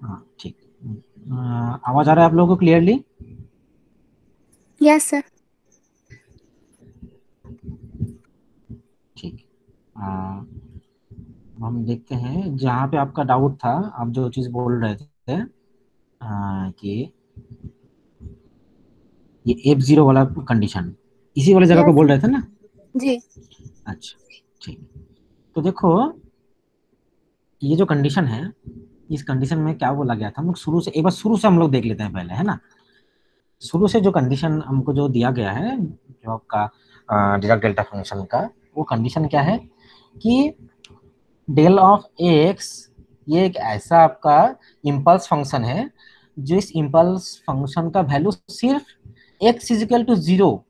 हाँ ठीक। आवाज आ रहा है आप लोगों को क्लियरली? Yes sir. ठीक। आ, हम देखते हैं जहाँ पे आपका डाउट था, आप जो चीज बोल रहे थे कि ये F0 वाला कंडीशन, इसी वाली जगह को यस बोल सर। रहे थे ना? जी। अच्छा ठीक। तो देखो, ये जो कंडीशन है, इस कंडीशन में क्या बोला गया था, हम लोग शुरू से एक बार शुरू से हम लोग देख लेते हैं पहले, है ना? शुरू से जो कंडीशन हमको जो दिया गया है, जो आपका डिराक डेल्टा फंक्शन का, वो कंडीशन क्या है कि डेल ऑफ एक्स, ये एक ऐसा आपका इम्पल्स फंक्शन है जो इस इम्पल्स फंक्शन का वैल्यू सिर्फ एक्स इजिकल टू जीरो,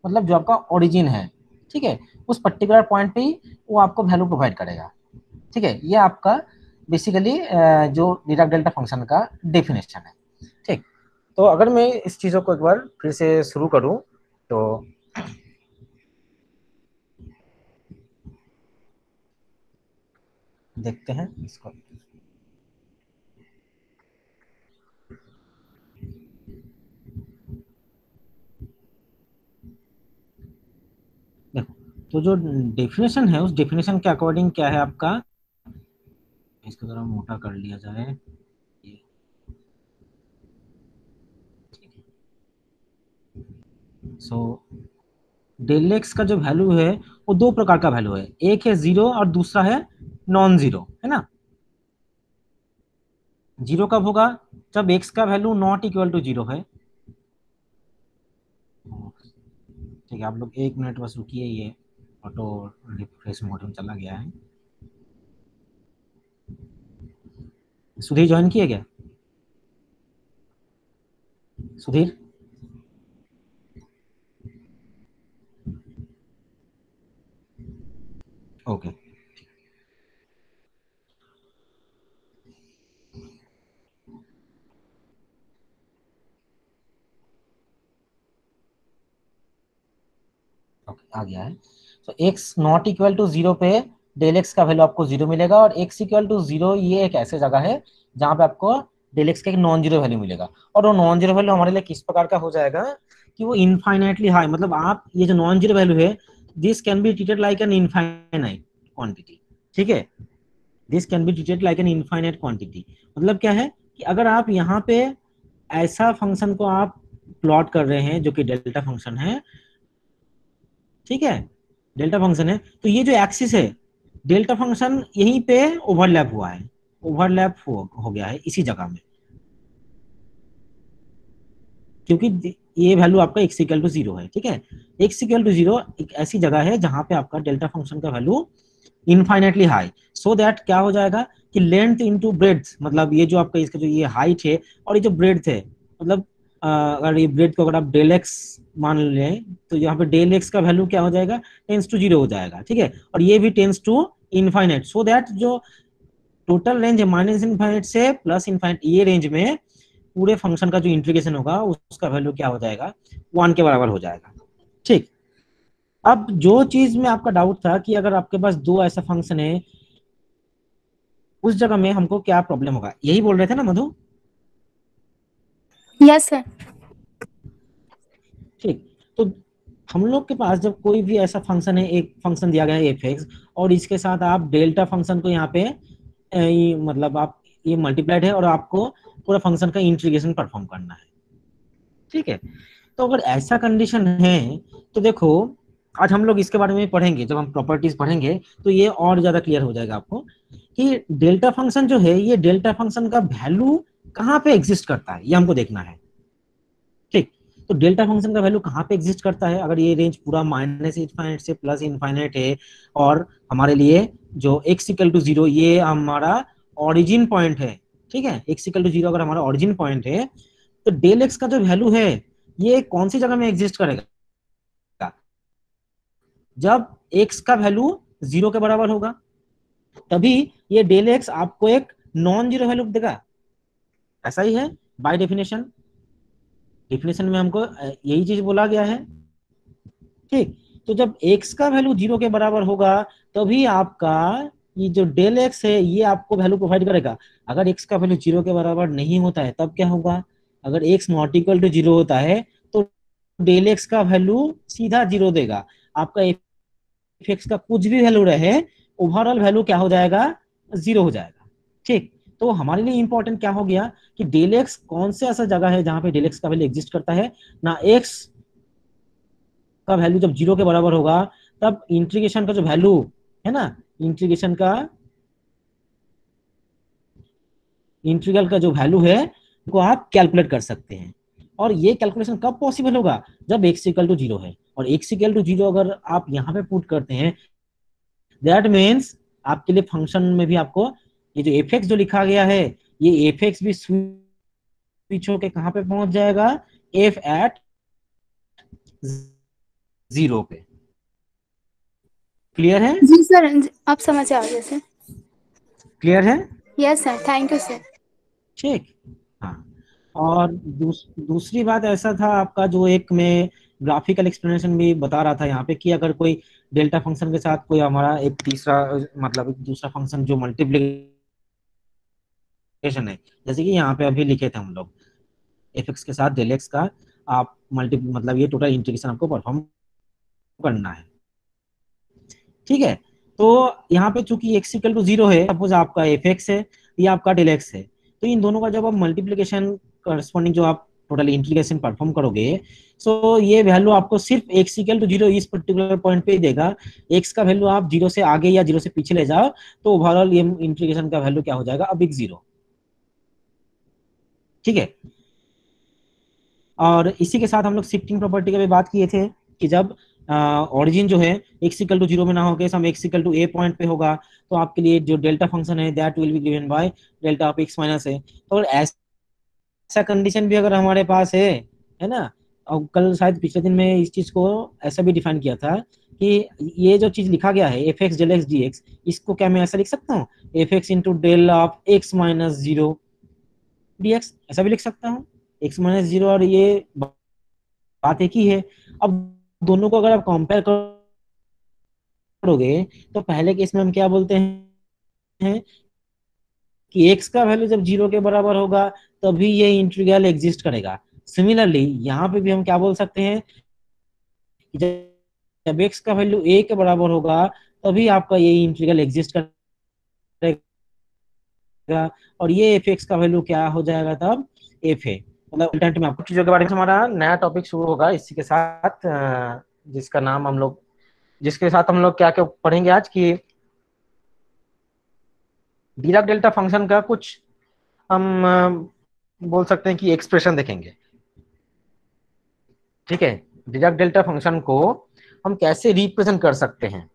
मतलब जो आपका ओरिजिन है, ठीक है, उस पर्टिकुलर पॉइंट पे ही वो आपको वैल्यू प्रोवाइड करेगा। ठीक है, ये आपका बेसिकली जो डिराक डेल्टा फंक्शन का डेफिनेशन है। ठीक। तो अगर मैं इस चीजों को एक बार फिर से शुरू करूं, तो देखते हैं इसको। देखो, तो जो डेफिनेशन है, उस डेफिनेशन के अकॉर्डिंग क्या है आपका, इसको जरा मोटा कर लिया जाए। सो डेल एक्स का जो वैल्यू है, वो दो प्रकार का वैल्यू है, एक है जीरो और दूसरा है नॉन जीरो, है ना? जीरो कब होगा? जब एक्स का value not equal to zero है। ठीक है, आप लोग एक मिनट बस रुकिए, ये ऑटो रिफ्रेश मोड में चला गया है। सुधीर ज्वाइन किए क्या? सुधीर? ओके। ओके, आ गया है। तो x not equal to zero पे डेल एक्स का वैल्यू आपको जीरो मिलेगा, और एक्स इक्वल टू जीरो ये एक ऐसे जगह है जहां पे आपको डेल एक्स का एक नॉन जीरो वैल्यू मिलेगा। और वो नॉन जीरो वैल्यू हमारे लिए किस प्रकार का हो जाएगा कि वो इनफाइनाइटली हाई, मतलब आप ये जो नॉन जीरो वैल्यू है, this can be treated like an infinite quantity. ठीक है, this can be treated like an infinite quantity. मतलब क्या है कि अगर आप यहाँ पे ऐसा फंक्शन को आप प्लॉट कर रहे हैं जो कि डेल्टा फंक्शन है, ठीक है, डेल्टा फंक्शन है, तो ये जो एक्सिस है, डेल्टा फंक्शन यहीं पे ओवरलैप हुआ है, ओवरलैप हो गया है इसी जगह में, क्योंकि ये वैल्यू आपका एक्स इक्वल टू जीरो है। ठीक है, एक्स इक्वल टू जीरो एक ऐसी जगह है जहां पे आपका डेल्टा फंक्शन का value infinitely high, so that क्या हो जाएगा कि लेंथ इनटू ब्रेड्थ, मतलब ये जो आपका इसका जो ये हाइट है और ये जो ब्रेड्थ है, मतलब अगर ये ब्रेड्थ को अगर आप डेल एक्स मान लें, तो यहाँ पे डेल एक्स का वैल्यू क्या हो जाएगा, टेंस टू जीरो हो जाएगा। ठीक है, और ये भी tends to infinite, so that जो टोटल रेंज है माइनस इनफाइनाइट से प्लस इनफाइनाइट, ये रेंज में पूरे फंक्शन का जो इंटीग्रेशन होगा उसका वैल्यू क्या हो जाएगा, वन के बराबर हो जाएगा। ठीक। अब जो चीज में आपका डाउट था कि अगर आपके पास दो ऐसा फंक्शन है, उस जगह में हमको क्या प्रॉब्लम होगा, यही बोल रहे थे ना मधु? Yes sir. ठीक। तो हम लोग के पास जब कोई भी ऐसा फंक्शन है, एक फंक्शन दिया गया है एफ एक्स, और इसके साथ आप डेल्टा फंक्शन को यहाँ पे मतलब आप ये मल्टीप्लाइड है और आपको पूरा फंक्शन का इंटीग्रेशन परफॉर्म करना है। ठीक है, तो अगर ऐसा कंडीशन है, तो देखो, आज हम लोग इसके बारे में पढ़ेंगे, जब हम प्रॉपर्टीज पढ़ेंगे तो ये और ज्यादा क्लियर हो जाएगा आपको कि डेल्टा फंक्शन जो है, ये डेल्टा फंक्शन का वैल्यू कहाँ पे एग्जिस्ट करता है, ये हमको देखना है। ठीक। तो डेल्टा फंक्शन का वैल्यू कहाँ पे एग्जिस्ट करता है, अगर ये रेंज पूरा माइनस इनफाइनाइट से प्लस इनफाइनाइट है, और हमारे लिए जो एक्स इक्वल टू जीरो ये हमारा ओरिजिन पॉइंट है, ठीक है, एक्स इक्वल टू जीरो अगर हमारा ओरिजिन पॉइंट है, तो डेल एक्स का जो वैल्यू है, ये कौन सी जगह में एग्जिस्ट करेगा, जब एक्स का वैल्यू जीरो के बराबर होगा, तभी ये डेल एक्स आपको एक नॉन जीरो वैल्यू देगा। ऐसा ही है बाय डेफिनेशन, डेफिनेशन में हमको यही चीज बोला गया है। ठीक। तो जब x का वैल्यू जीरो के बराबर होगा, तभी आपका ये जो डेल एक्स है ये आपको वैल्यू प्रोवाइड करेगा। अगर एक्स का वैल्यू जीरो के बराबर नहीं होता है तब क्या होगा, अगर x not equal to zero होता है तो डेल एक्स का वैल्यू सीधा जीरो देगा। आपका एफ एक्स का कुछ भी वैल्यू रहे, ओवरऑल वैल्यू क्या हो जाएगा, जीरो हो जाएगा। ठीक, तो हमारे लिए इंपॉर्टेंट क्या हो गया कि डेल एक्स कौन से ऐसा जगह है जहां पे डेल एक्स का वैल्यू एग्जिस्ट करता है ना, एक्स का वैल्यू जब जीरो के बराबर होगा तब इंटीग्रेशन का जो वैल्यू है ना, इंटीग्रेशन का इंटीग्रल का जो वैल्यू है वो आप कैलकुलेट कर सकते हैं। और ये कैलकुलेशन कब पॉसिबल होगा, जब एक्स इक्वल टू जीरो है। और एक्स इक्वल टू जीरो अगर आप यहाँ पे पुट करते हैं, दैट मीन्स आपके लिए फंक्शन में भी आपको ये जो एफ एक्स जो लिखा गया है, ये एफ एक्स भी स्विच होके कहाँ पे पहुंच जाएगा, एफ एट जीरो पे। क्लियर है? जी सर, आप समझ आ गए सर। क्लियर है? Yes sir, thank you sir. ठीक। हाँ, और दूसरी बात ऐसा था आपका, जो एक मैं ग्राफिकल एक्सप्लेनेशन भी बता रहा था यहाँ पे, कि अगर कोई डेल्टा फंक्शन के साथ कोई हमारा एक तीसरा मतलब एक दूसरा फंक्शन जो मल्टीप्लिकेशन है, जैसे कि यहाँ पे अभी लिखे थे हम लोग, एफ एक्स के साथ डेल एक्स का आप मल्टी मतलब ये टोटल इंटीग्रेशन आपको परफॉर्म करना है। ठीक है, तो यहाँ पे चूंकि एक्स इक्वल टू जीरो है, सपोज आपका एफ एक्स है, ये आपका डेल एक्स है, तो इन दोनों का जब आप मल्टीप्लीकेशन करस्पॉन्डिंग जो आप टोटल इंटीग्रेशन परफॉर्म करोगे, सो ये वैल्यू आपको सिर्फ एक्स इक्वल टू जीरो इस पर्टिकुलर पॉइंट पे ही देगा। एक्स का वैल्यू आप जीरो से आगे या जीरो से पीछे ले जाओ तो ओवरऑल ये इंटीग्रेशन का वैल्यू क्या हो जाएगा, अब एक जीरो। ठीक है, और इसी के साथ हम लोग शिफ्टिंग प्रॉपर्टी का भी बात किए थे कि जब ओरिजिन जो है एक्स इक्वल टू जीरो में ना होके हम x equal to a point पे होगा, तो आपके लिए जो डेल्टा फंक्शन है that will be given by delta of x minus है। तो अगर ऐसा कंडीशन भी अगर हमारे पास है ना, और कल शायद पिछले दिन में इस चीज को ऐसा भी डिफाइन किया था कि ये जो चीज लिखा गया है f x del x d x, इसको क्या मैं ऐसा लिख सकता हूँ, f x into del of x minus zero d x, ऐसा भी लिख सकता हूँ। एक्स माइनस जीरो और ये बात एक ही है। अब दोनों को अगर आप कंपेयर करोगे तो पहले केस में हम क्या बोलते हैं कि एक्स का वैल्यू जब जीरो के बराबर होगा तभी ये इंटीग्रल एग्जिस्ट करेगा। सिमिलरली यहाँ पे भी हम क्या बोल सकते हैं कि जब एक्स का वैल्यू ए के बराबर होगा तभी आपका ये इंटीग्रल एग्जिस्ट करेगा, और ये एफ एक्स का वैल्यू क्या हो जाएगा तब, एफ ए। मतलब उल्टा में आपको चीजों के बारे में हमारा नया टॉपिक शुरू होगा इसी के साथ, जिसका नाम हम लोग जिसके साथ हम लोग क्या क्या पढ़ेंगे आज की डीराक डेल्टा फंक्शन का कुछ हम बोल सकते हैं कि एक्सप्रेशन देखेंगे। ठीक है, डीराक डेल्टा फंक्शन को हम कैसे रिप्रेजेंट कर सकते हैं।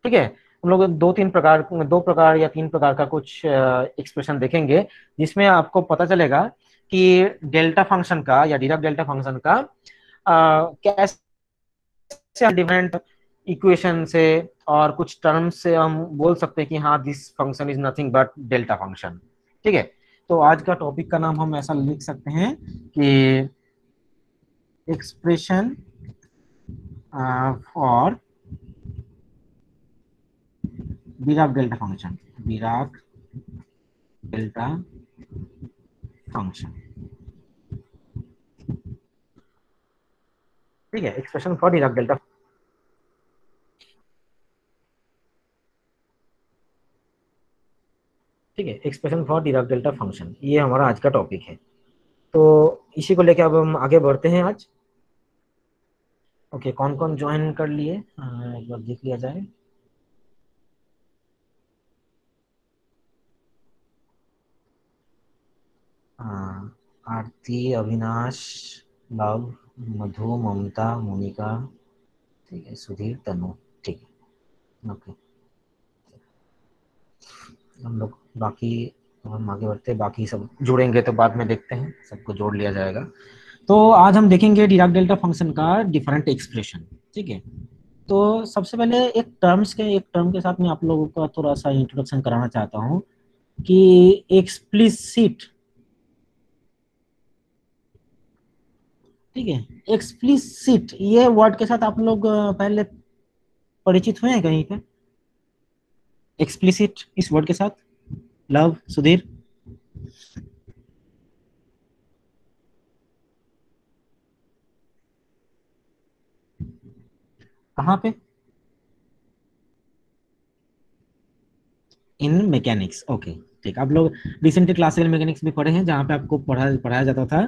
ठीक है, हम लोग दो प्रकार या तीन प्रकार का कुछ एक्सप्रेशन देखेंगे, जिसमें आपको पता चलेगा कि डेल्टा फंक्शन का या डीराक डेल्टा फंक्शन का कैसे डिफरेंट इक्वेशन से और कुछ टर्म्स से हम बोल सकते हैं कि हाँ this function is nothing but delta function. ठीक है, तो आज का टॉपिक का नाम हम ऐसा लिख सकते हैं कि expression for Dirac delta function, Dirac delta function. ठीक है, एक्सप्रेशन फॉर डिराक डेल्टा। ठीक है, expression for Dirac delta function, ये हमारा आज का टॉपिक है। तो इसी को लेकर अब हम आगे बढ़ते हैं आज। ओके, कौन कौन ज्वाइन कर लिए एक बार देख लिया जाए। आरती, अविनाश, लव, मधु, ममता, मोनिका, ठीक है, सुधीर, तनु। ठीक है, ओके। हम लोग बाकी हम आगे बढ़ते हैं, बाकी सब जुड़ेंगे तो बाद में देखते हैं, सबको जोड़ लिया जाएगा। तो आज हम देखेंगे डिराक डेल्टा फंक्शन का डिफरेंट एक्सप्रेशन। ठीक है, तो सबसे पहले एक टर्म के साथ मैं आप लोगों का थोड़ा सा इंट्रोडक्शन कराना चाहता हूँ कि एक्सप्लिसिट। ठीक है, एक्सप्लिसिट ये वर्ड के साथ आप लोग पहले परिचित हुए हैं कहीं पे? एक्सप्लिसिट इस वर्ड के साथ? लव, सुधीर? कहाँ पे? इन मैकेनिक्स, ओके। ठीक, आप लोग रिसेंटली क्लासिकल मैकेनिक्स भी पढ़े हैं, जहाँ पे आपको पढ़ाया जाता था।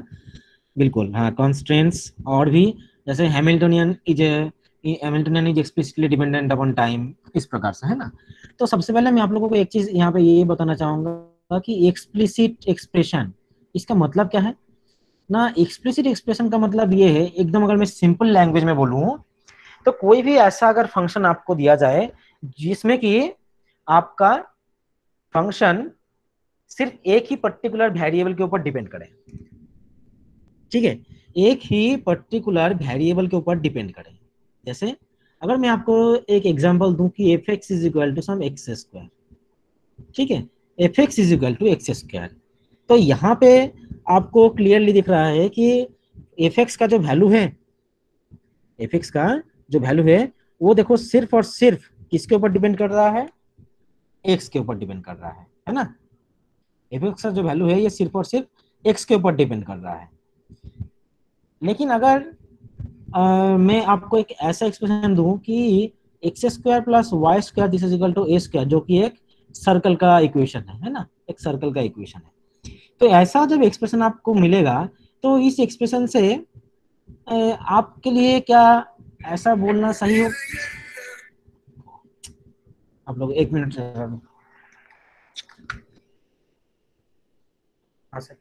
बिल्कुल, हाँ, कॉन्स्टेंट्स। और भी जैसे Hamiltonian is explicitly dependent upon time, इस प्रकार से, है ना। तो सबसे पहले मैं आप लोगों को एक चीज यहाँ पे ये बताना चाहूंगा कि एक्सप्लिसिट एक्सप्रेशन, इसका मतलब क्या है ना। एक्सप्लिसिट एक्सप्रेशन का मतलब ये है, एकदम अगर मैं सिंपल लैंग्वेज में बोलूँ, तो कोई भी ऐसा अगर फंक्शन आपको दिया जाए जिसमें कि आपका फंक्शन सिर्फ एक ही पर्टिकुलर वेरिएबल के ऊपर डिपेंड करे, ठीक है, एक ही पर्टिकुलर वेरिएबल के ऊपर डिपेंड करे। जैसे अगर मैं आपको एक एग्जांपल दूं कि f x is equal to some x square, ठीक है, f x is equal to x square, तो यहाँ पे आपको क्लियरली दिख रहा है कि एफ एक्स का जो वैल्यू है, एफ एक्स का जो वैल्यू है, वो देखो सिर्फ और सिर्फ किसके ऊपर डिपेंड कर रहा है? एक्स के ऊपर डिपेंड कर रहा है ना। एफ एक्स का जो वैल्यू है, ये सिर्फ और सिर्फ एक्स के ऊपर डिपेंड कर रहा है। लेकिन अगर मैं आपको एक ऐसा एक्सप्रेशन दूं कि x square plus y square this is equal to a square, जो कि एक सर्कल का इक्वेशन है ना, एक सर्कल का इक्वेशन है। तो ऐसा जब एक्सप्रेशन आपको मिलेगा, तो इस एक्सप्रेशन से आपके लिए क्या ऐसा बोलना सही हो? आप लोग एक मिनट। हाँ सर।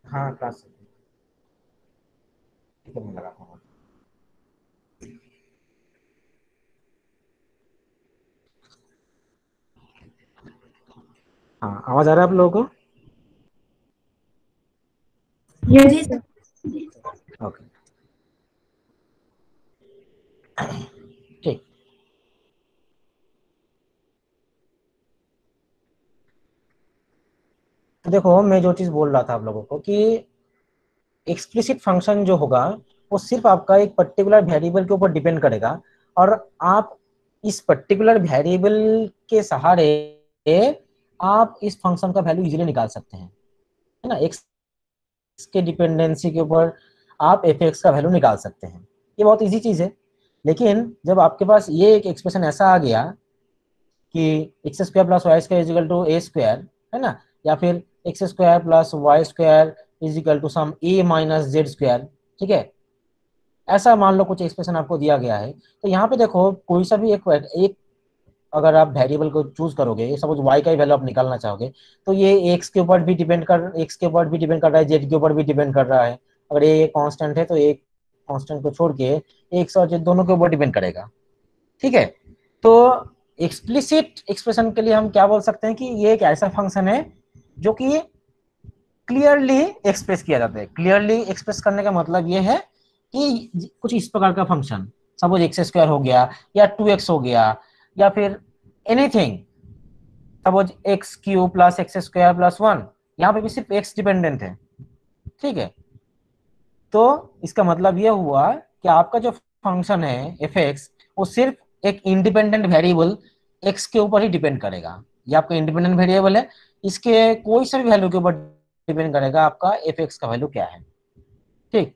हाँ, क्लास ठीक है, मैं लगाता हूँ। हाँ, आवाज आ रहा है आप लोगों को? जी सर। ओके, ठीक। तो देखो, मैं जो चीज बोल रहा था आप लोगों को कि एक्सप्लिसिट फंक्शन जो होगा, वो सिर्फ आपका एक पर्टिकुलर वेरिएबल के ऊपर डिपेंड करेगा, और आप इस पर्टिकुलर वेरिएबल के सहारे आप इस फंक्शन का वैल्यू इजीली निकाल सकते हैं, है ना। एक्स के डिपेंडेंसी के ऊपर आप एफ एक्स का वैल्यू निकाल सकते हैं, ये बहुत इजी चीज है। लेकिन जब आपके पास ये एक एक्सप्रेशन ऐसा आ गया कि x square plus y square is equal to a square, है ना, या फिर x square plus y square is equal to some a minus z square, ठीक है, ऐसा मान लो कुछ एक्सप्रेशन आपको दिया गया है, तो यहाँ पे देखो कोई सा भी एक अगर आप वेरिएबल को चूज करोगे, सपोज वाई का ही वैल्यू आप निकालना चाहोगे, तो ये एक्स के ऊपर भी डिपेंड कर रहा है, जेड के ऊपर भी डिपेंड कर रहा है। अगर ये कांस्टेंट है तो एक कांस्टेंट को छोड़ के एक्स और जेड दोनों के ऊपर डिपेंड करेगा, ठीक है। तो एक्सप्लिसिट एक्सप्रेशन के लिए हम क्या बोल सकते हैं कि ये एक ऐसा फंक्शन है जो कि क्लियरली एक्सप्रेस किया जाता है। क्लियरली एक्सप्रेस करने का मतलब ये है कि कुछ इस प्रकार का फंक्शन, सपोज एक्स स्क्वायर हो गया, या 2x हो गया, या फिर anything, suppose x Q plus x square plus 1, यहाँ पे भी सिर्फ एक्स डिपेंडेंट है, ठीक है। तो इसका मतलब ये हुआ कि आपका जो फंक्शन है एफ एक्स, वो सिर्फ एक इंडिपेंडेंट वेरिएबल एक्स के ऊपर ही डिपेंड करेगा। ये आपका इंडिपेंडेंट वेरिएबल है, इसके कोई सा भी वैल्यू के ऊपर डिपेंड करेगा आपका एफ एक्स का वैल्यू क्या है, ठीक।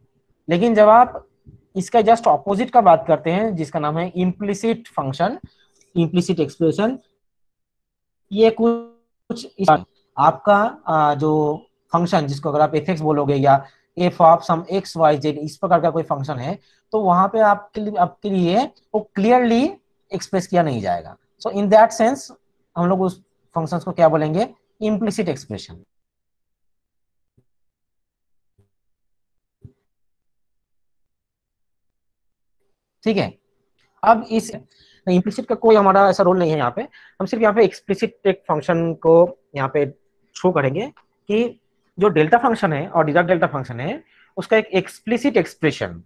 लेकिन जब आप इसका जस्ट ऑपोजिट का बात करते हैं, जिसका नाम है इम्प्लिसिट फंक्शन, इम्प्लिसिट एक्सप्रेशन, ये कुछ आपका जो फंक्शन, जिसको अगर आप एफ एक्स बोलोगे या f of some x y z, इस प्रकार का कोई फंक्शन है, तो वहां पे आपके लिए वो क्लियरली एक्सप्रेस किया नहीं जाएगा। सो इन दैट सेंस हम लोग उस फंक्शन को क्या बोलेंगे? इम्प्लिसिट एक्सप्रेशन, ठीक है। अब इस इम्प्लिसिट का कोई हमारा ऐसा रोल नहीं है यहाँ पे, हम सिर्फ यहाँ पे एक्सप्लिसिट एक फंक्शन को यहाँ पे शो करेंगे कि जो डेल्टा फंक्शन है और डिराक डेल्टा फंक्शन है, उसका एक एक्सप्लिसिट एक्सप्रेशन,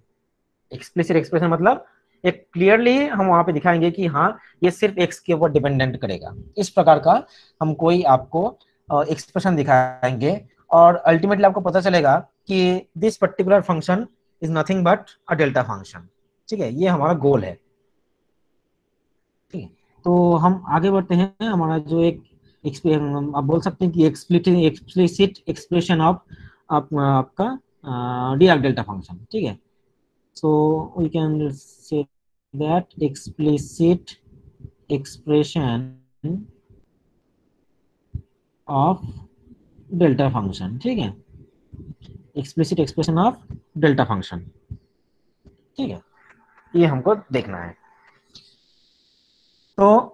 एक्सप्लिसिट एक्सप्रेशन मतलब एक क्लियरली हम वहां पे दिखाएंगे कि हाँ, ये सिर्फ एक्स के ऊपर डिपेंडेंट करेगा, इस प्रकार का हम कोई आपको एक्सप्रेशन दिखाएंगे, और अल्टीमेटली आपको पता चलेगा कि this particular function is nothing but a delta function, ठीक है। ये हमारा गोल है, ठीक है। तो हम आगे बढ़ते हैं। हमारा जो एक आप बोल सकते हैं कि एक्सप्लिसिट एक्सप्रेशन ऑफ आपका डीआर डेल्टा फंक्शन, ठीक है। So we can say that explicit expression of delta function, ठीक है, explicit expression of delta function, ठीक है, ये हमको देखना है। तो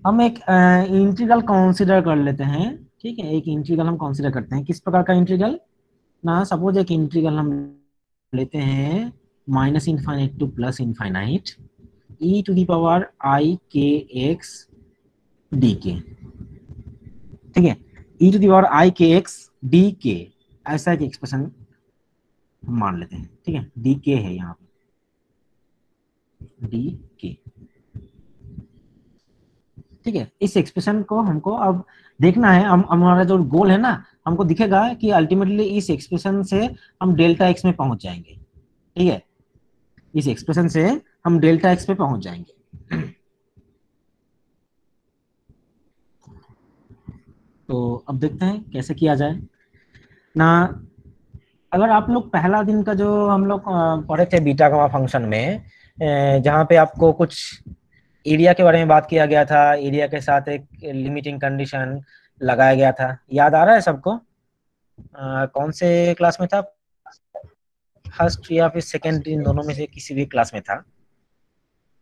हम एक इंटीग्रल कंसीडर कर लेते हैं, ठीक है। एक इंटीग्रल हम कंसीडर करते हैं, किस प्रकार का इंटीग्रल ना, सपोज एक इंटीग्रल हम लेते हैं minus infinite to plus infinite e to the power i k x d के, ठीक है, e to the power i k x d के, ऐसा एक एक्सप्रेशन हम मान लेते हैं, ठीक है। डी के है यहाँ पे, डी के, ठीक है। इस एक्सप्रेशन को हमको अब देखना है, हमारा जो गोल है ना, हमको दिखेगा कि अल्टीमेटली इस एक्सप्रेशन से हम डेल्टा एक्स में पहुंच जाएंगे, ठीक है। इस एक्सप्रेशन से हम डेल्टा एक्स पे पहुंच जाएंगे। तो अब देखते हैं कैसे किया जाए ना। अगर आप लोग पहला दिन का जो हम लोग पढ़े थे बीटा गामा फंक्शन में, जहाँ पे आपको कुछ एरिया के बारे में बात किया गया था, एरिया के साथ एक लिमिटिंग कंडीशन लगाया गया था, याद आ रहा है सबको? कौन से क्लास में था, फर्स्ट या फिर सेकेंड, इन दोनों में से किसी भी क्लास में था,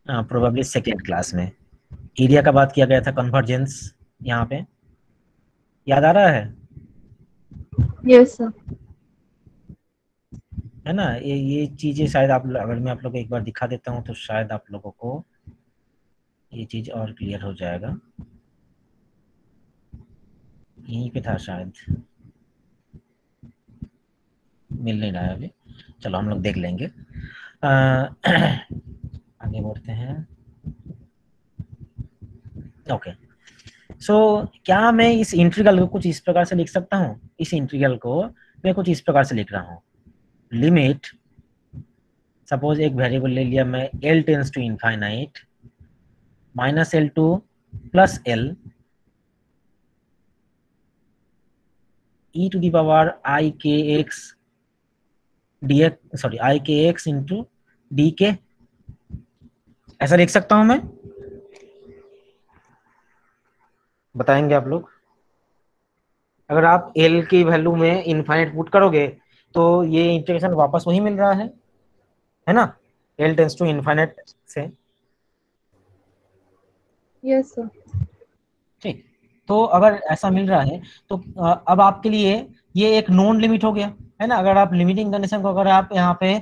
प्रोबेबली सेकेंड क्लास में एरिया का बात किया गया था, कन्वर्जेंस, यहाँ पे याद आ रहा है? Yes sir. है ना, ये चीजें शायद आप, अगर मैं आप लोगों को एक बार दिखा देता हूँ तो शायद आप लोगों को ये चीज और क्लियर हो जाएगा। यहीं पे था शायद, मिल नहीं रहा है अभी, चलो हम लोग देख लेंगे। आगे बढ़ते हैं। ओके, सो क्या मैं इस इंटीग्रल को कुछ इस प्रकार से लिख सकता हूँ? इस इंटीग्रल को मैं कुछ इस प्रकार से लिख रहा हूँ, लिमिट, सपोज एक वेरिएबल ले लिया मैं, L tends to infinite minus L to plus L e to the power i k x d x, sorry i k x into D के, ऐसा लिख सकता हूं मैं? बताएंगे आप लोग। अगर आप एल की वैल्यू में इनफाइनाइट पुट करोगे तो ये इंटीग्रेशन वापस वही मिल रहा है ना, एल टेंस टू इनफाइनाइट से। Yes sir. ठीक, तो अगर ऐसा मिल रहा है तो अब आपके लिए ये एक नॉन लिमिट हो गया, है ना। अगर आप लिमिटिंग कंडीशन को, अगर आप यहाँ पे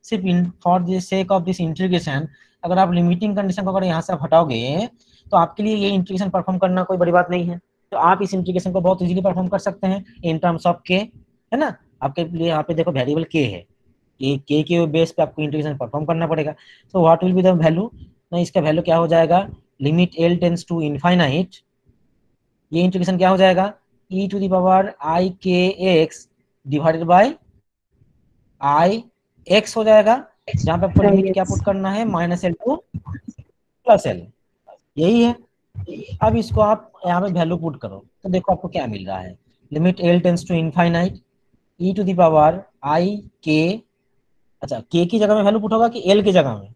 सिर्फ for the sake of this integration, अगर आप लिमिटिंग कंडीशन को अगर यहाँ से आप हटाओगे तो आपके लिए ये इंटीग्रेशन परफॉर्म करना कोई बड़ी बात नहीं है। तो आप इस इंटीग्रेशन को बहुत इजीली परफॉर्म कर सकते हैं इन टर्म्स ऑफ के, है ना। आपके लिए यहाँ पे देखो वेरिएबल के है, ये के बेस पे आपको इंटीग्रेशन परफॉर्म करना पड़ेगा। तो what will be the value, ना इसका वैल्यू क्या हो जाएगा, limit L tends to infinite, ये इंटीग्रेशन क्या हो जाएगा, e to the power i k x divided by i x हो जाएगा, जहां पे आपको लिमिट क्या पुट करना है, minus L to plus L, यही है। अब इसको आप यहाँ पे वैल्यू पुट करो तो देखो आपको क्या मिल रहा है, limit L tends to infinite e to the power i k, अच्छा के की जगह में वैल्यू पुट होगा कि एल की जगह में?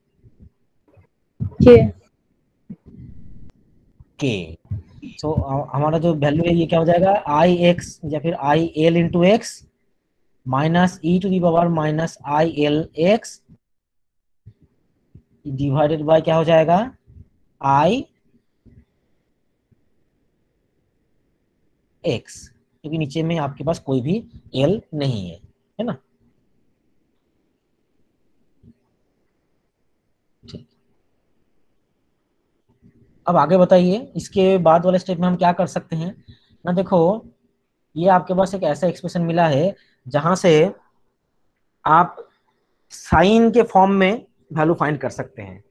के। सो हमारा जो वैल्यू है ये क्या हो जाएगा, आई एक्स या फिर i l into x minus e to the power minus i L x divided by क्या हो जाएगा, आई एक्स, क्योंकि नीचे में आपके पास कोई भी एल नहीं है ना। ठीक, अब आगे बताइए, इसके बाद वाले स्टेप में हम क्या कर सकते हैं ना। देखो ये आपके पास एक ऐसा एक्सप्रेशन मिला है जहां से आप साइन के फॉर्म में वैल्यू फाइंड कर सकते हैं।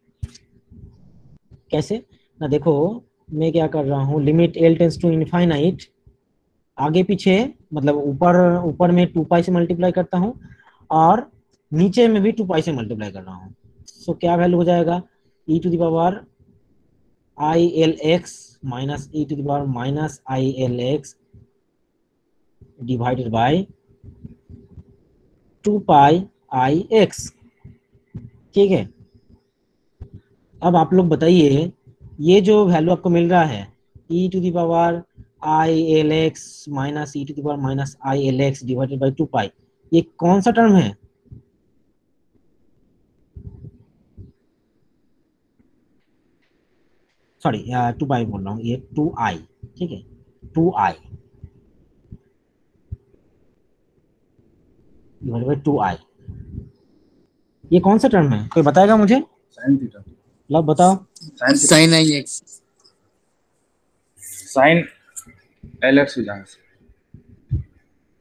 कैसे ना, देखो मैं क्या कर रहा हूँ, limit L tends to infinite, आगे पीछे मतलब ऊपर ऊपर में 2 पाई से मल्टीप्लाई करता हूँ और नीचे में भी 2 पाई से मल्टीप्लाई कर रहा हूँ। सो क्या वैल्यू हो जाएगा, e to the power i L x minus e to the power minus i L x divided by 2 pi i x. ठीक है, अब आप लोग बताइए, ये जो वैल्यू आपको मिल रहा है e to the power i L x minus e to the power minus i L x divided by 2 pi, ये कौन सा टर्म है? सॉरी, 2 पाई बोल रहा हूँ, ये 2 आई। ठीक है, 2 आई डिवाइडेड बाई 2 आई, ये कौन सा टर्म है? कोई बताएगा मुझे? साइन थीटा, लब बताओ। साइन आई एक्स, साइन एल एक्स हो जाएगा।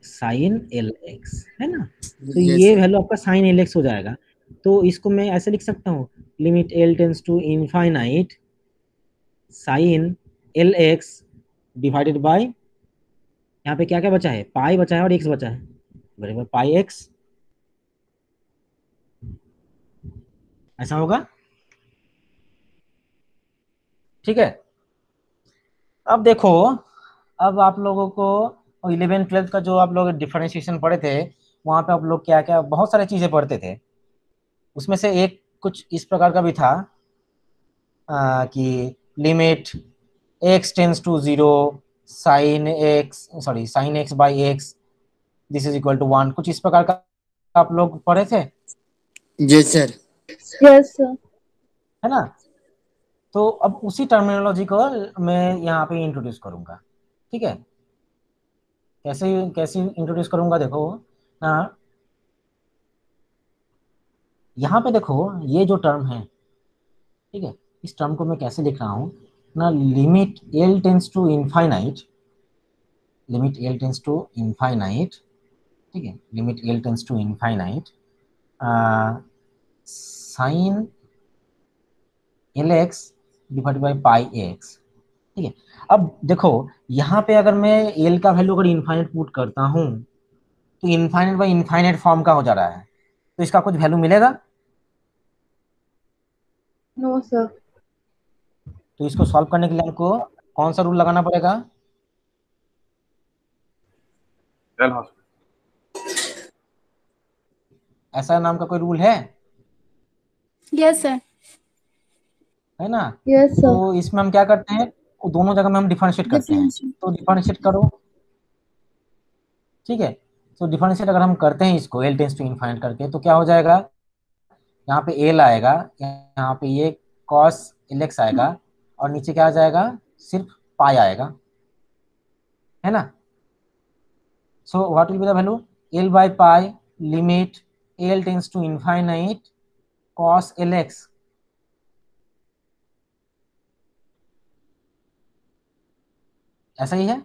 साइन एल एक्स है ना, तो Yes, ये sir. वैल्यू आपका साइन एल एक्स हो जाएगा। तो इसको मैं ऐसे लिख सकता हूँ, limit L tends to infinite sine l x divided by, यहाँ पे क्या क्या बचा है? पाई बचा है और एक्स बचा है, बराबर पाई एक्स। ऐसा होगा, ठीक है। अब देखो, अब आप लोगों को 11th 12th का जो आप लोग डिफरेंशिएशन पढ़े थे, वहां पे आप लोग क्या क्या बहुत सारी चीजें पढ़ते थे। उसमें से एक कुछ इस प्रकार का भी था कि limit x tends to 0 sine x by x this is equal to 1, कुछ इस प्रकार का आप लोग पढ़े थे, Yes, sir. Yes, sir. है ना। तो अब उसी टर्मिनोलॉजी को मैं यहाँ पे इंट्रोड्यूस करूंगा। ठीक है, कैसे कैसे इंट्रोड्यूस करूंगा, देखो ना, यहाँ पे देखो ये जो टर्म है, ठीक है, इस टर्म को मैं कैसे लिख रहा हूँ ना, limit L tends to infinite, limit L tends to infinite, ठीक है, limit L tends to infinite sine l x divide by pi x. ठीक है, अब देखो यहाँ पे अगर मैं एल का वैल्यू अगर इनफाइनाइट पुट करता हूँ, तो इनफाइनाइट बाई इनफाइनाइट फॉर्म का हो जा रहा है, तो इसका कुछ वैल्यू मिलेगा? No, sir. तो इसको सॉल्व करने के लिए हमको कौन सा रूल लगाना पड़ेगा? एल हॉस्पिटल, ऐसा नाम का कोई रूल है? Yes sir. है ना। Yes, sir. तो इसमें हम क्या करते हैं, वो दोनों जगह में हम डिफरेंशिएट करते हैं, डिफरेंशिएट। तो डिफरेंशिएट करो। ठीक है, तो डिफरेंशिएट अगर हम करते हैं इसको एल टेंस टू इनफाइनाइट करके, तो क्या हो जाएगा, यहाँ पे एल आएगा, यहाँ पे ये कॉस एल एक्स आएगा, और नीचे क्या आ जाएगा, सिर्फ पाई आएगा, है ना। So what will be the value, l by pi limit L tends to infinite cos l x. ऐसा ही है,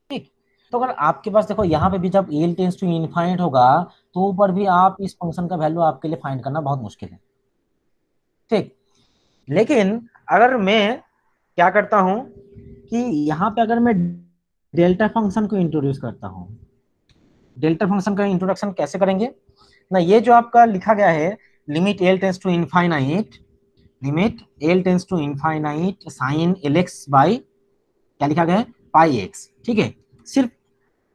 ठीक। तो अगर आपके पास देखो यहाँ पे भी जब एल टेंस टू इनफाइनाइट होगा, तो ऊपर भी आप इस फंक्शन का वैल्यू आपके लिए फाइंड करना बहुत मुश्किल है, ठीक। लेकिन अगर मैं क्या करता हूं कि यहाँ पे अगर मैं डेल्टा फंक्शन को इंट्रोड्यूस करता हूं, डेल्टा फंक्शन का इंट्रोडक्शन कैसे करेंगे ना, ये जो आपका लिखा गया है limit L tends to infinite, limit L tends to infinite sine l x by क्या लिखा गया है, पाई एक्स। ठीक है, सिर्फ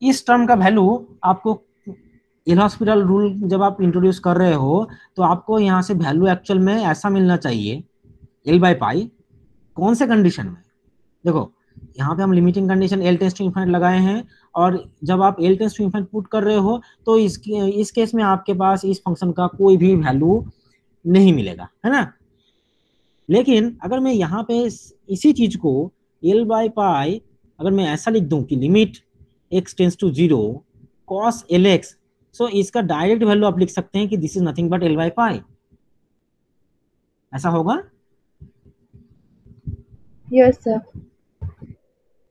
इस टर्म का वैल्यू आपको एल हॉस्पिटल रूल जब आप इंट्रोड्यूस कर रहे हो, तो आपको यहाँ से वैल्यू एक्चुअल में ऐसा मिलना चाहिए एल बाई पाई। कौन से कंडीशन में, देखो यहाँ पे हम limiting condition l tends to infinite लगाए हैं, और जब आप l tends to infinite put कर रहे हो, तो इस केस में आपके पास इस फंक्शन का कोई भी वैल्यू नहीं मिलेगा, है ना। लेकिन अगर मैं यहाँ पे इसी चीज को एल बाई पाई अगर मैं ऐसा लिख दूं कि limit x tends to 0 cos l x, so इसका डायरेक्ट वैल्यू आप लिख सकते हैं कि this is nothing but l by pi. ऐसा होगा, Yes, sir.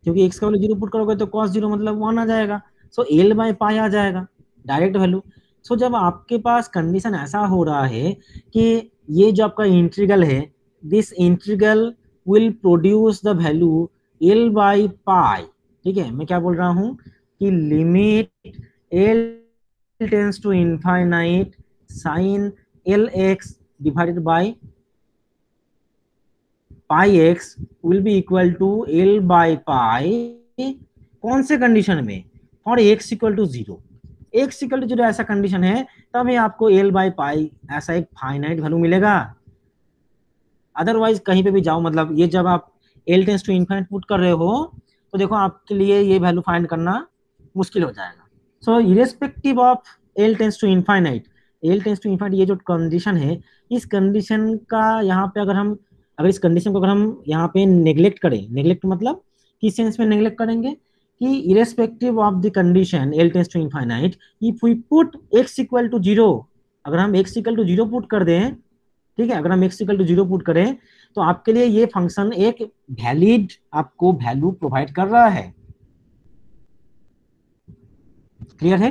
क्योंकि एक्स का वैल्यू 0 पुट करोगे तो कॉस 0 मतलब 1 आ जाएगा, सो एल बाई पाई आ जाएगा डायरेक्ट वैल्यू। सो जब आपके पास कंडीशन ऐसा हो रहा है कि ये जो आपका इंटीग्रल है, this integral will produce the value l by pi. ठीक है, मैं क्या बोल रहा हूँ कि limit L tends to infinite sine l x divided by pi x will be equal to l by pi, कौन से कंडीशन में, for x equal to zero, x equal to zero ऐसा कंडीशन है तभी आपको एल बाई पाई ऐसा एक finite value मिलेगा। अदरवाइज कहीं पे भी जाओ, मतलब ये जब आप l tends to infinite put कर रहे हो तो देखो आपके लिए ये वैल्यू फाइंड करना मुश्किल हो जाएगा। So irrespective of l tends to infinite, l tends to infinite ये जो कंडीशन है, इस कंडीशन का यहाँ पे अगर इस कंडीशन को अगर हम यहाँ पे नेग्लेक्ट करें, नेग्लेक्ट मतलब किस सेंस में नेग्लेक्ट करेंगे कि irrespective of the condition l tends to infinite, if we put x equal to zero, अगर हम x equal to zero put कर दें, ठीक है, अगर हम x equal to zero put करें तो आपके लिए ये फंक्शन एक वैलिड आपको वैल्यू प्रोवाइड कर रहा है। क्लियर है?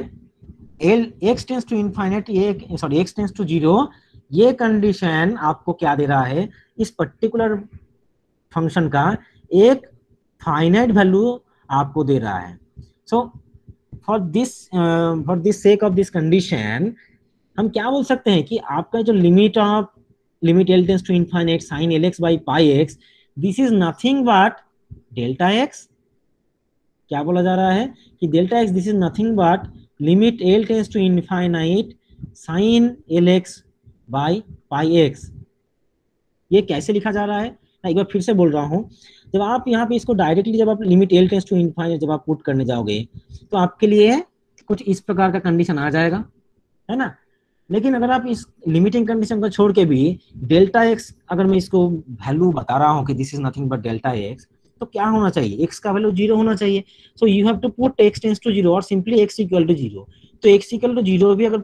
L x tends to infinite, ये sorry x tends to zero, ये कंडीशन आपको क्या दे रहा है, इस पर्टिकुलर फंक्शन का एक फाइनाइट वैल्यू आपको दे रहा है। So for this sake of this condition हम क्या बोल सकते हैं कि आपका जो limit L tends to infinite sine l x by pi x, this is nothing but delta x. क्या बोला जा रहा है कि delta x this is nothing but limit L tends to infinite sine l x by pi x. ये कैसे लिखा जा रहा है, मैं एक बार फिर से बोल रहा हूँ, जब आप यहाँ पे इसको डायरेक्टली जब आप limit L tends to infinite जब आप पुट करने जाओगे तो आपके लिए कुछ इस प्रकार का कंडीशन आ जाएगा, है ना। लेकिन अगर आप इस लिमिटिंग कंडीशन को छोड़ के भी डेल्टा एक्स, अगर मैं इसको वैल्यू बता रहा हूँ कि this is nothing but delta x, तो क्या होना चाहिए, एक्स का वैल्यू जीरो होना चाहिए। So you have to put x tends to zero और simply x equal to zero. तो एक्स इक्वल टू जीरो भी अगर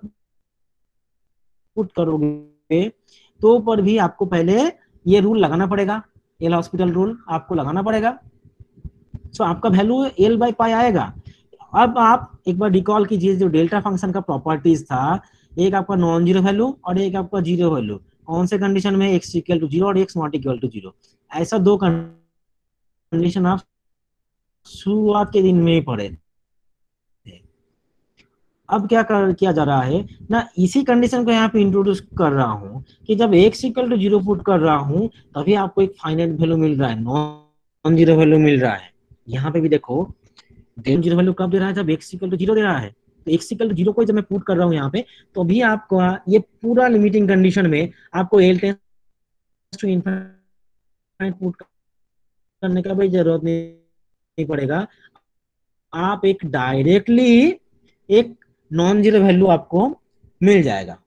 पुट करोगे तो पर भी आपको पहले ये रूल लगाना पड़ेगा, एल हॉस्पिटल रूल आपको लगाना पड़ेगा। सो आपका वैल्यू एल बाई पाई आएगा। अब आप एक बार रिकॉल कीजिए जो डेल्टा फंक्शन का प्रॉपर्टीज था, एक आपका नॉन जीरो वैल्यू और एक आपका जीरो वैल्यू, कौन से कंडीशन में, एक्स इक्वल टू जीरो और x not equal to zero, ऐसा दो कंडीशन आप शुरुआत के दिन में ही पढ़े थे। अब किया जा रहा है ना, इसी कंडीशन को यहाँ पे इंट्रोड्यूस कर रहा हूँ कि जब x equal to zero put कर रहा हूँ तभी आपको एक फाइनाइट वैल्यू मिल रहा है, नॉन जीरो वैल्यू मिल रहा है। यहाँ पे भी देखो जीरो वैल्यू कब दे रहा है, जब एक्स इक्वल टू जीरो दे रहा है। तो एक्स इक्वल टू जीरो को जब मैं पुट कर रहा हूँ यहाँ पे, तो अभी आपको ये पूरा लिमिटिंग कंडीशन में आपको l tends to infinite put करने का भी जरूरत नहीं पड़ेगा। आप एक डायरेक्टली एक नॉन जीरो वैल्यू आपको मिल जाएगा।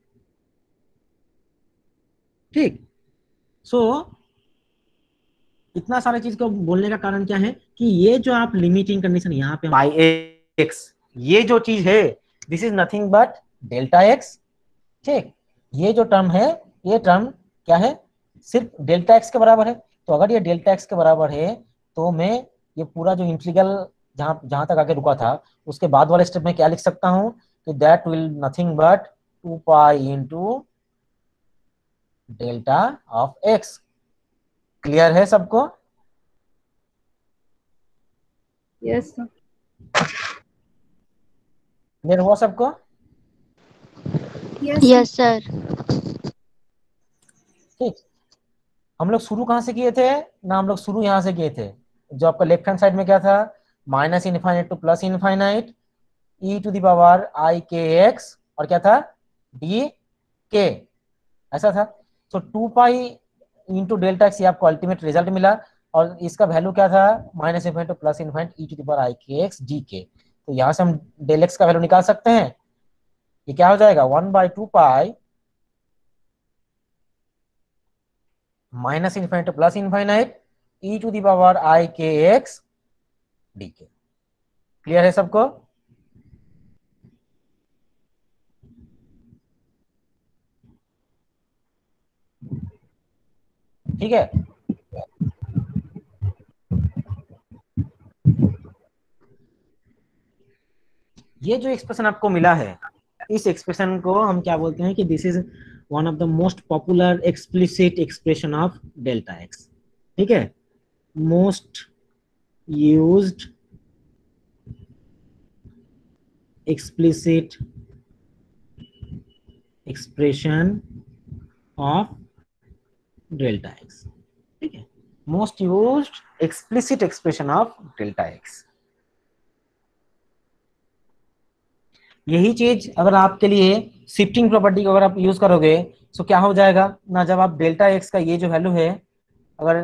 ठीक, सो इतना सारा चीज को बोलने का कारण क्या है कि ये जो आप लिमिटिंग कंडीशन यहाँ पे बाई एक्स, ये जो चीज है this is nothing but delta x. ठीक, ये जो टर्म है, ये टर्म क्या है, सिर्फ डेल्टा एक्स के बराबर है। तो अगर ये डेल्टा एक्स के बराबर है तो मैं ये पूरा जो इंटीग्रल जहां तक आके रुका था उसके बाद वाले स्टेप में क्या लिख सकता हूं कि that will nothing but 2 pi into delta of x. Clear है सबको? Yes sir. क्लियर हुआ सबको? Yes sir. ठीक, हम लोग शुरू कहां से किए थे ना, हम लोग शुरू यहां से किए थे। जो आपका लेफ्ट हैंड साइड में क्या था, minus infinite to plus infinite e to the power i k x, और क्या था, डी के, ऐसा था। तो 2 पाई इंटू डेल्टा एक्स, ये आपको अल्टीमेट रिजल्ट मिला, और इसका वैल्यू क्या था, minus infinite to plus infinite e to the power i k x d के। तो यहां से हम डेल एक्स का वैल्यू निकाल सकते हैं। ये क्या हो जाएगा, 1/2 pi minus infinite to plus infinite e to the power i k x d के। क्लियर है सबको? ठीक है, ये जो एक्सप्रेशन आपको मिला है, इस एक्सप्रेशन को हम क्या बोलते हैं कि this is one of the most popular explicit expression of delta x. ठीक है, most used explicit expression of delta x. ठीक है, most used explicit expression of delta x. यही चीज अगर आपके लिए शिफ्टिंग प्रॉपर्टी को अगर आप यूज करोगे तो क्या हो जाएगा ना, जब आप डेल्टा एक्स का ये जो वैल्यू है, अगर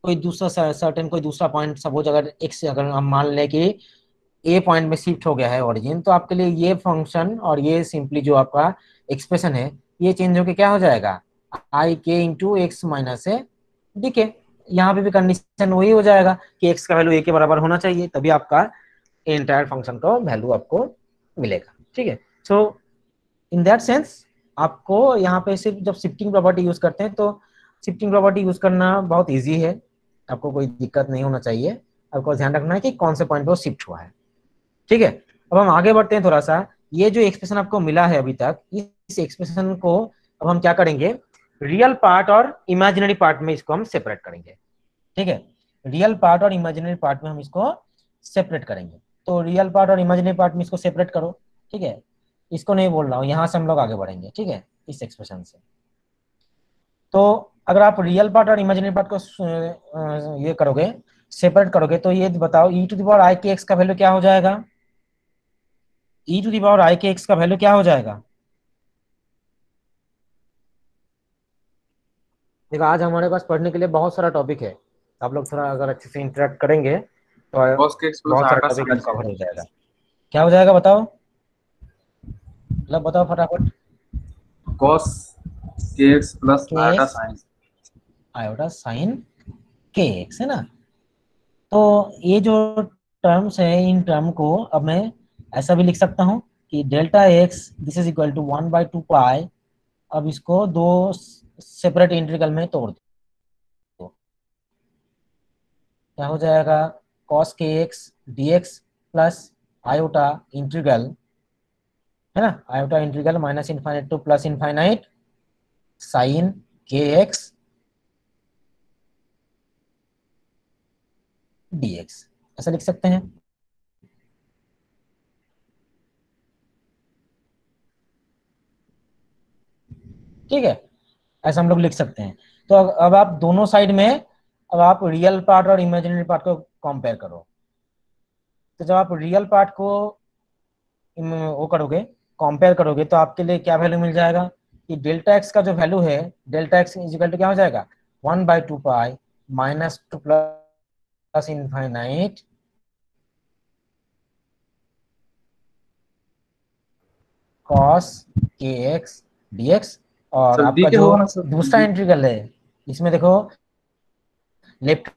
कोई दूसरा सर्टेन कोई दूसरा पॉइंट सपोज अगर एक्स अगर हम मान लें कि ए पॉइंट में शिफ्ट हो गया है ओरिजिन, तो आपके लिए ये फंक्शन और ये सिंपली जो आपका एक्सप्रेशन है ये चेंज होके क्या हो जाएगा, आई के into x minus a D के। यहाँ पे भी कंडीशन वही हो जाएगा कि एक्स का वैल्यू ए के बराबर होना चाहिए, तभी आपका एंटायर फंक्शन का वैल्यू आपको मिलेगा। ठीक है, सो इन दैट सेंस आपको यहाँ पे सिर्फ जब शिफ्टिंग प्रॉपर्टी यूज करते हैं तो शिफ्टिंग प्रॉपर्टी यूज करना बहुत इजी है, आपको कोई दिक्कत नहीं होना चाहिए। आपको ध्यान रखना है कि कौन से पॉइंट पर शिफ्ट हुआ है। ठीक है, अब हम आगे बढ़ते हैं थोड़ा सा। ये जो एक्सप्रेशन आपको मिला है अभी तक, इस एक्सप्रेशन को अब हम क्या करेंगे, रियल पार्ट और इमेजिनरी पार्ट में इसको हम सेपरेट करेंगे। ठीक है, रियल पार्ट और इमेजिनरी पार्ट में हम इसको सेपरेट करेंगे। तो रियल पार्ट और इमेजिनरी पार्ट में इसको सेपरेट करो। ठीक है, इसको नहीं बोल रहा हूँ, यहाँ से हम लोग आगे बढ़ेंगे। ठीक है, इस एक्सप्रेशन से। तो अगर आप रियल पार्ट और इमेजिनरी पार्ट को ये करोगे, सेपरेट करोगे, तो ये बताओ ई to the power i k x का वैल्यू क्या हो जाएगा, e to the power i k x का वैल्यू क्या हो जाएगा। देखो आज हमारे पास पढ़ने के लिए बहुत सारा टॉपिक है, आप लोग थोड़ा अगर अच्छे से इंटरेक्ट करेंगे तो cos के x बहुत plus सारा r का टॉपिक sin कवर हो जाएगा। क्या हो जाएगा बताओ, मतलब बताओ फटाफट। cos के x plus r का kx sin iota sine k x है ना। तो ये जो टर्म्स है, इन टर्म को अब मैं ऐसा भी लिख सकता हूँ कि delta x this is equal to 1/2 pi. अब इसको दो सेपरेट इंटीग्रल में तोड़ दो, क्या हो जाएगा, cos k x d x plus iota integral है ना, iota integral minus infinite to plus infinite sine k x dx, ऐसा लिख सकते हैं। ठीक है, ऐसा हम लोग लिख सकते हैं। तो अब आप दोनों साइड में अब आप रियल पार्ट और इमेजिनरी पार्ट को कंपेयर करो। तो जब आप रियल पार्ट को वो करोगे, कंपेयर करोगे, तो आपके लिए क्या वैल्यू मिल जाएगा कि डेल्टा एक्स का जो वैल्यू है, delta x is equal to क्या हो जाएगा, 1/2 pi minus 2 plus infinite cos k x d x. और सर डी आपका के जो होगा ना सर, दूसरा इंटीग्रल है, इसमें देखो लेफ्ट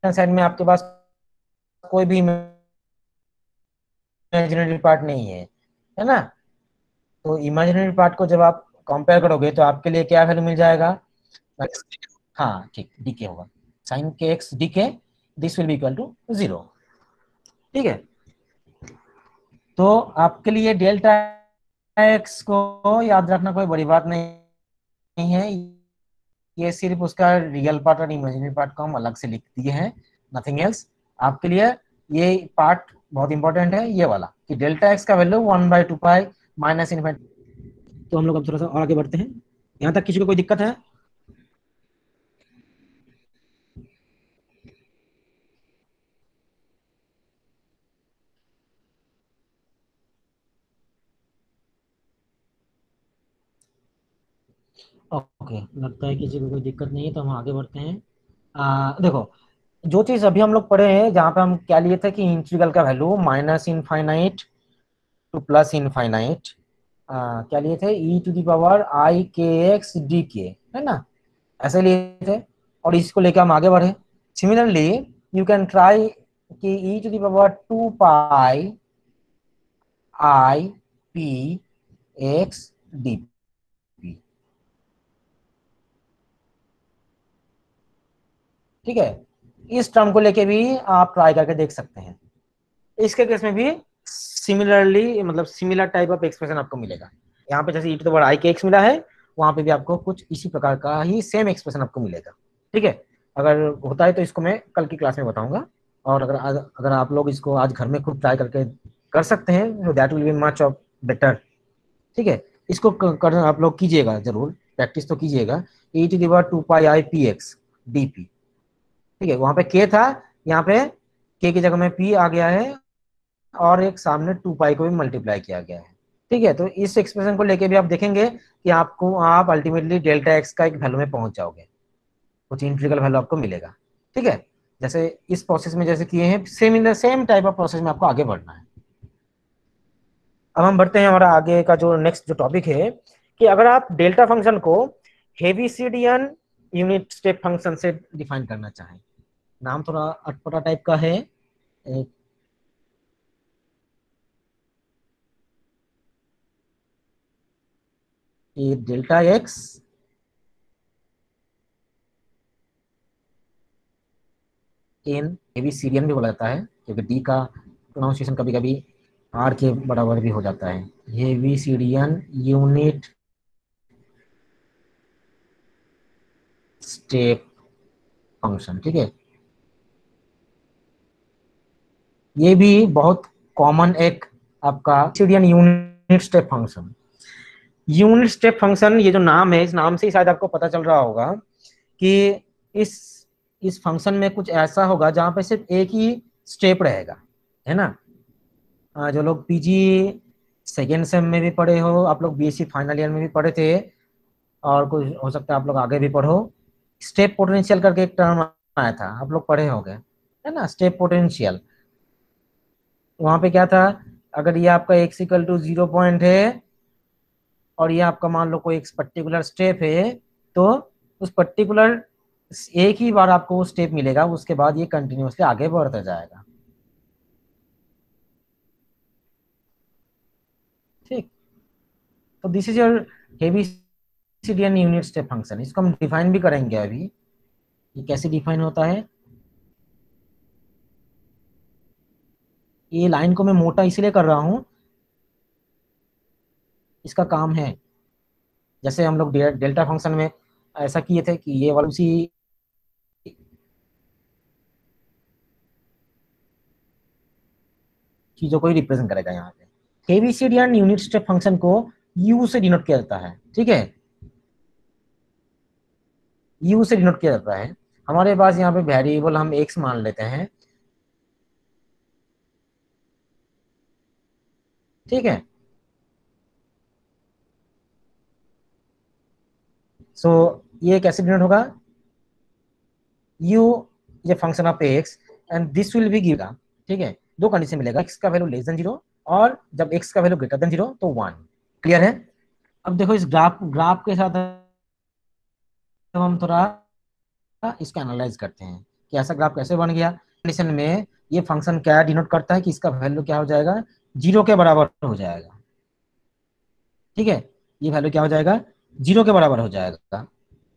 हैंड साइड में आपके पास कोई भी इमेजिनरी पार्ट नहीं है ना। तो इमेजिनरी पार्ट को जब आप कंपेयर करोगे तो आपके लिए क्या वैल्यू मिल जाएगा, हाँ ठीक, डी के होगा, sine k x d k, this will be equal to 0। ठीक है, तो आपके लिए डेल्टा एक्स को याद रखना कोई बड़ी बात नहीं है, ये सिर्फ उसका रियल पार्ट और इमेजिनरी पार्ट को हम अलग से लिख दिए हैं, नथिंग एल्स। आपके लिए ये पार्ट बहुत इंपॉर्टेंट है, ये वाला कि डेल्टा एक्स का वैल्यू 1/2 पाई माइनस इनफाइनाइट। तो हम लोग अब थोड़ा सा और आगे बढ़ते हैं, यहाँ तक किसी को कोई दिक्कत है। ओके, लगता है किसी को कोई दिक्कत नहीं है, तो हम आगे बढ़ते हैं। देखो जो चीज अभी हम लोग पढ़े हैं, जहाँ पे हम क्या लिए थे कि इंटीग्रल का value minus infinite to plus infinite क्या लिए थे, ई to the power i k x d के, है ना, ऐसे लिए थे। और इसको लेकर हम आगे बढ़े। सिमिलरली यू कैन ट्राई कि e to the power 2 pi i p x d p. ठीक है, इस टर्म को लेके भी आप ट्राई करके देख सकते हैं। इसके केस में भी सिमिलरली मतलब सिमिलर टाइप ऑफ एक्सप्रेशन आपको मिलेगा। यहाँ पे जैसे ई to the power i k x मिला है, वहां पे भी आपको कुछ इसी प्रकार का ही सेम एक्सप्रेशन आपको मिलेगा। ठीक है, अगर होता है तो इसको मैं कल की क्लास में बताऊंगा, और अगर आप लोग इसको आज घर में खुद ट्राई करके कर सकते हैं, that will be much of better. ठीक है, इसको कर आप लोग कीजिएगा, जरूर प्रैक्टिस तो कीजिएगा। E to the power 2 pi i p x, dp। ठीक है, वहां पे k था, यहाँ पे k की जगह में p आ गया है और एक सामने 2 पाई को भी मल्टीप्लाई किया गया है। ठीक है, तो इस एक्सप्रेशन को लेके भी आप देखेंगे कि आप अल्टीमेटली डेल्टा एक्स का एक वैल्यू में पहुंच जाओगे, कुछ इंटीग्रल वैल्यू आपको मिलेगा। ठीक है, जैसे इस प्रोसेस में जैसे किए हैं, same in the same type of process में आपको आगे बढ़ना है। अब हम बढ़ते हैं, हमारा आगे का जो नेक्स्ट जो टॉपिक है कि अगर आप डेल्टा फंक्शन को हेविसिडियन यूनिट स्टेप फंक्शन से डिफाइन करना चाहें, नाम थोड़ा अटपटा टाइप का है, ये डेल्टा एक्स इन हेविसिडियन भी बोला जाता है, क्योंकि डी का प्रोनाउंसिएशन कभी कभी आर के बराबर भी हो जाता है। Heaviside unit step function. ठीक है, ये भी बहुत कॉमन एक आपका Heaviside unit step function. Unit step function, ये जो नाम है, इस नाम से ही शायद आपको पता चल रहा होगा कि इस फंक्शन में कुछ ऐसा होगा जहां पे सिर्फ एक ही स्टेप रहेगा, है ना। जो लोग पीजी सेकेंड सेम में भी पढ़े हो, आप लोग बीएससी फाइनल ईयर में भी पढ़े थे, और कुछ हो सकता है आप लोग आगे भी पढ़ो, स्टेप पोटेंशियल करके एक टर्म आया था, आप लोग पढ़े होंगे, है ना, स्टेप पोटेंशियल। वहां पे क्या था, अगर ये आपका x इक्वल टू 0 पॉइंट है और ये आपका मान लो कोई एक पर्टिकुलर स्टेप है, तो उस पर्टिकुलर एक ही बार आपको वो स्टेप मिलेगा, उसके बाद ये कंटिन्यूअसली आगे बढ़ता जाएगा। ठीक, तो this is your Heaviside unit step function. इसको हम डिफाइन भी करेंगे अभी, ये कैसे डिफाइन होता है। ये लाइन को मैं मोटा इसलिए कर रहा हूं, इसका काम है, जैसे हम लोग डेल्टा फंक्शन में ऐसा किए थे कि ये वाला उसी चीजों को ही रिप्रेजेंट करेगा। यहाँ पे हेविसिडियन यूनिट स्टेप फंक्शन को u से डिनोट किया जाता है। ठीक है, u से डिनोट किया जाता है। हमारे पास यहाँ पे वेरिएबल हम x मान लेते हैं। ठीक है, सो ये कैसे डिनोट होगा, u ये function of x and this will be given. ठीक है, दो कंडीशन मिलेगा, x का वैल्यू लेस देन 0 और जब x का वैल्यू ग्रेटर देन 0 तो 1। क्लियर है। अब देखो इस ग्राफ के साथ हम थोड़ा इसको एनालाइज करते हैं कि ऐसा ग्राफ कैसे बन गया। कंडीशन में ये फंक्शन क्या डिनोट करता है कि इसका वैल्यू क्या हो जाएगा, 0 के बराबर हो जाएगा। ठीक है, ये वैल्यू क्या हो जाएगा, 0 के बराबर हो जाएगा।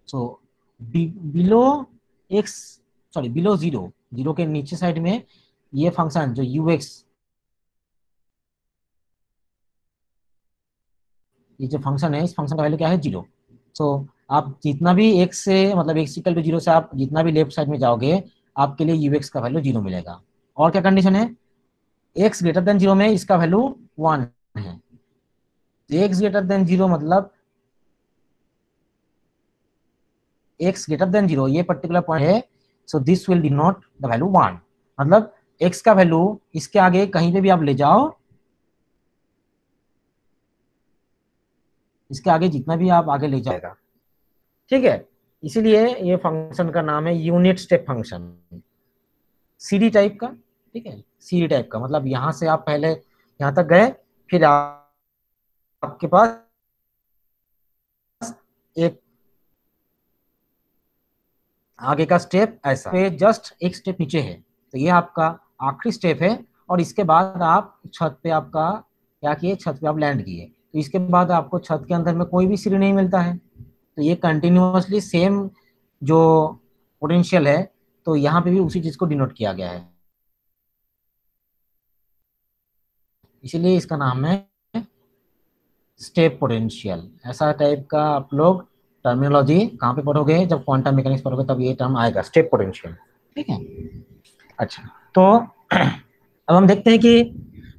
So below x, sorry below 0, 0 के नीचे साइड में ये फंक्शन जो ux, ये जो फंक्शन है, इस फंक्शन का वैल्यू क्या है, 0। सो आप जितना भी x से, मतलब x इक्वल टू 0 से आप जितना भी लेफ्ट साइड में जाओगे, आपके लिए ux का वैल्यू 0 मिलेगा। और क्या कंडीशन है, x ग्रेटर देन 0 में इसका वैल्यू 1 है। x ग्रेटर देन 0 मतलब x ग्रेटर देन 0 ये पर्टिकुलर पॉइंट है, सो this will denote the value 1। मतलब x का वैल्यू इसके आगे कहीं पे भी आप ले जाओ, इसके आगे जितना भी आप आगे ले जाएगा। ठीक है, इसीलिए ये फंक्शन का नाम है unit step function, CD type का। ठीक है, सीडी टाइप का मतलब यहां से आप पहले यहां तक गए, फिर आपके पास एक आगे का स्टेप ऐसा पे जस्ट एक स्टेप नीचे है, तो ये आपका आखिरी स्टेप है। और इसके बाद आप छत पे आपका क्या किए, छत पे आप लैंड किए, तो इसके बाद आपको छत के अंदर में कोई भी सीढ़ी नहीं मिलता है, तो ये कंटिन्यूअसली सेम जो पोटेंशियल है, तो यहाँ पे भी उसी चीज को डिनोट किया गया है, इसीलिए इसका नाम है स्टेप पोटेंशियल। ऐसा टाइप का आप लोग टर्मिनोलॉजी कहाँ पे पढ़ोगे, जब क्वांटम मैकेनिक्स पढ़ोगे तब ये टर्म आएगा, स्टेप पोटेंशियल। ठीक है, अच्छा, तो अब हम देखते हैं कि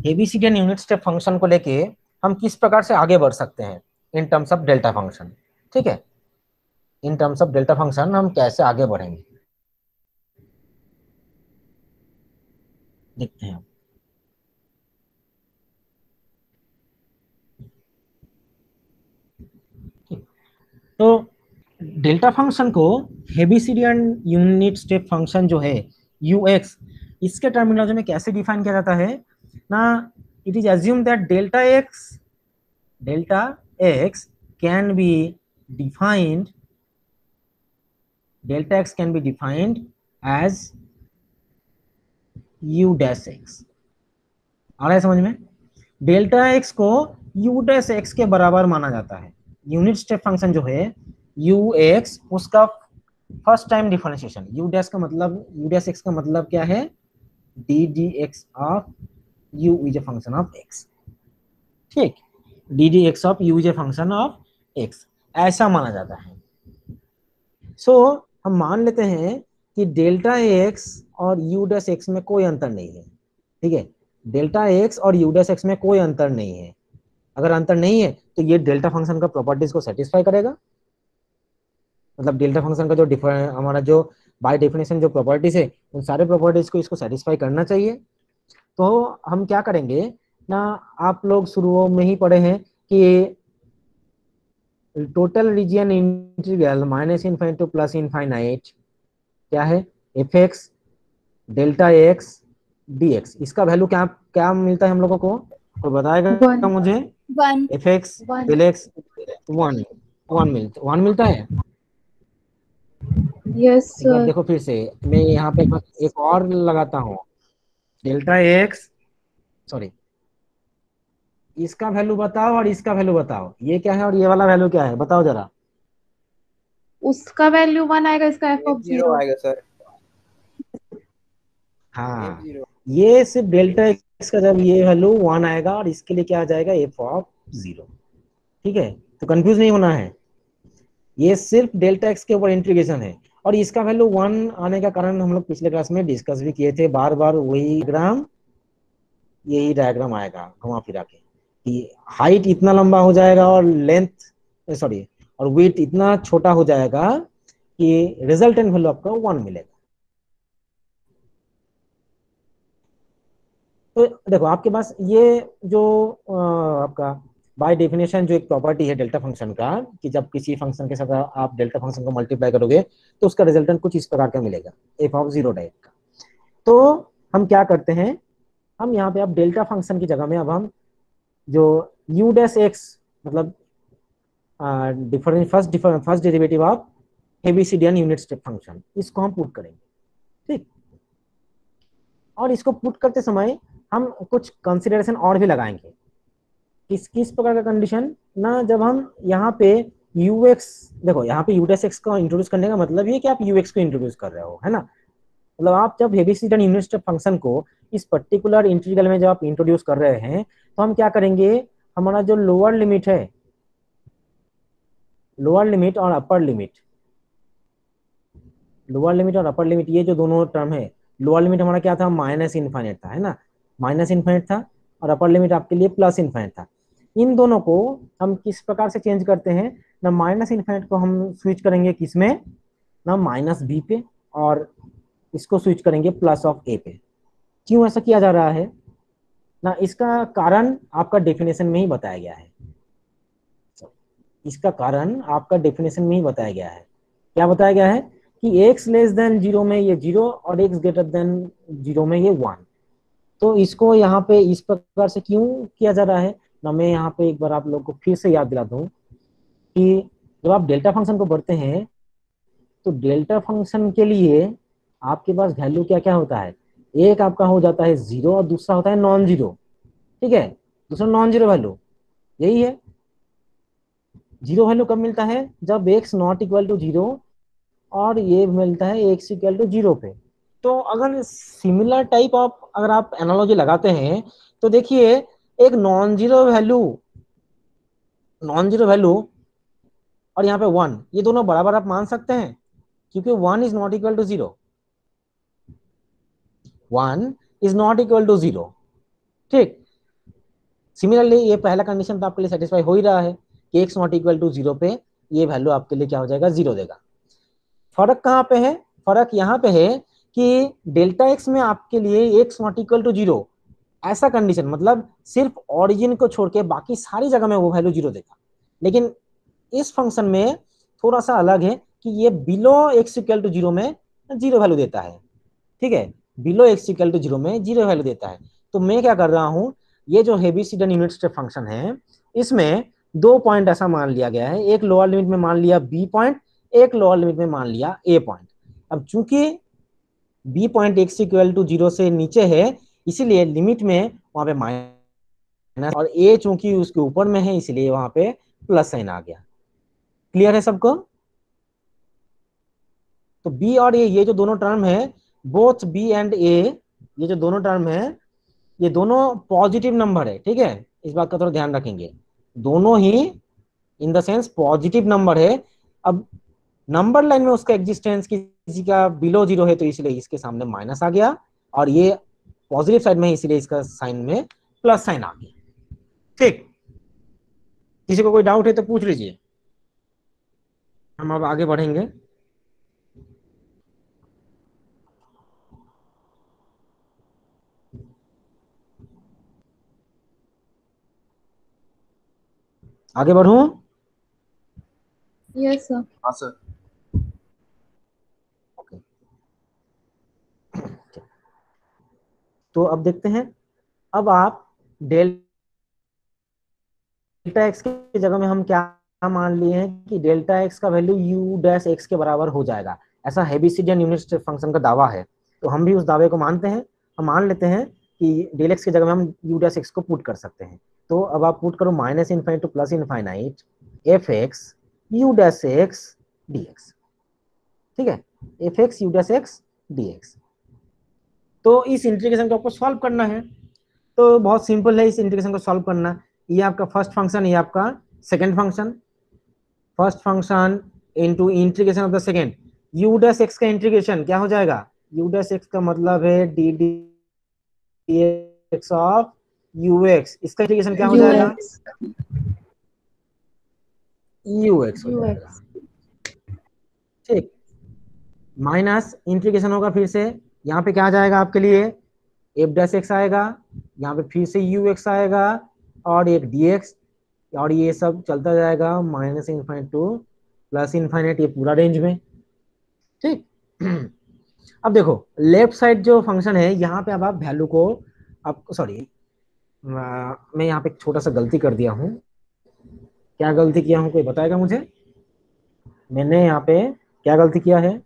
हेविसिडियन यूनिट स्टेप फंक्शन को लेके हम किस प्रकार से आगे बढ़ सकते हैं इन टर्म्स ऑफ डेल्टा फंक्शन। ठीक है, इन टर्म्स ऑफ डेल्टा फंक्शन हम कैसे आगे बढ़ेंगे देखते हैं। तो डेल्टा फंक्शन को हेबिसिडियन यूनिट स्टेप फंक्शन जो है ux, इसके टर्मिनोलॉजी में कैसे डिफाइन किया जाता है ना, it is assume that delta x can be defined delta x can be defined as u dash x। आ रहा है समझ में? डेल्टा x को u डैश x के बराबर माना जाता है। यूनिट स्टेप फंक्शन जो है ux, उसका first time differentiation, u dash का मतलब, u डैश x का मतलब क्या है, D D x of u is a function of x। ठीक, D D x of u is a function of x, ऐसा माना जाता है। सो हम मान लेते हैं कि डेल्टा x और u डैश x में कोई अंतर नहीं है। ठीक है, डेल्टा x और u डैश x में कोई अंतर नहीं है। अगर अंतर नहीं है तो ये डेल्टा फंक्शन का प्रॉपर्टीज को सेटिस्फाई करेगा। मतलब डेल्टा फंक्शन का जो हमारा जो बाय डेफिनेशन जो प्रॉपर्टीज है, उन सारे प्रॉपर्टीज को इसको सेटिस्फाई करना चाहिए। तो हम क्या करेंगे ना, आप लोग शुरू में ही पढ़े हैं कि total region integral minus infinite to plus infinite क्या है, f x delta x d x. इसका वैल्यू क्या क्या मिलता है हम लोगों को, तो बताएगा मुझे। 1 एफ एक्स डेल एक्स 1 मिलता है। यस एक बार सर। देखो फिर से, मैं यहाँ पे एक और लगाता हूँ, डेल्टा एक्स, सॉरी, इसका वैल्यू बताओ और इसका वैल्यू बताओ, ये क्या है और ये वाला वैल्यू क्या है, बताओ जरा। उसका वैल्यू 1 आएगा, इसका एफ ऑफ 0 आएगा सर। हाँ, ये सिर्फ डेल्टा एक्स का जब ये वैल्यू 1 आएगा और इसके लिए क्या आ जाएगा, एफ ऑफ 0। ठीक है, तो कंफ्यूज नहीं होना है, ये सिर्फ डेल्टा एक्स के ऊपर इंटीग्रेशन है। और इसका वैल्यू 1 आने का कारण हम लोग पिछले क्लास में डिस्कस भी किए थे, बार बार यही डायग्राम आएगा घुमा फिरा के, कि हाइट इतना लंबा हो जाएगा और लेंथ, सॉरी, और वेट इतना छोटा हो जाएगा कि रिजल्टेंट वैल्यू आपको 1 मिलेगा। तो देखो आपके पास ये जो आपका बाय डेफिनेशन जो एक प्रॉपर्टी है डेल्टा फंक्शन का, कि जब किसी फंक्शन के साथ आप डेल्टा फंक्शन को मल्टीप्लाई करोगे तो उसका रिजल्टेंट कुछ इस प्रकार का मिलेगा, एफ ऑफ 0 टाइप का। तो हम क्या करते हैं, हम यहाँ पे अब डेल्टा फंक्शन की जगह में अब हम जो u डैश x, मतलब first derivative of Heaviside unit step function, इसको हम पुट करेंगे। ठीक, और इसको पुट करते समय हम कुछ कंसिडरेशन और भी लगाएंगे। किस प्रकार का कंडीशन ना, जब हम यहाँ पे ux, देखो यहाँ पे u डैश x को इंट्रोड्यूस करने का मतलब ये कि आप ux को इंट्रोड्यूस कर रहे हो, है ना। मतलब आप जब हेबिसिडियन यूनिट स्टेप फंक्शन को इस पर्टिकुलर इंटीग्रल में जब आप इंट्रोड्यूस कर रहे हैं, तो हम क्या करेंगे, हमारा जो लोअर लिमिट है, लोअर लिमिट और अपर लिमिट, ये जो दोनों टर्म है, लोअर लिमिट हमारा क्या था, माइनस इनफाइनाइट था, है ना, माइनस इनफाइनाइट था, और अपर लिमिट आपके लिए प्लस इनफाइनाइट था। इन दोनों को हम किस प्रकार से चेंज करते हैं ना, माइनस इनफाइनाइट को हम स्विच करेंगे किस में ना, माइनस बी पे, और इसको स्विच करेंगे प्लस ऑफ ए पे। क्यों ऐसा किया जा रहा है ना, इसका कारण आपका डेफिनेशन में ही बताया गया है। इसका कारण आपका डेफिनेशन में ही बताया गया है। क्या बताया गया है कि x लेस देन 0 में ये 0 और x ग्रेटर देन 0 में ये 1। तो इसको यहाँ पे इस प्रकार से क्यों किया जा रहा है ना, मैं यहाँ पे एक बार आप लोग को फिर से याद दिला दूं कि जब आप डेल्टा फंक्शन को बढ़ते हैं तो डेल्टा फंक्शन के लिए आपके पास वैल्यू क्या क्या होता है, एक आपका हो जाता है 0 और दूसरा होता है नॉन जीरो। ठीक है, दूसरा नॉन जीरो वैल्यू यही है। जीरो वैल्यू कब मिलता है, जब x नॉट इक्वल टू 0 और ये मिलता है x इक्वल टू 0 पे। तो अगर सिमिलर टाइप ऑफ अगर आप एनालॉजी लगाते हैं तो देखिए, एक नॉन जीरो वैल्यू और यहाँ पे 1, ये दोनों बराबर आप मान सकते हैं, क्योंकि 1 is not equal to 0, 1 is not equal to 0। ठीक, सिमिलरली ये पहला कंडीशन तो आपके लिए सेटिस्फाई हो ही रहा है कि x नॉट इक्वल टू 0 पे ये वैल्यू आपके लिए क्या हो जाएगा, 0 देगा। फर्क कहाँ पे है, फर्क यहाँ पे है कि डेल्टा एक्स में आपके लिए एक्स नॉट इक्वल टू 0 ऐसा कंडीशन, मतलब सिर्फ ऑरिजिन को छोड़ के बाकी सारी जगह में वो वैल्यू 0 देगा। लेकिन इस फंक्शन में थोड़ा सा अलग है कि ये बिलो एक्स इक्वल टू 0 में 0 वैल्यू देता है, ठीक है, बिलो एक्स इक्वल टू 0 में 0 वैल्यू देता है। तो मैं क्या कर रहा हूँ, ये जो हेविसिडन यूनिट स्टेप फंक्शन है इसमें 2 पॉइंट ऐसा मान लिया गया है, एक लोअर लिमिट में मान लिया बी पॉइंट, एक लोअर लिमिट में मान लिया ए पॉइंट। अब चूंकि b point x equal to 0 से नीचे है इसीलिए लिमिट में वहां पे माइनस, और ए चूंकि उसके ऊपर में है इसलिए वहां पे प्लस साइन आ गया। क्लियर है सबको? तो बी और ए ये जो दोनों टर्म है, बोथ बी एंड ए, ये जो दोनों टर्म है ये दोनों पॉजिटिव नंबर है, ठीक है, इस बात का थोड़ा ध्यान रखेंगे, दोनों ही in the sense positive number है। अब नंबर लाइन में उसका एग्जिस्टेंस किसी का बिलो 0 है तो इसलिए इसके सामने माइनस आ गया, और ये पॉजिटिव साइड में है इसलिए इसका साइन में प्लस साइन आ गया। ठीक, किसी को कोई डाउट है तो पूछ लीजिए, हम अब आगे बढ़ेंगे। आगे बढ़ूं? Yes sir. हाँ सर। तो अब देखते हैं, अब आप डेल्टा एक्स की जगह में हम क्या मान लिए हैं कि डेल्टा एक्स का वैल्यू यू डैश एक्स के बराबर हो जाएगा, ऐसा हेविसिडन यूनिट स्टेप फंक्शन का दावा है। तो हम भी उस दावे को मानते हैं, हम मान लेते हैं कि डेल एक्स की जगह में हम यू डैश एक्स को पुट कर सकते हैं। तो अब आप पुट करो minus infinite to plus infinite f x you dash x d x, ठीक है, f x you dash x d x. तो इस इंटीग्रेशन को आपको सॉल्व करना है, तो बहुत सिंपल है इस इंटीग्रेशन को सॉल्व करना। ये आपका फर्स्ट फंक्शन, ये आपका second function, first function into integration of the second, you dash x का इंटीग्रेशन क्या हो जाएगा, यू डैश एक्स का मतलब है D D x of you x, इसका इंटीग्रेशन क्या हो जाएगा, यू एक्स हो जाएगा, ठीक, माइनस इंटीग्रेशन होगा फिर से, यहाँ पे क्या आ जाएगा आपके लिए, एफ डैश एक्स आएगा, यहाँ पे फिर से यू एक्स आएगा और एक डी एक्स, और ये सब चलता जाएगा minus infinite to plus infinite, ये पूरा रेंज में, ठीक। अब देखो लेफ्ट साइड जो फंक्शन है यहाँ पे अब आप वैल्यू को, आपको सॉरी मैं यहाँ पे एक छोटा सा गलती कर दिया हूँ, क्या गलती किया हूँ कोई बताएगा मुझे, मैंने यहाँ पे क्या गलती किया है,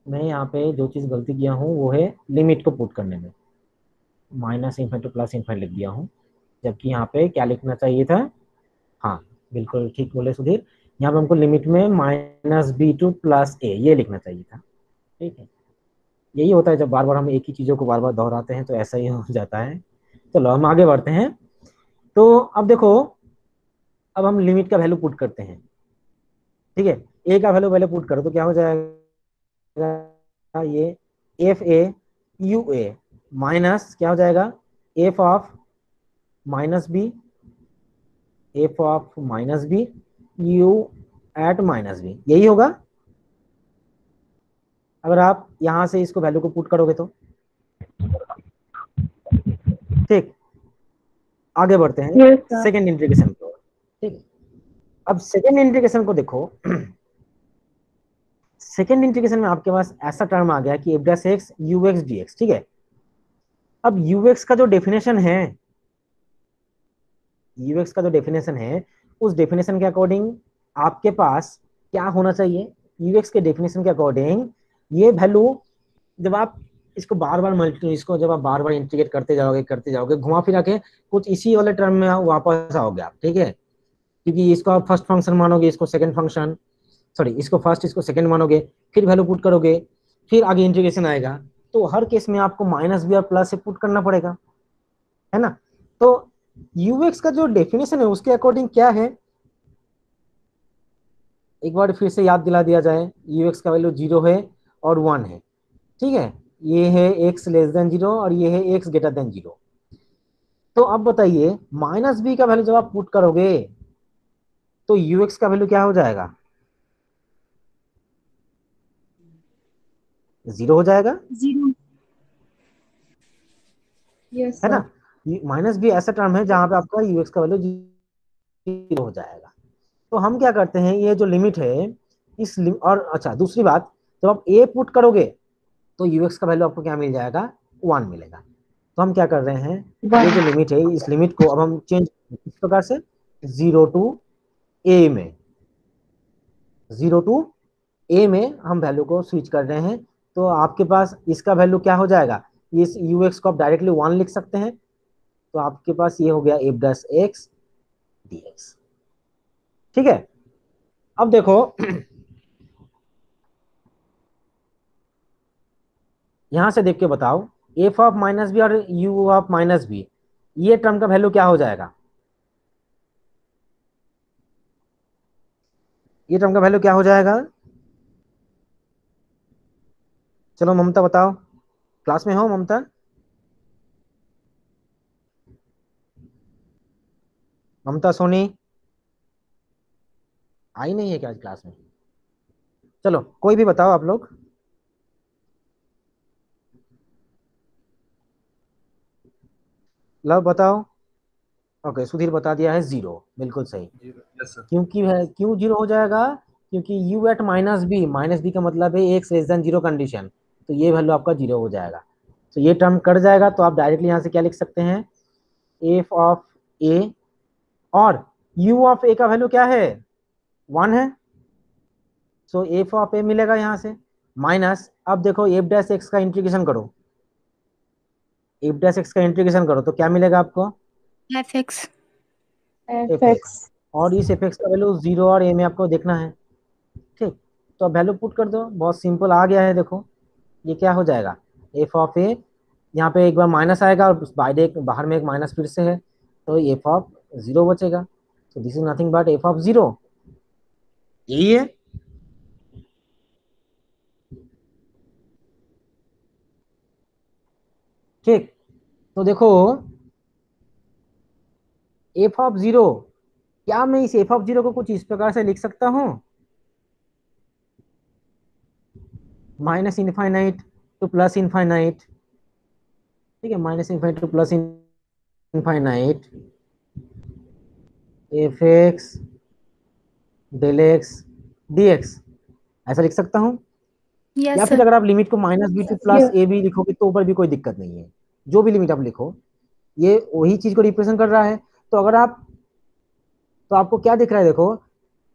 मैं यहाँ पे जो चीज गलती किया हूँ वो है लिमिट को पुट करने में, minus infinite to plus infinite लिख दिया हूँ, जबकि यहाँ पे क्या लिखना चाहिए था, हाँ बिल्कुल ठीक बोले सुधीर, यहाँ पे हमको लिमिट में माइनस बी टू प्लस ए ये लिखना चाहिए था, ठीक है। यही होता है जब बार बार हम एक ही चीज़ों को बार बार दोहराते हैं तो ऐसा ही हो जाता है। चलो हम आगे बढ़ते हैं। तो अब देखो, अब हम लिमिट का वैल्यू पुट करते हैं, ठीक है, ए का वैल्यू पहले पुट करो तो क्या हो जाएगा, ये f a u a minus क्या हो जाएगा, f of minus b, f of minus b u at minus b, यही होगा। अगर आप यहां से इसको वैल्यू को पुट करोगे तो, ठीक, आगे बढ़ते हैं सेकेंड इंटीग्रेशन को, ठीक। अब सेकेंड इंटीग्रेशन को देखो, सेकेंड इंटीग्रेशन में आपके पास ऐसा टर्म आ गया कि F dash x you x d x, ठीक है। अब यू एक्स का जो डेफिनेशन है, यू एक्स का जो डेफिनेशन है उस डेफिनेशन के अकॉर्डिंग आपके पास क्या होना चाहिए, यू एक्स के डेफिनेशन के अकॉर्डिंग ये वैल्यू जब आप इसको बार बार इसको जब आप बार बार इंटीग्रेट करते जाओगे घुमा फिरा के कुछ इसी वाले टर्म में वापस आओगे आप, ठीक है, क्योंकि इसको आप फर्स्ट फंक्शन मानोगे, इसको सेकंड फंक्शन, सॉरी इसको फर्स्ट इसको सेकंड मानोगे, फिर वैल्यू पुट करोगे, फिर आगे इंटीग्रेशन आएगा, तो हर केस में आपको माइनस बी और प्लस से पुट करना पड़ेगा, है ना। तो यूएक्स का जो डेफिनेशन है उसके अकॉर्डिंग क्या है, एक बार फिर से याद दिला दिया जाए, यूएक्स का वैल्यू 0 है और 1 है, ठीक है, ये है x लेस देन 0 और ये है x ग्रेटर देन 0। तो अब बताइए माइनस बी का वैल्यू जब आप पुट करोगे तो ux का वैल्यू क्या हो जाएगा, 0 हो जाएगा, 0. यस है सर। ना। माइनस भी ऐसा टर्म है जहां पे आपका ux का वैल्यू 0 हो जाएगा। तो हम क्या करते हैं, ये जो लिमिट है और अच्छा दूसरी बात, जब आप a पुट करोगे तो ux का वैल्यू आपको क्या मिल जाएगा, 1 मिलेगा। तो हम क्या कर रहे हैं, ये जो लिमिट है इस लिमिट को अब हम चेंज इस प्रकार से 0 टू a में, 0 टू a में हम वैल्यू को स्विच कर रहे हैं। तो आपके पास इसका वैल्यू क्या हो जाएगा, इस ux को आप डायरेक्टली 1 लिख सकते हैं। तो आपके पास ये हो गया f डैश x dx। ठीक है, अब देखो यहां से देख के बताओ, एफ ऑफ माइनस बी और यू ऑफ माइनस बी, ये टर्म का वैल्यू क्या हो जाएगा, ये टर्म का वैल्यू क्या हो जाएगा, चलो ममता बताओ, क्लास में हो ममता, ममता सोनी आई नहीं है क्या आज क्लास में, चलो कोई भी बताओ आप लोग। लव बताओ, ओके सुधीर बता दिया है 0, बिल्कुल सही। Yes sir. क्योंकि है क्यों 0 हो जाएगा, क्योंकि u एट माइनस बी का मतलब है x लेस देन 0 कंडीशन, तो ये वैल्यू आपका 0 हो जाएगा। तो ये टर्म कट जाएगा, तो आप डायरेक्टली यहाँ से क्या लिख सकते हैं, एफ ऑफ ए, और u ऑफ ए का वैल्यू क्या है, 1 है, सो एफ ऑफ ए मिलेगा यहाँ से, माइनस अब देखो एफ डैश एक्स का इंटीग्रेशन करो, एफ डैश एक्स का इंटीग्रेशन करो तो क्या मिलेगा आपको, fx. F F x, x. और इस एफ एक्स का वैल्यू 0 और ए में आपको देखना है। ठीक, तो अब वैल्यू पुट कर दो, बहुत सिंपल आ गया है। देखो ये क्या हो जाएगा, एफ ऑफ ए, यहाँ पे एक बार माइनस आएगा और बाहर में एक माइनस फिर से है, तो एफ ऑफ 0 बचेगा। तो this is nothing but f of 0, यही है। ठीक, तो देखो एफ ऑफ 0, क्या मैं इस एफ ऑफ 0 को कुछ इस प्रकार से लिख सकता हूं, minus infinite to plus infinite, ठीक है, minus infinite to plus infinite f x del x d x, ऐसा लिख सकता हूं। Yes या फिर sir. अगर आप लिमिट को minus b to plus a b लिखोगे तो ऊपर भी कोई दिक्कत नहीं है, जो भी लिमिट आप लिखो ये वही चीज को रिप्रेजेंट कर रहा है। तो अगर आप, तो आपको क्या दिख रहा है, देखो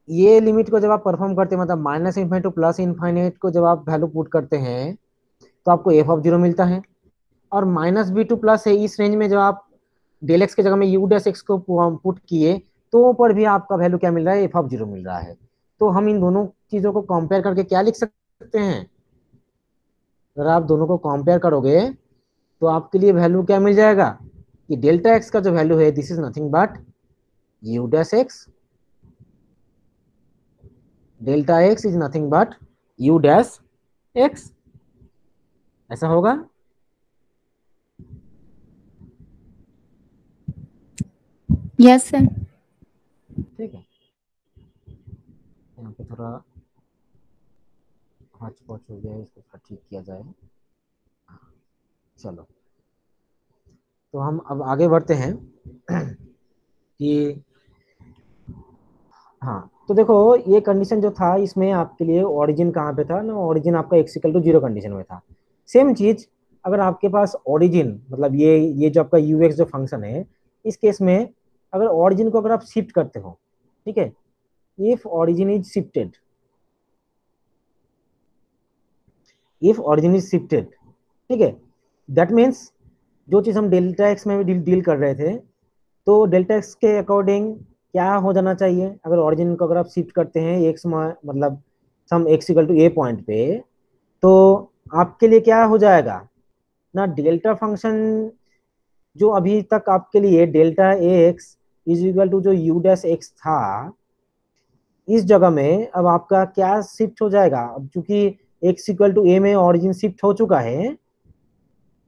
ये लिमिट को जब आप परफॉर्म करते हैं, मतलब minus infinite to plus infinite को जब आप वैल्यू पुट करते हैं तो आपको एफ ऑफ 0 मिलता है, और माइनस बी टू प्लस है इस रेंज में जब आप डेल एक्स के जगह में यू डैश एक्स को पुट किए तो पर भी आपका वैल्यू क्या मिल रहा है, एफ ऑफ 0 मिल रहा है। तो हम इन दोनों चीजों को कंपेयर करके क्या लिख सकते हैं, अगर आप दोनों को कंपेयर करोगे तो आपके लिए वैल्यू क्या मिल जाएगा, कि डेल्टा एक्स का जो वैल्यू है this is nothing but you dash x, delta x is nothing but you dash x, ऐसा होगा। Yes sir. ठीक है, यहाँ पे थोड़ा हॉच पॉच हो गया है, इसको थोड़ा ठीक किया जाए। चलो तो हम अब आगे बढ़ते हैं कि हाँ, तो देखो ये कंडीशन जो था इसमें आपके लिए ओरिजिन कहाँ पे था ना, ओरिजिन आपका x इक्वल टू 0 कंडीशन में था। सेम चीज अगर आपके पास ओरिजिन, मतलब ये जो आपका ux जो फंक्शन है, इस केस में अगर ओरिजिन को अगर आप शिफ्ट करते हो, ठीक है, if origin is shifted, if origin is shifted, ठीक है, दैट मीन्स जो चीज हम डेल्टा एक्स में भी डील कर रहे थे, तो डेल्टा एक्स के अकॉर्डिंग क्या हो जाना चाहिए, अगर ओरिजिन को अगर आप शिफ्ट करते हैं एक्स मतलब some x equal to a point पे, तो आपके लिए क्या हो जाएगा ना, डेल्टा फंक्शन जो अभी तक आपके लिए delta x is equal to जो यू डैश एक्स था, इस जगह में अब आपका क्या शिफ्ट हो जाएगा, अब चूंकि एक्स इक्वल टू ए में ओरिजिन शिफ्ट हो चुका है,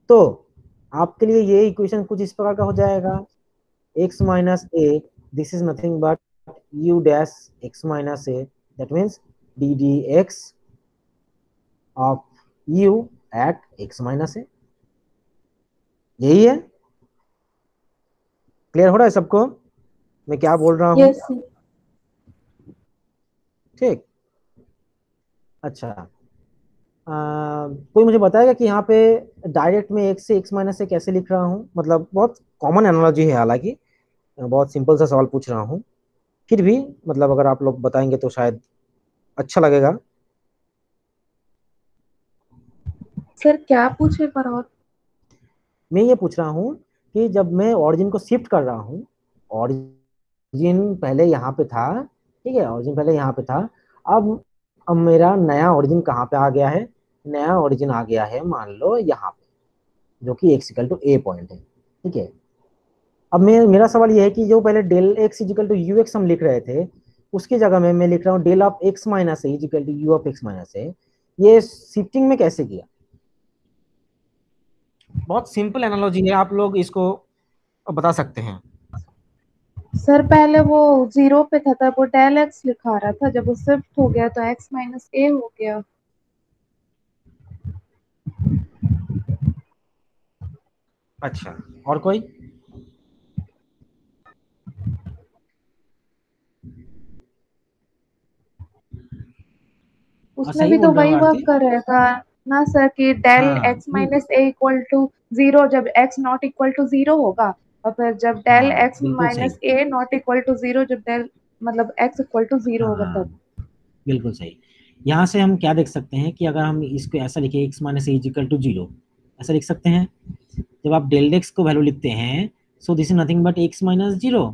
तो आपके लिए ये इक्वेशन कुछ इस प्रकार का हो जाएगा, x minus a, this is nothing but u dash x minus a, that means d dx of u at x minus a। यही है। क्लियर हो रहा है सबको मैं क्या बोल रहा हूं? Yes sir. ठीक। अच्छा, कोई मुझे बताएगा कि यहाँ पे डायरेक्ट में x से x माइनस से कैसे लिख रहा हूँ? मतलब बहुत कॉमन एनालॉजी है, हालांकि बहुत सिंपल सा सवाल पूछ रहा हूँ, फिर भी मतलब अगर आप लोग बताएंगे तो शायद अच्छा लगेगा। सर क्या पूछे पर और? मैं ये पूछ रहा हूँ कि जब मैं ऑरिजिन को शिफ्ट कर रहा हूँ, ऑरिजिन पहले यहाँ पे था, ठीक है, ऑरिजिन पहले यहाँ पे था, अब मेरा नया ऑरिजिन कहाँ पे आ गया है? नया ऑरिजिन आ गया है मान लो यहाँ पे, जो कि x equal to a point है, ठीक है। अब मेरा सवाल ये है कि जो पहले del x is equal to u x हम लिख रहे थे, उसकी जगह में मैं लिख रहा हूँ del of x minus a equal to u of x minus a, ये शिफ्टिंग में कैसे किया? बहुत सिंपल एनालॉजी है, आप लोग इसको बता सकते हैं। सर पहले वो जीरो पे था तब वो डेल एक्स लिखा रहा था, जब वो शिफ्ट हो गया तो एक्स माइनस ए हो गया। अच्छा, और कोई? उसमें सही भी तो बोल रहे हो वही वर्क आरती। करेगा ना सर, कि डेल हाँ x minus a equal to zero जब x not equal to zero होगा, और फिर जब डेल हाँ एक्स बिल्कुल सही। Minus a not equal to zero जब डेल मतलब एक्स इक्वल टू जीरो होगा हाँ तब। बिल्कुल सही। यहाँ से हम क्या देख सकते हैं कि अगर हम इसको ऐसा लिखे x minus is equal to zero, ऐसा लिख सकते हैं। जब आप डेल एक्स को वैल्यू लिखते हैं, so this is nothing but x minus zero.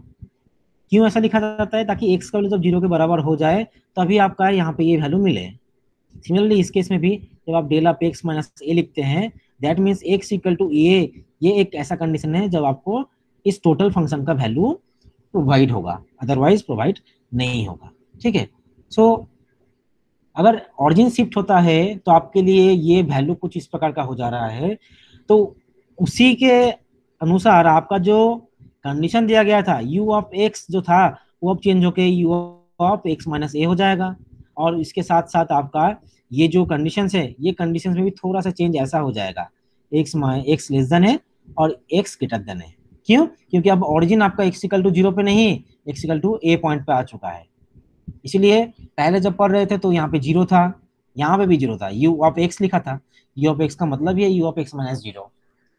क्यों ऐसा लिखा जाता है? ताकि एक्स का वैल्यू जब जीरो के बराबर हो जाए तभी आपका यहाँ पे ये वैल्यू मिले। सिमिलरली इस केस में भी जब आप del of x minus a लिखते हैं, that means x equal to a, ये एक ऐसा कंडीशन है जब आपको इस टोटल फंक्शन का वैल्यू प्रोवाइड होगा, अदरवाइज प्रोवाइड नहीं होगा, ठीक है। सो अगर ऑरिजिन शिफ्ट होता है तो आपके लिए ये वैल्यू कुछ इस प्रकार का हो जा रहा है, तो उसी के अनुसार आपका जो कंडीशन दिया गया था u ऑफ x जो था, वो अब चेंज होके u ऑफ x माइनस ए हो जाएगा। और इसके साथ साथ आपका ये जो कंडीशन है, ये कंडीशन में भी थोड़ा सा चेंज ऐसा हो जाएगा, x लेस देन है और x ग्रेटर देन है। क्यों? क्योंकि अब ऑरिजिन आपका x इक्वल टू जीरो पे नहीं, x equal to a point पे आ चुका है। इसीलिए पहले जब पढ़ रहे थे तो यहाँ पे जीरो था, यहाँ पे भी जीरो था, u ऑफ x लिखा था, u ऑफ x का मतलब ये u of x minus zero,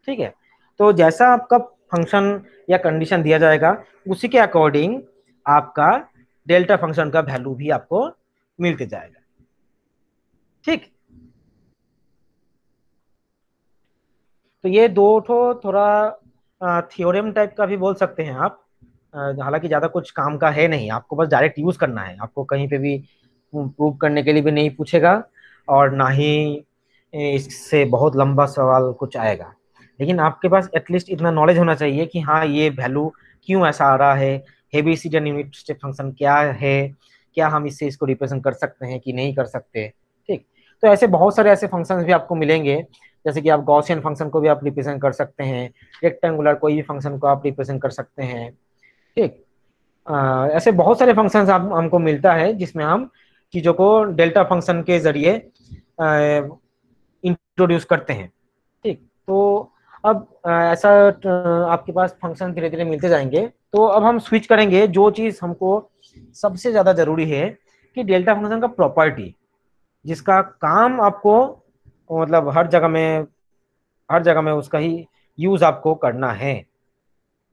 ठीक है। तो जैसा आपका फंक्शन या कंडीशन दिया जाएगा, उसी के अकॉर्डिंग आपका डेल्टा फंक्शन का वैल्यू भी आपको मिलते जाएगा, ठीक। तो ये दो ठो थोड़ा थ्योरम टाइप का भी बोल सकते हैं आप। हालांकि ज्यादा कुछ काम का है नहीं, आपको बस डायरेक्ट यूज करना है, आपको कहीं पे भी प्रूव करने के लिए भी नहीं पूछेगा, और ना ही इससे बहुत लंबा सवाल कुछ आएगा। लेकिन आपके पास एटलीस्ट इतना नॉलेज होना चाहिए कि हाँ ये वैल्यू क्यों ऐसा आ रहा है, हेबीसिडियन यूनिट स्टेप फंक्शन क्या है, क्या हम इससे इसको रिप्रेजेंट कर सकते हैं कि नहीं कर सकते, ठीक। तो ऐसे बहुत सारे ऐसे फंक्शंस भी आपको मिलेंगे, जैसे कि आप गॉसियन फंक्शन को भी आप रिप्रेजेंट कर सकते हैं, रेक्टेंगुलर कोई भी फंक्शन को आप रिप्रेजेंट कर सकते हैं, ठीक। ऐसे बहुत सारे फंक्शंस आप हमको मिलता है जिसमें हम चीजों को डेल्टा फंक्शन के जरिए इंट्रोड्यूस करते हैं, ठीक। तो अब ऐसा आपके पास फंक्शन धीरे धीरे मिलते जाएंगे, तो अब हम स्विच करेंगे जो चीज हमको सबसे ज्यादा जरूरी है, कि डेल्टा फंक्शन का प्रॉपर्टी, जिसका काम आपको मतलब हर जगह में उसका ही यूज आपको करना है,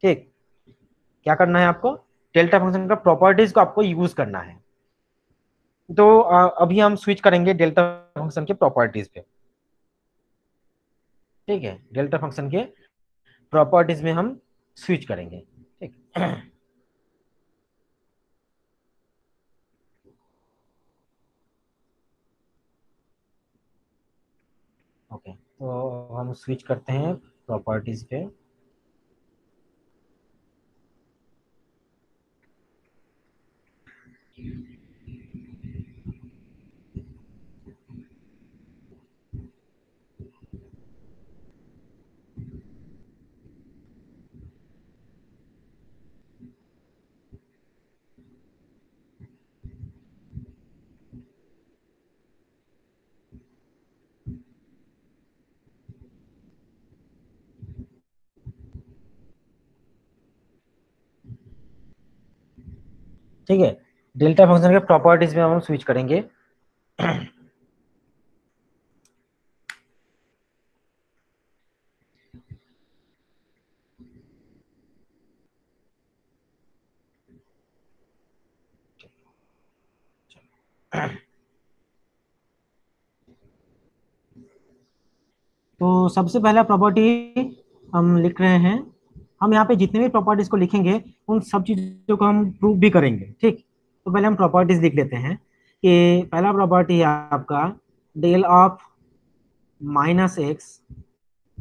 ठीक। क्या करना है आपको? डेल्टा फंक्शन का प्रॉपर्टीज को आपको यूज करना है। तो अभी हम स्विच करेंगे डेल्टा फंक्शन के प्रॉपर्टीज पे, ठीक है। डेल्टा फंक्शन के प्रॉपर्टीज में हम स्विच करेंगे, ठीक। ओके, तो हम स्विच करते हैं प्रॉपर्टीज पे। ठीक है, डेल्टा फंक्शन के प्रॉपर्टीज में हम स्विच करेंगे। तो सबसे पहला प्रॉपर्टी हम लिख रहे हैं। हम यहाँ पे जितने भी प्रॉपर्टीज को लिखेंगे उन सब चीजों को हम प्रूव भी करेंगे। ठीक, तो पहले हम प्रॉपर्टीज लिख लेते हैं कि पहला प्रॉपर्टी है आपका del of minus x,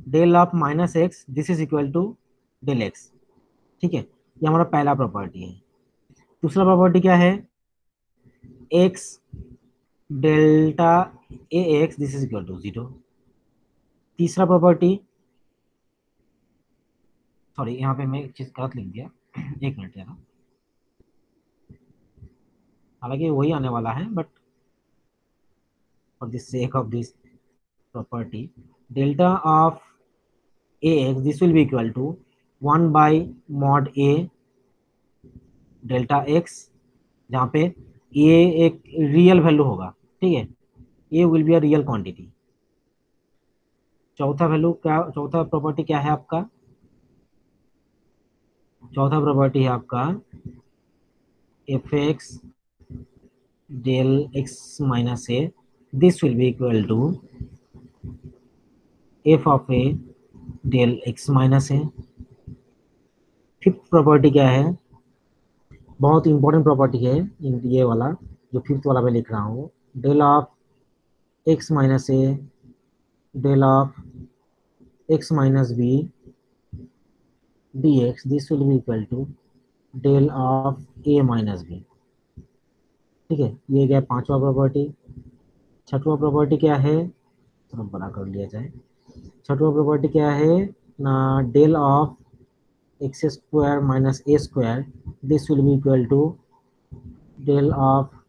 del of minus x this is equal to del x. ठीक है, ये हमारा पहला प्रॉपर्टी है। दूसरा प्रॉपर्टी क्या है, x delta a x this is equal to 0। तीसरा प्रॉपर्टी, सॉरी यहाँ पे मैं एक चीज गलत लिख दिया, एक मिनट जरा, हालांकि वही आने वाला है but for the sake of this property, delta of a x this will be equal to 1 by mod a delta x, जहाँ पे ए एक रियल वैल्यू होगा। ठीक है, a will be a real quantity. चौथा वैल्यू क्या, चौथा property क्या है आपका, चौथा प्रॉपर्टी है आपका f x del x minus a this will be equal to f of a del x minus a. Fifth property क्या है, बहुत इंपॉर्टेंट प्रॉपर्टी है ये वाला जो फिफ्थ वाला मैं लिख रहा हूँ, del of x minus a del of x minus b dx this will be equal to del of a minus b। ठीक है, ये गया पांचवा प्रॉपर्टी। छठवा प्रॉपर्टी क्या है, थोड़ा बड़ा कर लिया जाए। छठवा प्रॉपर्टी क्या है ना, del of x square minus a square this will be equal to del of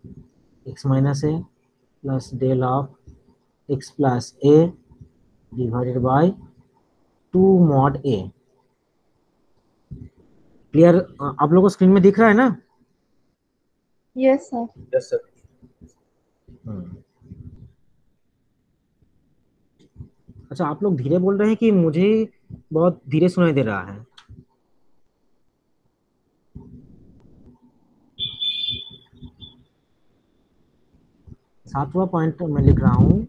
x minus a plus del of x plus a divided by 2 mod a. Clear, आप लोगों को स्क्रीन में दिख रहा है ना? Yes sir. Yes sir. अच्छा, आप लोग धीरे बोल रहे हैं कि मुझे बहुत धीरे सुनाई दे रहा है? सातवां पॉइंट मैं लिख रहा हूँ,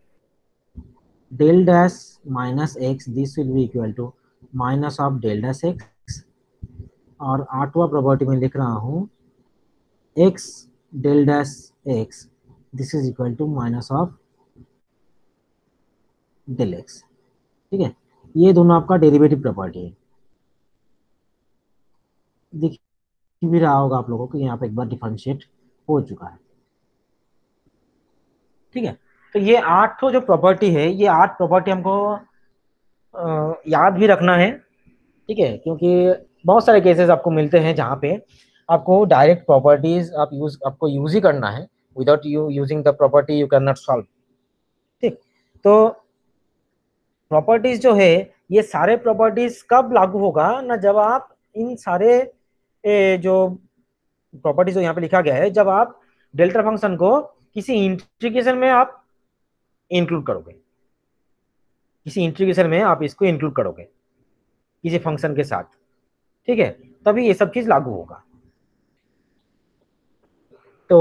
del dash minus x this will be equal to minus of del dash x. और आठवां प्रॉपर्टी में लिख रहा हूँ x del dash x this is equal to minus of del x. ठीक है, ये दोनों आपका डेरिवेटिव प्रॉपर्टी है। दिख भी रहा होगा आप लोगों को, यहाँ पे एक बार डिफरेंशिएट हो चुका है। ठीक है, तो ये आठ जो प्रॉपर्टी है, ये 8 प्रॉपर्टी हमको याद भी रखना है। ठीक है, क्योंकि बहुत सारे केसेस आपको मिलते हैं जहाँ पे आपको डायरेक्ट प्रॉपर्टीज आपको यूज ही करना है, without you using the property you can not solve. ठीक, तो प्रॉपर्टीज जो है, ये सारे प्रॉपर्टीज कब लागू होगा ना, जब आप इन सारे जो प्रॉपर्टीज जो यहाँ पे लिखा गया है, जब आप डेल्टा फंक्शन को किसी इंटीग्रेशन में आप इंक्लूड करोगे, किसी इंटीग्रेशन में आप इसको इंक्लूड करोगे किसी फंक्शन के साथ। ठीक है, तभी ये सब चीज लागू होगा। तो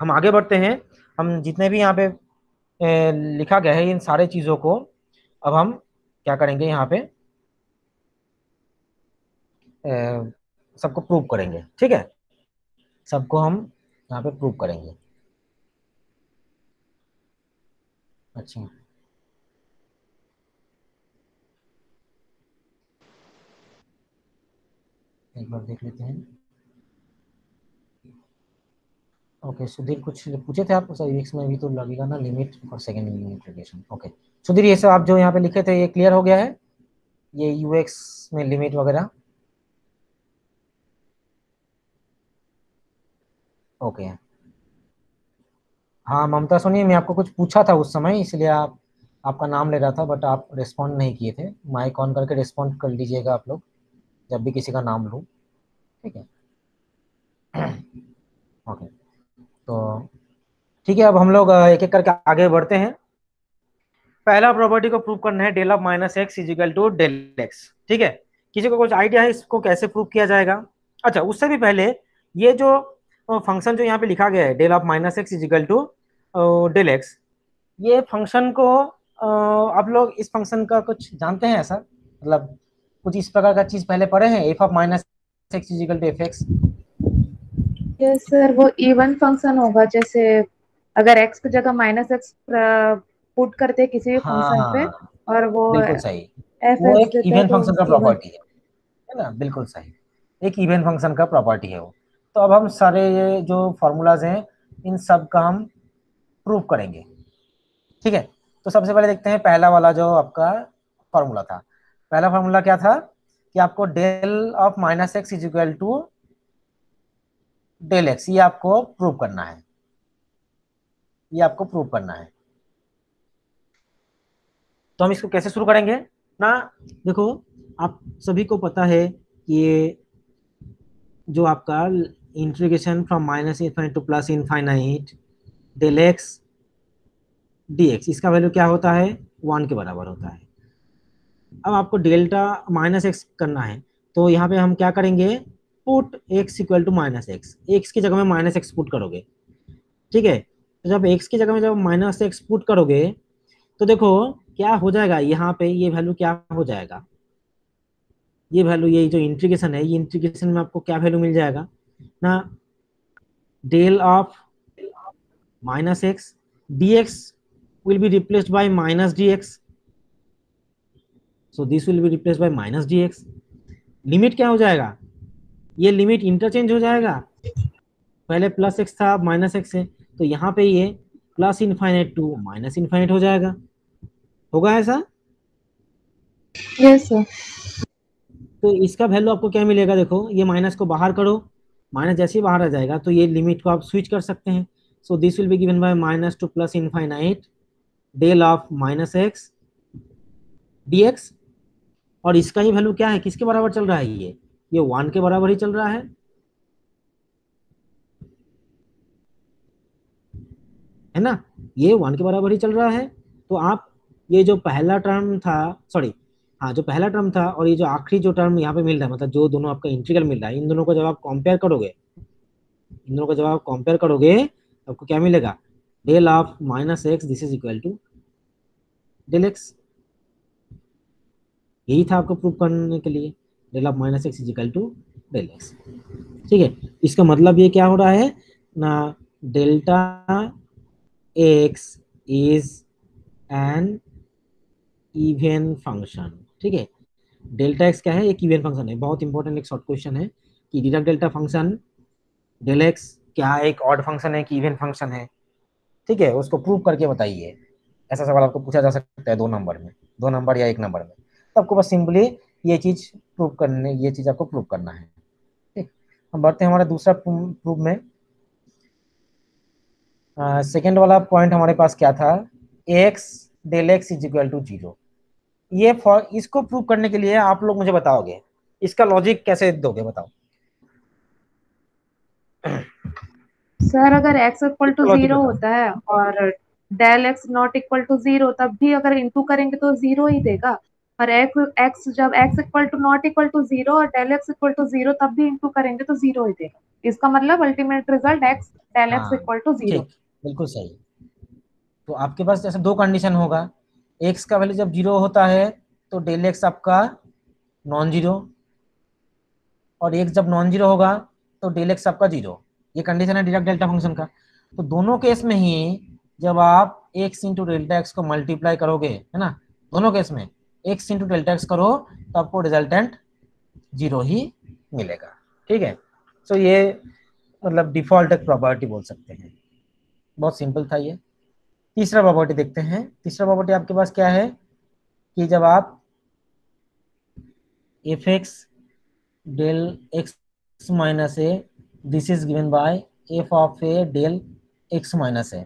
हम आगे बढ़ते हैं। हम जितने भी यहाँ पे लिखा गया है इन सारे चीजों को अब हम क्या करेंगे, यहाँ पे सबको प्रूव करेंगे। ठीक है, सबको हम यहाँ पे प्रूव करेंगे। अच्छा, एक बार देख लेते हैं। ओके सुधीर, कुछ पूछे थे आप? सर यूएक्स में भी तो लगेगा ना limit for second unit relation. Okay Sudhir, ये सब आप जो यहाँ पे लिखे थे ये क्लियर हो गया है, ये यूएक्स में लिमिट वगैरह? ओके हाँ ममता सोनी, मैं आपको कुछ पूछा था उस समय, इसलिए आपका नाम ले रहा था, बट आप रिस्पॉन्ड नहीं किए थे। माइक ऑन करके रिस्पॉन्ड कर लीजिएगा आप लोग जब भी किसी का नाम लूँ। ठीक है ओके, तो ठीक है, अब हम लोग एक एक करके आगे बढ़ते हैं। पहला प्रॉपर्टी को प्रूव करना है, del of minus x is equal to del x. ठीक है, किसी को कुछ आइडिया है इसको कैसे प्रूव किया जाएगा? अच्छा, उससे भी पहले ये जो फंक्शन जो यहाँ पे लिखा गया है del of minus x is equal to del x, ये फंक्शन को आप लोग इस फंक्शन का कुछ जानते हैं ऐसा, मतलब कुछ इस प्रकार का चीज पहले पढ़े हैं, f of minus x is equal to f x? Yes sir, वो इवन फंक्शन होगा, जैसे अगर एक्स की जगह माइनस एक्स पुट करते किसी भी फंक्शन पे हाँ, और वो बिल्कुल सही, एफ वो एक्स एक देता है इवन तो फंक्शन का इवन। प्रॉपर्टी है ना, बिल्कुल सही, एक इवन फंक्शन का प्रॉपर्टी है वो। तो अब हम सारे ये जो फॉर्मूलाज हैं इन सब का हम प्रूव करेंगे। ठीक है, तो सबसे पहले देखते हैं पहला वाला जो आपका फॉर्मूला था। पहला फॉर्मूला क्या था कि आपको del of minus x is equal to del x, ये आपको प्रूव करना है, ये आपको प्रूव करना है। तो हम इसको कैसे शुरू करेंगे ना? देखो, आप सभी को पता है कि ये जो आपका integration from minus infinite to plus infinite del x d x, इसका वैल्यू क्या होता है? 1 के बराबर होता है। अब आपको डेल्टा माइनस एक्स करना है, तो यहाँ पे हम क्या करेंगे? Put x equal to minus x, x की जगह में माइनस एक्स पुट करोगे। ठीक है, तो जब एक्स की जगह में जब माइनस एक्स पुट करोगे तो देखो क्या हो जाएगा, यहाँ पे ये वैल्यू क्या हो जाएगा, ये वैल्यू, ये जो इंटीग्रेशन है, ये इंटीग्रेशन में आपको क्या वैल्यू मिल जाएगा ना? Del of minus x d x will be replaced by minus d x, so this will be replaced by minus d x. Limit क्या हो जाएगा? ये लिमिट इंटरचेंज हो जाएगा, पहले प्लस एक्स था अब माइनस एक्स है, तो यहाँ पे ये plus infinite to minus infinite हो जाएगा। होगा ऐसा? Yes sir. तो इसका वैल्यू आपको क्या मिलेगा? देखो, ये माइनस को बाहर करो, माइनस जैसे ही बाहर आ जाएगा तो ये लिमिट को आप स्विच कर सकते हैं। So this will be given by minus to plus infinite del of minus x d x. और इसका ही वैल्यू क्या है, किसके बराबर चल रहा है? ये 1 के बराबर ही चल रहा है ना, ये 1 के बराबर ही चल रहा है। तो आप ये जो पहला टर्म था, सॉरी, हाँ, जो पहला टर्म था और ये जो आखिरी जो टर्म यहाँ पे मिल रहा है, मतलब जो दोनों आपका इंटीग्रल मिल रहा है, इन दोनों को जब आप कंपेयर करोगे, इन दोनों को जब आप कंपेयर करोगे तो आपको क्या मिलेगा? Del of minus x this is equal to del x. यही था आपको प्रूव करने के लिए, del of minus x is equal to del x. ठीक है, इसका मतलब ये क्या हो रहा है ना, delta x is an even function. ठीक है, डेल्टा एक्स क्या है? एक इवन फंक्शन है। बहुत इंपॉर्टेंट एक शॉर्ट क्वेश्चन है कि Dirac delta function del x क्या एक ऑड फंक्शन है कि इवन फंक्शन है? ठीक है, उसको प्रूव करके बताइए। ऐसा सवाल आपको पूछा जा सकता है 2 नंबर में, 2 नंबर या 1 नंबर में। तो आपको बस सिंपली ये चीज प्रूव करने, ये चीज आपको प्रूव करना है। ठीक, हम बढ़ते हैं हमारा दूसरा प्रूव में। सेकेंड वाला पॉइंट हमारे पास क्या था? X del x is equal to 0। ये इसको प्रूव करने के लिए आप लोग मुझे बताओगे इसका लॉजिक कैसे दोगे, बताओ। सर अगर x इक्वल टू इसका लॉजिक 0 बताओ। होता है और del x not equal to 0, तब भी अगर इंटू करेंगे तो 0 ही देगा। और x जब x equal to not equal to 0 और डेल x इक्वल टू 0 तब भी इंटू करेंगे तो 0 ही देगा। इसका मतलब ultimate result x del x हाँ, इक्वल टू 0। ठीक, बिल्कुल सही। तो आपके पास जैसे 2 कंडीशन होगा, एक्स का वैल्यू जब 0 होता है तो डेल एक्स आपका नॉन जीरो, और एक्स जब नॉन जीरो होगा तो डेल एक्स आपका 0। ये कंडीशन है डिराक डेल्टा फंक्शन का। तो दोनों केस में ही जब आप एक्स इंटू डेल्टा एक्स को मल्टीप्लाई करोगे, है ना, दोनों केस में एक्स इंटू डेल्टा एक्स करो तो आपको रिजल्टेंट 0 ही मिलेगा। ठीक है, तो ये मतलब डिफॉल्ट एक प्रॉपर्टी बोल सकते हैं। बहुत सिंपल था ये। तीसरा प्रॉपर्टी देखते हैं। तीसरा प्रॉपर्टी आपके पास क्या है कि जब आप f x del x minus a this is given by f of a del x minus a,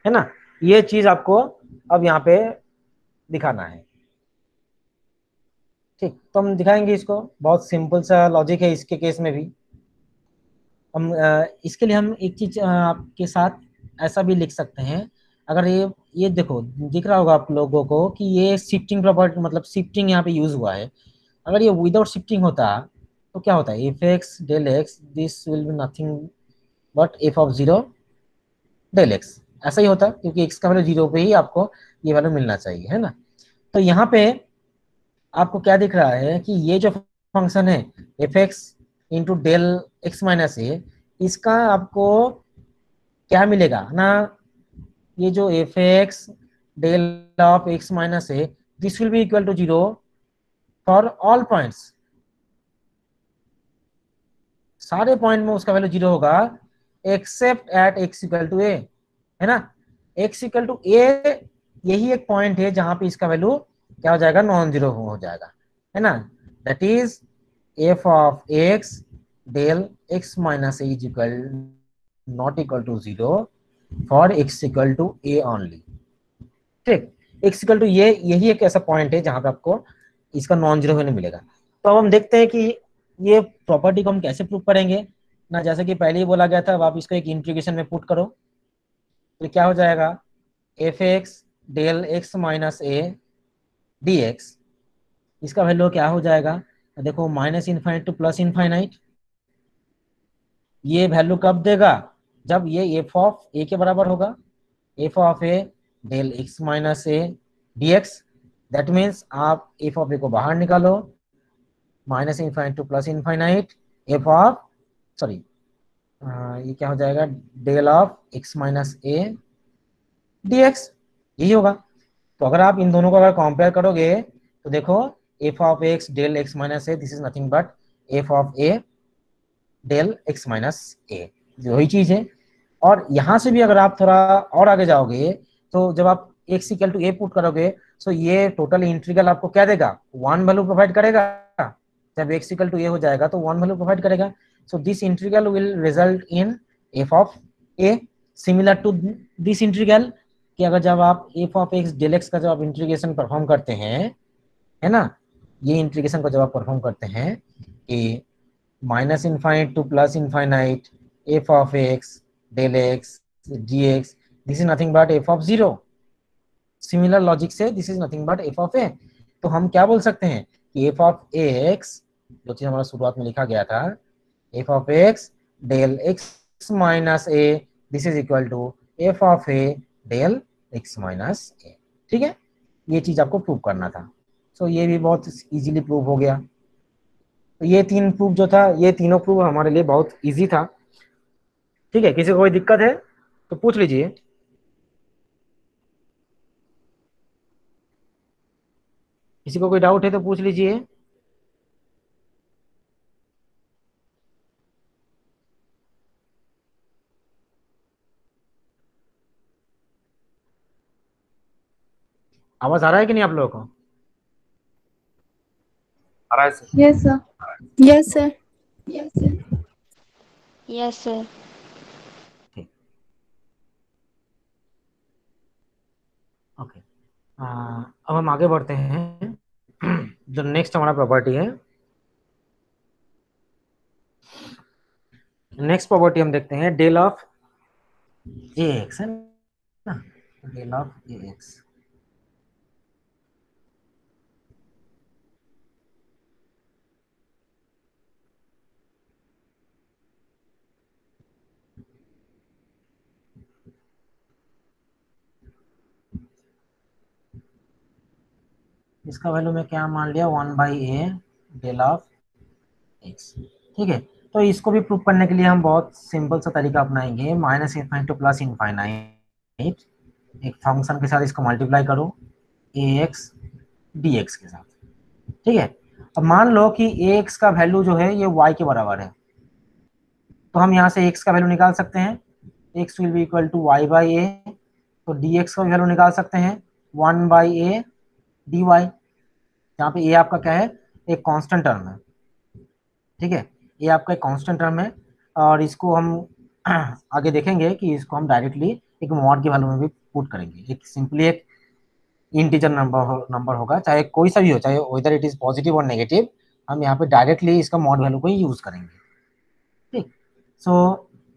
है ना, ये चीज आपको अब यहाँ पे दिखाना है। ठीक, तो हम दिखाएंगे इसको। बहुत सिंपल सा लॉजिक है इसके केस में भी। इसके लिए हम एक चीज आपके साथ ऐसा भी लिख सकते हैं। अगर ये देखो, दिख रहा होगा आप लोगों को कि ये शिफ्टिंग प्रॉपर्टी, मतलब शिफ्टिंग यहाँ पे यूज हुआ है। अगर ये विदाउट शिफ्टिंग होता तो क्या होता है, f x del x this will be nothing but f of zero del x, ऐसा ही होता, क्योंकि एक्स का वैल्यू जीरो पे ही आपको ये वैल्यू मिलना चाहिए, है ना। तो यहाँ पे आपको क्या दिख रहा है कि ये जो फंक्शन है f x into del x minus a, इसका आपको क्या मिलेगा ना, ये जो f x del of x minus a this will be equal to zero for all points, सारे पॉइंट में उसका वैल्यू जीरो होगा except at x equal to a, है ना। एक्स इक्वल टू ए यही एक पॉइंट है जहां पे इसका वैल्यू क्या हो जाएगा, नॉन जीरो हो जाएगा, है ना। That is f of x del x minus a is equal not equal to zero for x equal to a only, ठीक। एक्स इक्वल टू ये यही एक ऐसा पॉइंट है जहां पे आपको इसका नॉन जीरो होने मिलेगा। तो अब हम देखते हैं कि ये प्रॉपर्टी को हम कैसे प्रूव करेंगे ना। जैसे कि पहले ही बोला गया था, अब आप इसको एक इंटीग्रेशन में पुट करो तो क्या हो जाएगा, f x del x minus a d x, इसका वैल्यू क्या हो जाएगा, देखो minus infinite to plus infinite. ये वैल्यू कब देगा, जब ये एफ ऑफ ए के बराबर होगा, f of a del x minus a d x. That means आप एफ ऑफ ए को बाहर निकालो, minus infinite to plus infinite f of, sorry ये क्या हो जाएगा, del of x minus a d x, यही होगा। तो अगर आप इन दोनों को अगर कंपेयर करोगे तो देखो f of x del x minus a this is nothing but f of a del x minus a, वही चीज है। और यहां से भी अगर आप थोड़ा और आगे जाओगे तो जब आप x equal to a put करोगे तो ये टोटल इंटीग्रल आपको क्या देगा, वन वैल्यू प्रोवाइड करेगा। जब एक्स इक्वल टू ए हो जाएगा तो वन वैल्यू प्रोवाइड करेगा। So this integral will result in f of a similar to this integral, कि अगर जब आप f of x del x का जब आप इंटीग्रेशन परफॉर्म करते हैं, है ना, ये इंटीग्रेशन को जब आप परफॉर्म करते हैं कि minus infinite to plus infinite f of x del x d x this is nothing but f of zero, similar logic से this is nothing but f of a. तो हम क्या बोल सकते हैं कि एफ ऑफ एक्स, जो चीज हमारा शुरुआत में लिखा गया था, f of x del x minus a this is equal to f of a del x minus a, ठीक है। ये चीज आपको प्रूव करना था। सो ये भी बहुत इजीली प्रूव हो गया। तो ये तीन प्रूफ जो था, ये तीनों प्रूफ हमारे लिए बहुत इजी था, ठीक है। किसी को कोई दिक्कत है तो पूछ लीजिए। किसी को कोई डाउट है तो पूछ लीजिए। आवाज आ रहा है कि नहीं आप लोगों को? आ रहा है sir. Yes sir. Yes, sir. Yes, sir. Okay, अब हम आगे बढ़ते हैं। जो नेक्स्ट हमारा प्रॉपर्टी है, नेक्स्ट प्रॉपर्टी हम देखते हैं डेल ऑफ ए एक्स, है ना, डेल ऑफ ए एक्स। इसका वैल्यू में क्या मान लिया, one by a del of x, ठीक है। तो इसको भी प्रूव करने के लिए हम बहुत सिंपल सा तरीका अपनाएंगे, minus infinite to plus infinite, एक फंक्शन के साथ इसको मल्टीप्लाई करो ए एक्स डी एक्स के साथ, ठीक है। अब मान लो कि ए एक्स का वैल्यू जो है ये वाई के बराबर है, तो हम यहाँ से एक्स का वैल्यू निकाल सकते हैं, x will be equal to y by a. तो डी एक्स का वैल्यू निकाल सकते हैं one by a d y, जहाँ पे ए आपका क्या है, एक कांस्टेंट टर्म है, ठीक है। ये आपका एक कांस्टेंट टर्म है और इसको हम आगे देखेंगे कि इसको हम डायरेक्टली एक मॉड के वैल्यू में भी पुट करेंगे। एक सिंपली एक इंटीजर नंबर होगा, चाहे कोई सा भी हो, चाहे वेदर इट इज पॉजिटिव और नेगेटिव, हम यहाँ पे डायरेक्टली इसका मॉड वैल्यू को ही यूज करेंगे, ठीक। सो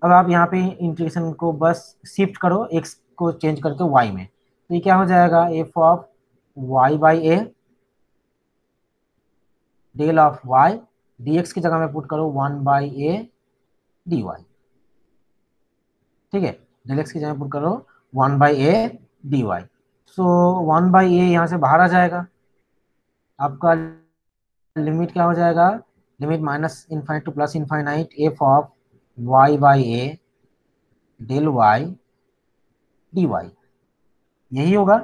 अब आप यहाँ पे इंटीग्रेशन को बस शिफ्ट करो x को चेंज करके y में, तो ये क्या हो जाएगा, f of y by a del of y dx की जगह में पुट करो 1 बाई ए dy, ठीक है, डेल x की जगह पुट करो 1 by a dy। So 1 by a यहाँ से बाहर आ जाएगा, आपका लिमिट क्या हो जाएगा, limit minus infinite to plus infinite f of y by a del y dy, यही होगा।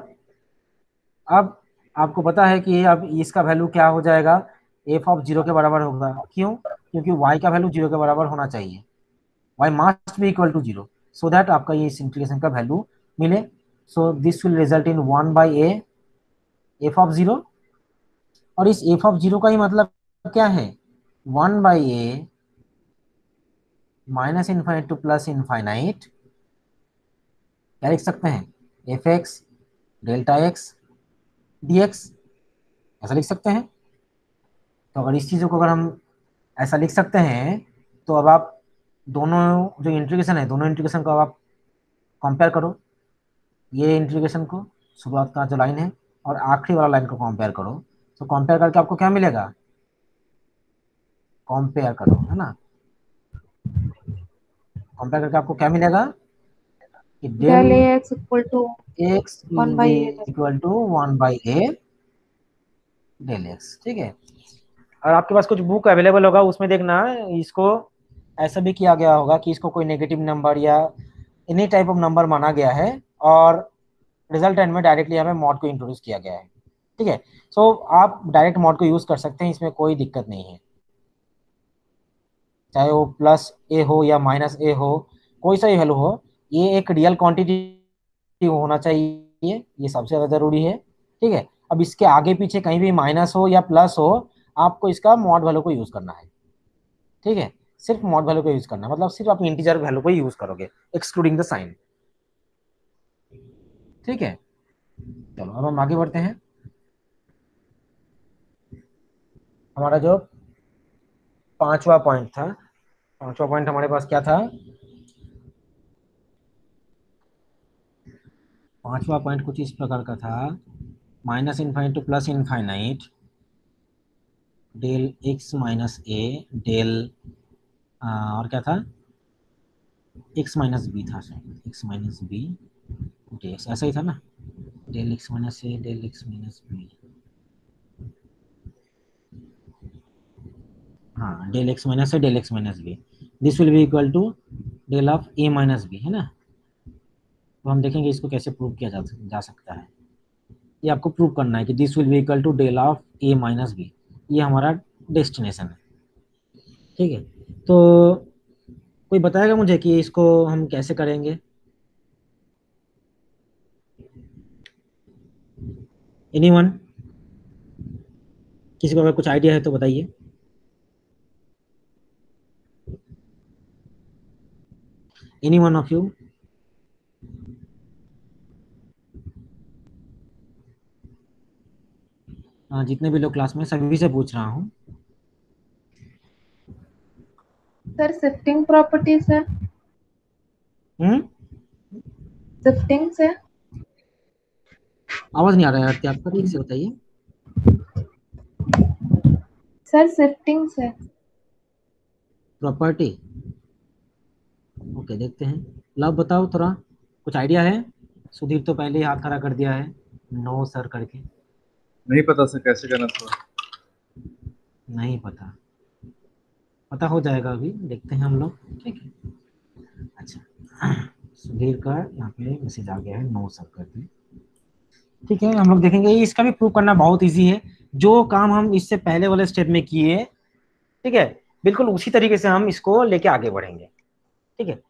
अब आपको पता है कि अब इसका वैल्यू क्या हो जाएगा, एफ ऑफ 0 के बराबर होगा, क्यों, क्योंकि y का वैल्यू 0 के बराबर होना चाहिए, y must be equal to 0 so that आपका ये इस इंटीग्रेशन का वैल्यू मिले। So this will result in 1 by a f of 0, और इस एफ ऑफ 0 का ही मतलब क्या है, 1 by A minus infinite to plus infinite, क्या लिख सकते हैं, F x delta x dx, ऐसा लिख सकते हैं। तो अगर इस चीज़ों को अगर हम ऐसा लिख सकते हैं, तो अब आप दोनों जो इंटीग्रेशन है, दोनों इंटीग्रेशन को अब आप कंपेयर करो, ये इंटीग्रेशन को शुरुआत का जो लाइन है और आखिरी वाला लाइन को कंपेयर करो, तो कंपेयर करके आपको क्या मिलेगा, कंपेयर करो, है ना, कंपेयर करके आपको क्या मिलेगा कि del x equal to x 1 by a equal to 1 by a del x, ठीक है। और आपके पास कुछ बुक अवेलेबल होगा, उसमें देखना इसको ऐसा भी किया गया होगा कि इसको कोई नेगेटिव नंबर या एनी टाइप ऑफ नंबर माना गया है और रिजल्टेंट में डायरेक्टली हमें मॉड को इंट्रोड्यूस किया गया है, ठीक है। सो आप डायरेक्ट मॉड को यूज कर सकते हैं, इसमें कोई दिक्कत नहीं है, चाहे वो प्लस ए हो या माइनस ए हो, कोई सा ही वैल्यू हो, ये एक रियल क्वांटिटी होना चाहिए, ये सबसे ज़्यादा जरूरी है, ठीक है। अब इसके आगे पीछे कहीं भी माइनस हो या प्लस हो, आपको इसका मॉड वैल्यू को यूज करना है, ठीक है, सिर्फ मॉड वैल्यू को यूज करना है, मतलब सिर्फ आप इंटीजर वैल्यू को यूज करोगे एक्सक्लूडिंग द साइन, ठीक है। चलो अब हम आगे बढ़ते हैं। हमारा जो पांचवा पॉइंट था, पांचवा पॉइंट हमारे पास क्या था, पांचवा पॉइंट कुछ इस प्रकार का था, minus infinite to plus infinite del x minus a del और क्या था, एक्स माइनस बी था, एक्स माइनस बी डेल, ऐसा ही था ना, del x minus a del x minus b, हाँ, del x minus a del x minus b, this will be equal to del of a minus b, है ना। तो हम देखेंगे इसको कैसे प्रूव किया जा सकता है, ये आपको प्रूव करना है कि this will be equal to del of a minus b, ये हमारा डेस्टिनेशन है, ठीक है। तो कोई बताएगा मुझे कि इसको हम कैसे करेंगे, एनीवन, किसी को अगर कुछ आइडिया है तो बताइए। एनीवन ऑफ यू, जितने भी लोग क्लास में, सभी से पूछ रहा हूँ। सर शिफ्टिंग प्रॉपर्टी से, शिफ्टिंग से, आवाज नहीं आ रहा है आपकी, आपका ठीक से बताइए। सर शिफ्टिंग से, प्रॉपर्टी, ओके, देखते हैं। लव बताओ थोड़ा, कुछ आइडिया है। सुधीर तो पहले ही हाथ खड़ा कर दिया है, नो सर करके। नहीं पता सर कैसे करना था, नहीं पता, पता हो जाएगा अभी, देखते हैं हम लोग, ठीक है। अच्छा, सुधीर का यहाँ पे मैसेज आ गया है, नो सर करके, ठीक है। हम लोग देखेंगे, इसका भी प्रूव करना बहुत इजी है, जो काम हम इससे पहले वाले स्टेप में किए, ठीक है, बिल्कुल उसी तरीके से हम इसको लेके आगे बढ़ेंगे, ठीक है।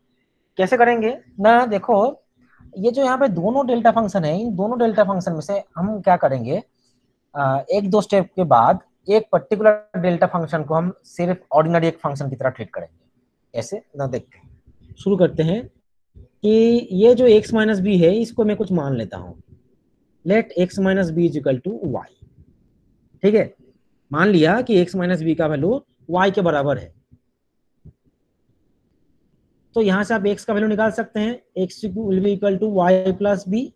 कैसे करेंगे ना, देखो ये जो यहाँ पे दोनों डेल्टा फंक्शन है, इन दोनों डेल्टा फंक्शन में से हम क्या करेंगे, एक दो स्टेप के बाद एक पर्टिकुलर डेल्टा फंक्शन को हम सिर्फ ऑर्डिनरी एक फंक्शन की तरह ट्रीट करेंगे, ऐसे ना। देखते हैं, शुरू करते हैं कि ये जो x माइनस बी है, इसको मैं कुछ मान लेता हूँ, let x minus b is equal to y, ठीक है। मान लिया कि x माइनस बी का वैल्यू y के बराबर है, तो यहाँ से आप x का वैल्यू निकाल सकते हैं, x will be equal to y plus b,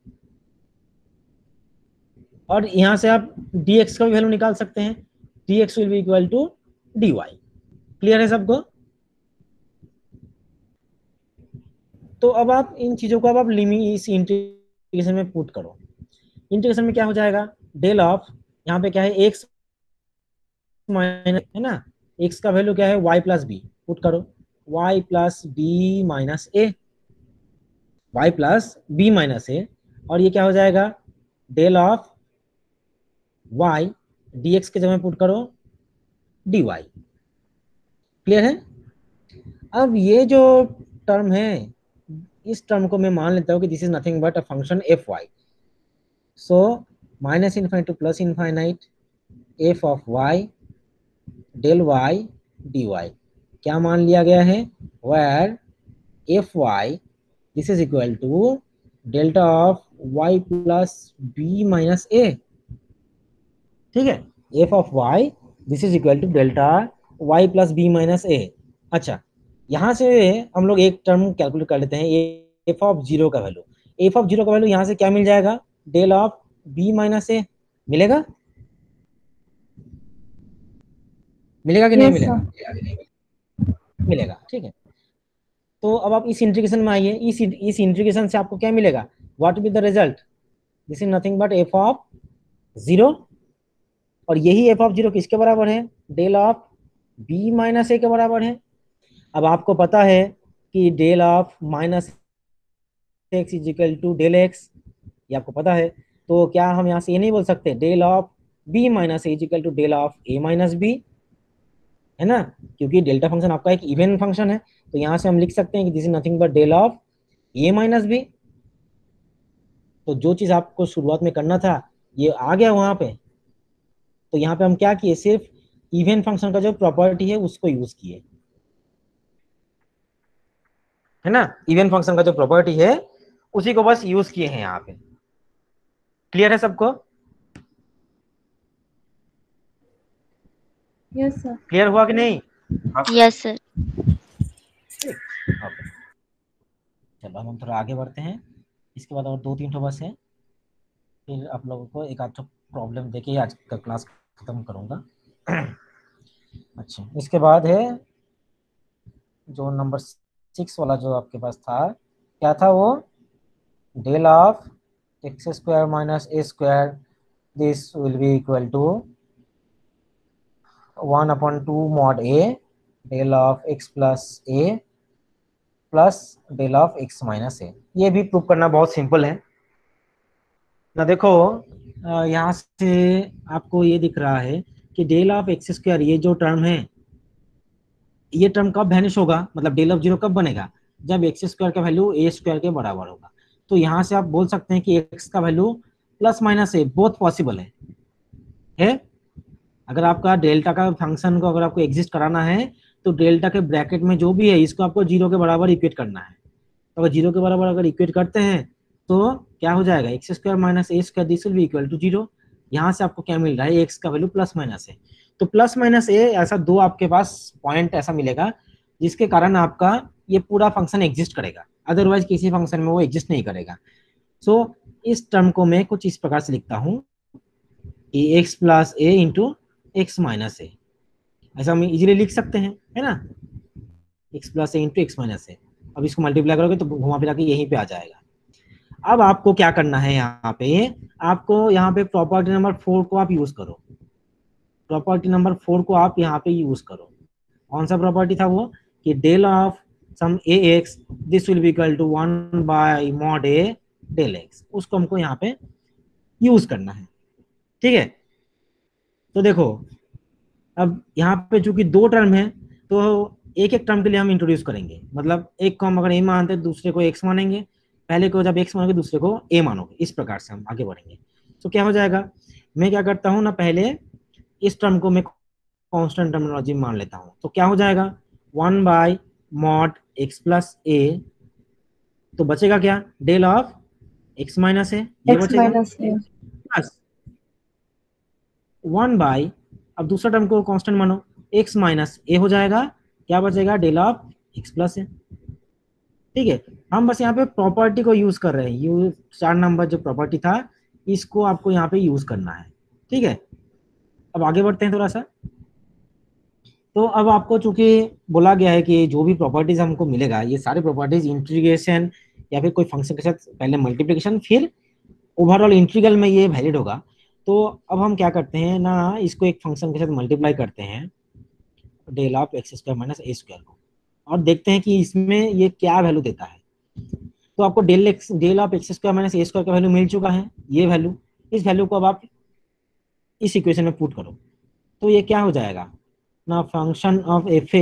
और यहाँ से आप dx का भी वैल्यू निकाल सकते हैं, dx will be equal to dy। Clear है सबको? तो अब आप इन चीजों को अब आप इस इंटीग्रेशन में पुट करो। इंटीग्रेशन में क्या हो जाएगा, डेल ऑफ यहाँ पे क्या है x माइनस, है ना, x का वैल्यू क्या है y प्लस बी, पुट करो y प्लस बी माइनस ए, y प्लस बी माइनस ए, और ये क्या हो जाएगा डेल ऑफ y dx के जगह पुट करो dy। क्लियर है? अब ये जो टर्म है, इस टर्म को मैं मान लेता हूँ कि this is nothing but a function f y. So minus infinite to plus infinite f of y del y d y, क्या मान लिया गया है, where f y this is equal to delta of y plus b minus a. ठीक है, f of y this is equal to delta y plus b minus a. अच्छा, यहाँ से हम लोग एक टर्म कैलकुलेट कर लेते हैं, एफ ऑफ जीरो का वैल्यू। एफ ऑफ जीरो का वैल्यू यहाँ से क्या मिल जाएगा, डेल ऑफ बी माइनस ए मिलेगा, मिलेगा कि नहीं Yes, मिलेगा? मिलेगा। ठीक है, तो अब आप इस इंटीग्रेशन में आइए, इस इंटीग्रेशन से आपको क्या मिलेगा, what will be the result, this is nothing but f of zero, और यही एफ ऑफ जीरो किसके बराबर है, del of b minus a के बराबर है। अब आपको पता है कि del of minus x is equal to del x, ये आपको पता है, तो क्या हम यहाँ से ये नहीं बोल सकते del of b minus a is equal to del of a minus b, है ना, क्योंकि डेल्टा फंक्शन आपका एक इवन फंक्शन है, तो यहाँ से हम लिख सकते हैं कि this is nothing but del of a minus b. तो जो चीज आपको शुरुआत में करना था ये आ गया वहां पे, तो यहाँ पे हम क्या किए, सिर्फ इवन फंक्शन का जो प्रॉपर्टी है उसको यूज किए, है ना, इवन फंक्शन का जो प्रॉपर्टी है उसी को बस यूज किए हैं यहाँ पे। क्लियर है सबको? yes sir. क्लियर हुआ कि नहीं? Yes, sir. ओके, चलो हम थोड़ा आगे बढ़ते हैं, इसके बाद और 2-3 ठो बस है, फिर आप लोगों को एक आध प्रॉब्लम देके आज का क्लास खत्म करूंगा। अच्छा, इसके बाद है जो नंबर 6 वाला जो आपके पास था, क्या था वो, del of x square minus a square this will be equal to 1/2 mod a del of x plus a plus del of x minus a. ये भी प्रूव करना बहुत सिंपल है ना। देखो यहाँ से आपको ये दिख रहा है कि डेल ऑफ एक्स स्क्वायर, ये जो टर्म है, ये टर्म कब वैनिश होगा, मतलब डेल ऑफ जीरो कब बनेगा, जब एक्स स्क्वायर का वैल्यू ए स्क्वायर के बराबर होगा। तो यहाँ से आप बोल सकते हैं कि एक्स का value plus minus A both possible है। अगर आपका डेल्टा का फंक्शन को अगर आपको एग्जिस्ट कराना है तो डेल्टा के ब्रैकेट में जो भी है इसको आपको जीरो के बराबर इक्वेट करना है। तो अगर जीरो के बराबर अगर इक्वेट करते हैं तो क्या हो जाएगा, x square minus a square this will be equal to zero. यहाँ से आपको क्या मिल रहा है, एक्स का वैल्यू प्लस माइनस है, तो प्लस माइनस ए ऐसा दो आपके पास पॉइंट ऐसा मिलेगा जिसके कारण आपका ये पूरा फंक्शन एग्जिस्ट करेगा, अदरवाइज किसी फंक्शन में वो एग्जिस्ट नहीं करेगा। सो इस टर्म को मैं कुछ इस प्रकार से लिखता हूँ कि एक्स प्लस ए इंटू एक्स माइनस ए, ऐसा हम इजीली लिख सकते हैं, है ना, एक्स प्लस ए इंटू एक्स माइनस ए। अब इसको मल्टीप्लाई करोगे तो घुमा फिरा के यहीं पे आ जाएगा। अब आपको क्या करना है, यहाँ पे आपको यहाँ पे प्रॉपर्टी नंबर 4 को आप यूज करो, प्रॉपर्टी नंबर 4 को आप यहाँ पे यूज करो। कौन सा प्रॉपर्टी था वो, कि del of some a x this will be equal to 1/mod a del x, उसको हमको यहाँ पे यूज करना है। ठीक है, तो देखो अब यहाँ पे चूंकि दो टर्म है तो एक एक टर्म के लिए हम इंट्रोड्यूस करेंगे, मतलब एक को हम अगर ए मानते हैं दूसरे को एक्स मानेंगे, पहले को जब एक्स मानोगे दूसरे को ए मानोगे, इस प्रकार से हम आगे बढ़ेंगे। तो क्या हो जाएगा, मैं क्या करता हूँ ना, पहले इस टर्म को मैं कांस्टेंट टर्मिनोलॉजी मान लेता हूँ, तो क्या हो जाएगा 1/mod x प्लस ए, तो बचेगा क्या, del of x minus a, ये x बचेगा minus a. प्लस 1/, अब दूसरा टर्म को कांस्टेंट मानो, x माइनस ए हो जाएगा, क्या बचेगा, del of x plus a. ठीक है, हम बस यहाँ पे प्रॉपर्टी को यूज कर रहे हैं, यू 4 नंबर जो प्रॉपर्टी था इसको आपको यहाँ पे यूज करना है। ठीक है, अब आगे बढ़ते हैं थोड़ा सा। तो अब आपको चूंकि बोला गया है कि जो भी प्रॉपर्टीज हमको मिलेगा ये सारे प्रॉपर्टीज इंटीग्रेशन या फिर कोई फंक्शन के साथ पहले मल्टीप्लिकेशन फिर ओवरऑल इंटीग्रल में ये वैलिड होगा। तो अब हम क्या करते हैं ना, इसको एक फंक्शन के साथ मल्टीप्लाई करते हैं del of x square minus a square को, और देखते हैं कि इसमें ये क्या वैल्यू देता है। तो आपको del of x square minus a square का वैल्यू मिल चुका है, ये वैल्यू, इस वैल्यू को अब आप इस इक्वेशन में पुट करो तो ये क्या हो जाएगा ना, function of f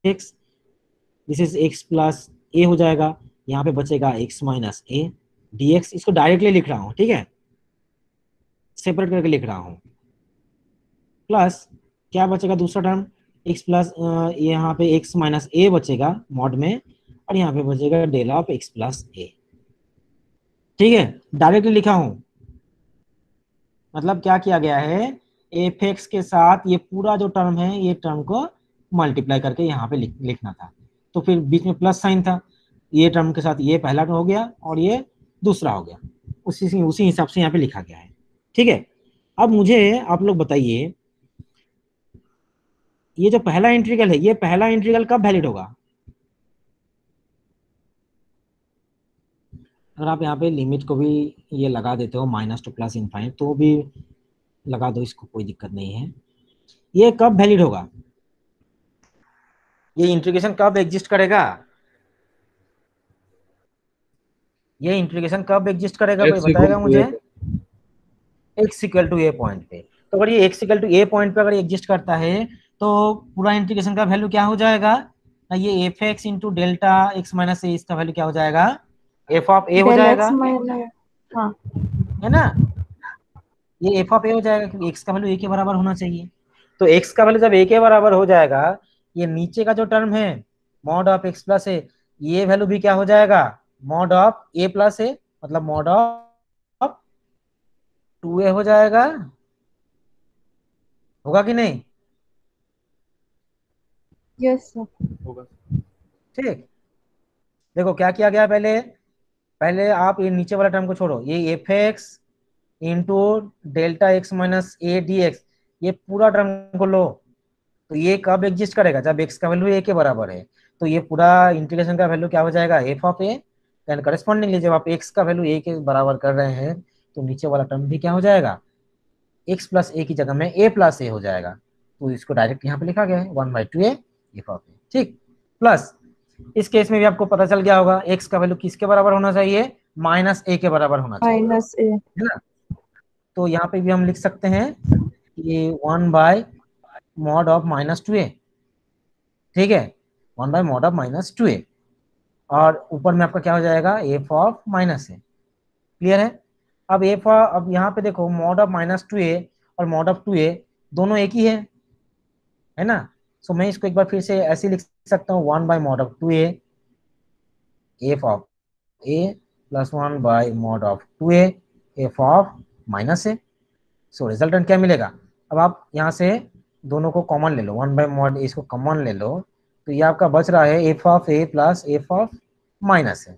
x this is x plus a हो जाएगा, यहाँ पे बचेगा x minus a d x. इसको डायरेक्टली लिख रहा हूँ, ठीक है, सेपरेट करके लिख रहा हूँ। प्लस क्या बचेगा दूसरा टर्म, एक्स प्लस यहाँ पे एक्स माइनस ए बचेगा मॉड में, और यहाँ पे बचेगा del of x plus a. ठीक है, डायरेक्टली लिखा हूँ, मतलब क्या किया गया है, एफ एक्स के साथ ये पूरा जो टर्म है ये टर्म को मल्टीप्लाई करके यहाँ पे लिखना था। तो फिर बीच में प्लस साइन था, ये टर्म के साथ ये पहला हो गया और ये दूसरा हो गया, उसी हिसाब से यहाँ पे लिखा गया है। ठीक है, अब मुझे आप लोग बताइए ये जो पहला इंटीग्रल है ये पहला इंटीग्रल कब वैलिड होगा? अगर आप यहाँ पे लिमिट को भी ये लगा देते हो माइनस टू प्लस इनफाइनाइट तो भी लगा दो, इसको कोई दिक्कत नहीं है। ये कब वैलिड होगा, ये इंटीग्रेशन कब एग्जिस्ट करेगा, ये इंटीग्रेशन कब एग्जिस्ट करेगा, कोई बताएगा मुझे? X equal to a point पे। तो अगर ये x equal to a point पे अगर एग्जिस्ट करता है तो पूरा इंटीग्रेशन का वैल्यू क्या हो जाएगा ना, ये f x into delta x minus a, इसका वैल्यू क्या हो जाएगा, एफ ऑफ ए हो जाएगा, हाँ है ना, ये एफ ऑफ ए हो जाएगा क्योंकि एक्स का वैल्यू ए के बराबर होना चाहिए। तो एक्स का वैल्यू जब ए के बराबर हो जाएगा, ये नीचे का जो टर्म है मॉड ऑफ एक्स प्लस ए, ये वैल्यू भी क्या हो जाएगा, मॉड ऑफ ए प्लस ए, मतलब मॉड ऑफ 2a हो जाएगा, होगा कि नहीं? यस होगा। ठीक, देखो क्या किया गया, पहले आप ये नीचे वाला टर्म को छोड़ो, ये f x into delta x minus a d x, ये पूरा टर्म को लो। तो ये कब एग्जिस्ट करेगा, जब एक्स का वैल्यू ए के बराबर है। तो ये पूरा इंटीग्रेशन का वैल्यू क्या हो जाएगा, f of A, and correspondingly जब आप एक्स का वैल्यू ए के बराबर कर रहे हैं तो नीचे वाला टर्म भी क्या हो जाएगा, एक्स प्लस ए की जगह में ए प्लस ए हो जाएगा। तो इसको डायरेक्ट यहाँ पे लिखा गया है 1/2a एफ ऑफ ए। ठीक, प्लस इस केस में भी आपको पता चल गया होगा एक्स का वैल्यू किसके बराबर होना चाहिए, माइनस ए के बराबर होना चाहिए, माइनस ए, है ना। तो यहाँ पे भी हम लिख सकते हैं कि 1/mod ऑफ -2a, ठीक है, 1/mod ऑफ -2a, और ऊपर में आपका क्या हो जाएगा, f of minus A. Clear है? अब अब यहाँ पे देखो मॉड ऑफ -2a और मॉड ऑफ 2a दोनों एक ही है ना। सो मैं इसको एक बार फिर से ऐसे लिख सकता हूँ 1/mod of 2a F of a plus 1/mod of 2a F of minus A. So resultant क्या मिलेगा, अब आप यहाँ से दोनों को कॉमन ले लो, 1/mod इसको कॉमन ले लो, तो ये आपका बच रहा है f of a plus f of minus a.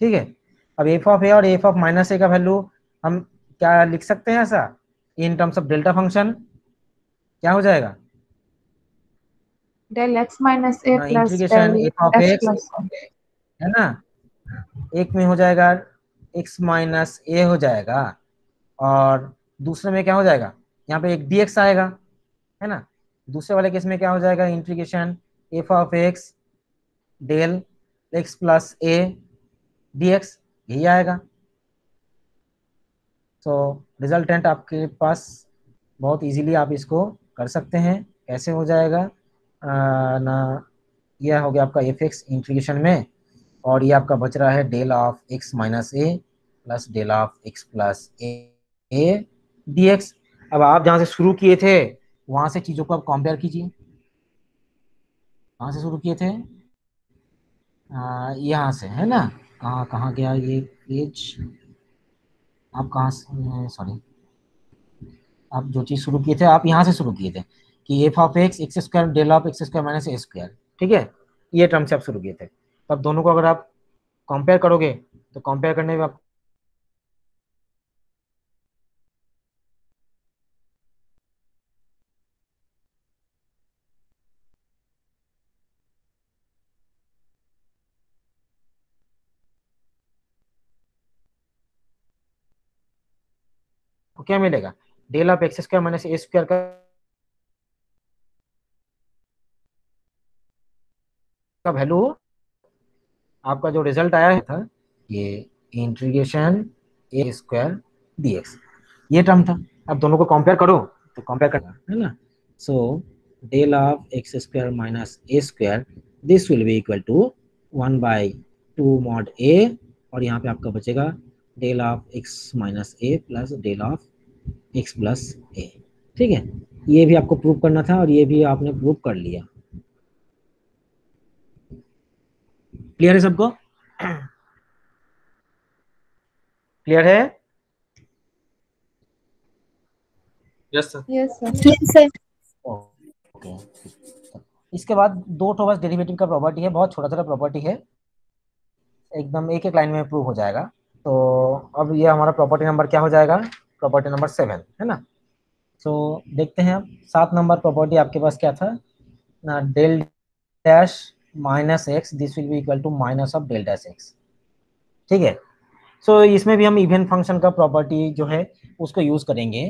ठीक है, अब एफ ऑफ ए और एफ ऑफ माइनस ए का वैल्यू हम क्या लिख सकते हैं ऐसा, in terms of delta function क्या हो जाएगा, del x minus a plus integration del f of x x, plus, है ना, एक में हो जाएगा एक्स माइनस ए हो जाएगा और दूसरे में क्या हो जाएगा, यहाँ पे एक dx आएगा, है ना। दूसरे वाले केस में क्या हो जाएगा, integration f of x del x plus a dx, यही आएगा। तो रिजल्टेंट आपके पास बहुत इजीली आप इसको कर सकते हैं, कैसे हो जाएगा ना, यह हो गया आपका एफ एक्स इंटीग्रेशन में, और ये आपका बच रहा है del of x minus a plus del of x plus a dx। अब आप जहाँ से शुरू किए थे वहां से चीज़ों को आप कंपेयर कीजिए, कहाँ से शुरू किए थे, यहाँ से, है ना, कहाँ गया ये पेज, आप कहाँ से, सॉरी, आप जो चीज़ शुरू किए थे आप यहाँ से शुरू किए थे कि f of x x square del of x square minus a square, ठीक है। ये टर्म से आप शुरू किए थे। तो अब दोनों को अगर आप कंपेयर करोगे तो कंपेयर करने में आप को क्या मिलेगा, del of x square minus a square का वैल्यू आपका जो रिजल्ट आया था ये इंटीग्रेशन ए स्क्वायर dx, ये टर्म था। अब दोनों को कंपेयर करो तो कंपेयर करना है ना। So del of x square minus a square this will be equal to 1/2 mod a, और यहाँ पे आपका बचेगा del of x minus a plus del of x plus a. ठीक है, ये भी आपको प्रूव करना था और ये भी आपने प्रूव कर लिया। क्लियर है सबको? क्लियर है? Yes sir. Yes sir. Yes, sir. Okay, इसके बाद दो तो बस डेरिवेटिव का प्रॉपर्टी है, बहुत छोटा छोटा प्रॉपर्टी है, एकदम एक एक लाइन में प्रूव हो जाएगा। तो अब ये हमारा प्रॉपर्टी नंबर क्या हो जाएगा, प्रॉपर्टी नंबर 7 है ना। सो देखते हैं अब 7 नंबर प्रॉपर्टी आपके पास क्या था ना, del dash minus x this will be equal to minus of del dash x. ठीक है, सो इसमें भी हम इवन फंक्शन का प्रॉपर्टी जो है उसको यूज करेंगे।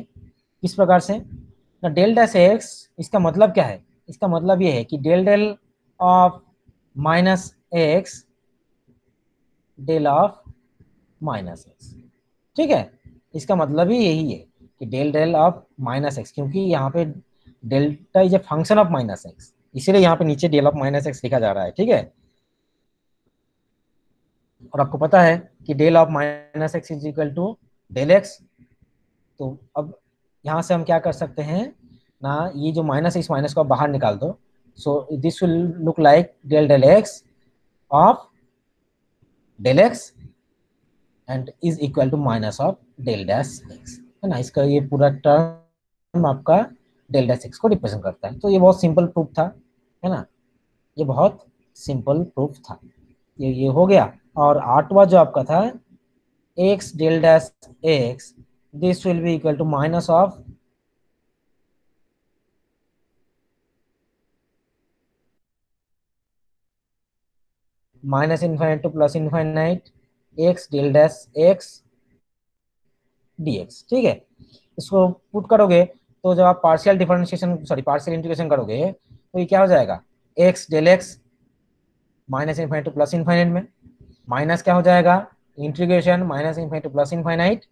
किस प्रकार से ना, डेल डैश एक्स, इसका मतलब क्या है, इसका मतलब ये है कि del del of minus x del of minus x. ठीक है, इसका मतलब ही यही है कि del del of minus x, क्योंकि यहाँ पे delta is a function of minus x, इसीलिए यहाँ पे नीचे डेल ऑफ माइनस एक्स लिखा जा रहा है। ठीक है, और आपको पता है कि del of minus x is equal to del x. तो अब यहाँ से हम क्या कर सकते हैं ना, ये जो माइनस इस माइनस को बाहर निकाल दो। So this will look like del del x of del x and is equal to minus of del dash x, है ना। इसका ये पूरा टर्म आपका डेल डैश एक्स को रिप्रेजेंट करता है। तो ये बहुत सिंपल प्रूफ था, है ना, ये बहुत सिंपल प्रूफ था। ये हो गया। और आठवां जो आपका था x del dash x this will be equal to minus of minus infinite to plus infinite x del dash x dx। ठीक है, इसको पुट करोगे तो जब आप partial differentiation sorry partial integration करोगे तो ये क्या हो जाएगा, x del x minus infinite to plus infinite में माइनस क्या हो जाएगा, integration minus infinite to plus infinite,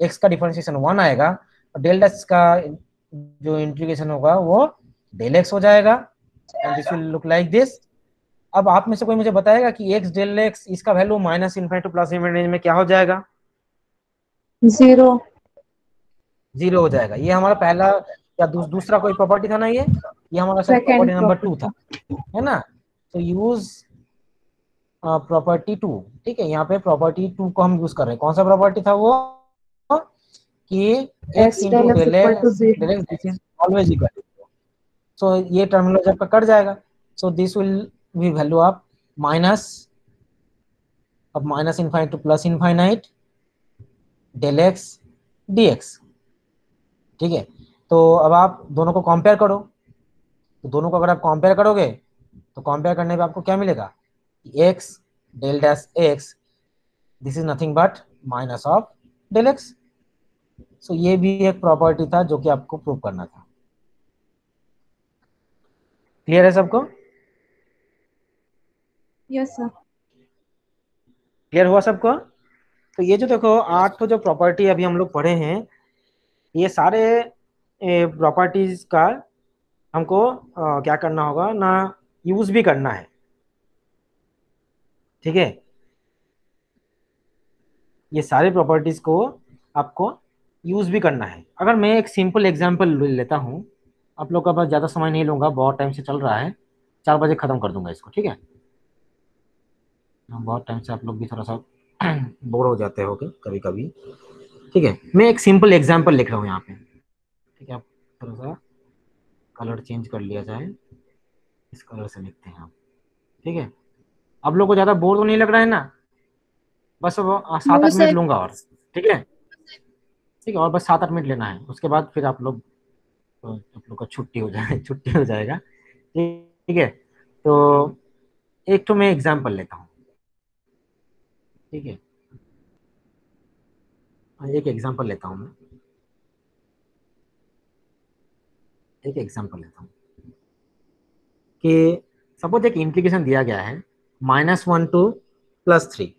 x का डिफरेंशिएशन 1 आएगा और डेल डैश का जो इंटीग्रेशन होगा वो डेल एक्स हो जाएगा and this will look like this. अब आप में से कोई मुझे बताएगा कि एक्स डेल एक्स इसका value minus infinite to plus infinite में क्या हो जाएगा, 0 हो जाएगा। ये हमारा पहला या दूसरा कोई प्रॉपर्टी था ना, ये हमारा शायद सेकंड प्रॉपर्टी नंबर 2 था, प्रॉपर्टी। है ना। तो यूज प्रॉपर्टी 2। ठीक है, यहाँ पे प्रॉपर्टी 2 को हम यूज कर रहे हैं। कौन सा प्रॉपर्टी था वो, कि x into del x this is always equal to. So ये टर्मिनोलॉजी आपका कट जाएगा। So this will be value of minus अब minus infinite to plus infinite del x dx। ठीक है, तो अब आप दोनों को कंपेयर करो, तो दोनों को अगर आप कंपेयर करोगे तो कंपेयर करने पे आपको क्या मिलेगा, x del dash x this is nothing but minus of del x. So ये भी एक प्रॉपर्टी था जो कि आपको प्रूव करना था। क्लियर है सबको? Yes sir. क्लियर हुआ सबको? तो ये जो देखो 8 जो प्रॉपर्टी अभी हम लोग पढ़े हैं, ये सारे प्रॉपर्टीज का हमको क्या करना होगा ना, यूज भी करना है। ठीक है, ये सारे प्रॉपर्टीज को आपको यूज भी करना है। अगर मैं एक सिंपल एग्जांपल ले लेता हूँ, आप लोग का पास ज़्यादा समय नहीं लूंगा, बहुत टाइम से चल रहा है, 4 बजे खत्म कर दूंगा इसको। ठीक है, बहुत टाइम से आप लोग भी थोड़ा सा बोर हो जाते हो कभी कभी। ठीक है, मैं एक सिंपल एग्जांपल लिख रहा हूँ यहाँ पे। ठीक है, आप थोड़ा सा कलर चेंज कर लिया जाए, इस कलर से लिखते हैं आप। ठीक है, अब लोग को ज्यादा बोर तो नहीं लग रहा है ना? बस अब No 7-8 मिनट sir. लूंगा और, ठीक है? ठीक है, और बस 7-8 मिनट लेना है, उसके बाद फिर आप लोग का छुट्टी हो जाए छुट्टी हो जाएगा। ठीक है, तो एक तो मैं एग्जाम्पल लेता हूँ। ठीक है, एक एग्जाम्पल लेता हूँ मैं, एक एग्जाम्पल लेता हूँ कि सपोज एक इंटीग्रेशन दिया गया है -1 to +3,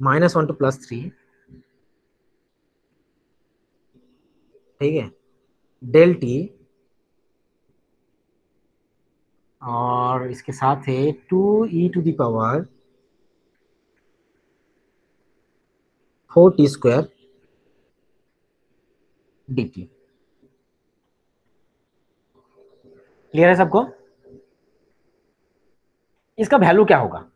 -1 to +3, ठीक है, डेल टी, और इसके साथ है 2e⁴ 4t² dt। क्लियर है सबको? इसका वैल्यू क्या होगा?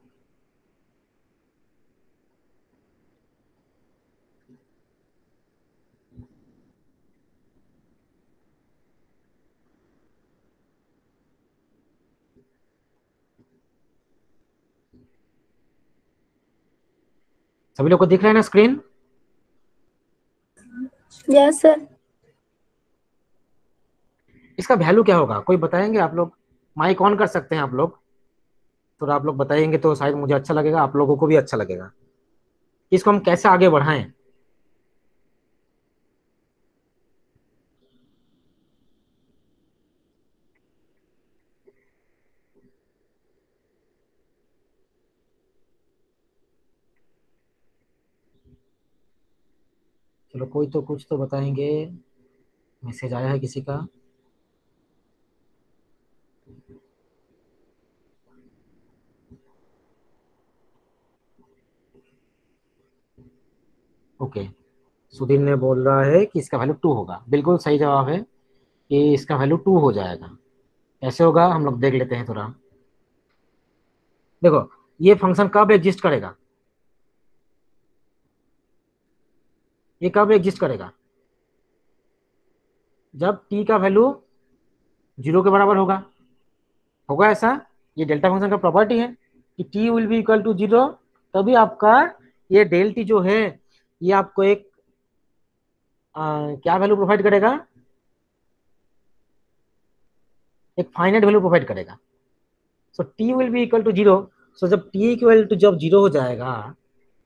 सभी लोग को दिख रहा है ना स्क्रीन? Yes sir. इसका वैल्यू क्या होगा, कोई बताएंगे? आप लोग माइक ऑन कर सकते हैं आप लोग, थोड़ा आप लोग बताएंगे तो शायद मुझे अच्छा लगेगा, आप लोगों को भी अच्छा लगेगा। इसको हम कैसे आगे बढ़ाएं? चलो कोई तो कुछ तो बताएंगे। मैसेज आया है किसी का? ओके, सुधीर ने बोल रहा है कि इसका वैल्यू 2 होगा। बिल्कुल सही जवाब है कि इसका वैल्यू 2 हो जाएगा। कैसे होगा हम लोग देख लेते हैं थोड़ा। देखो, ये फंक्शन कब एग्जिस्ट करेगा? ये कब एग्जिस्ट करेगा? जब t का वैल्यू 0 के बराबर होगा। होगा ऐसा? ये डेल्टा फंक्शन का प्रॉपर्टी है कि t will be equal to 0, तभी आपका ये डेल टी जो है ये आपको एक क्या वैल्यू प्रोवाइड करेगा? एक फाइनाइट वैल्यू प्रोवाइड करेगा। So t will be equal to 0। So जब t इक्वल टू जब 0 हो जाएगा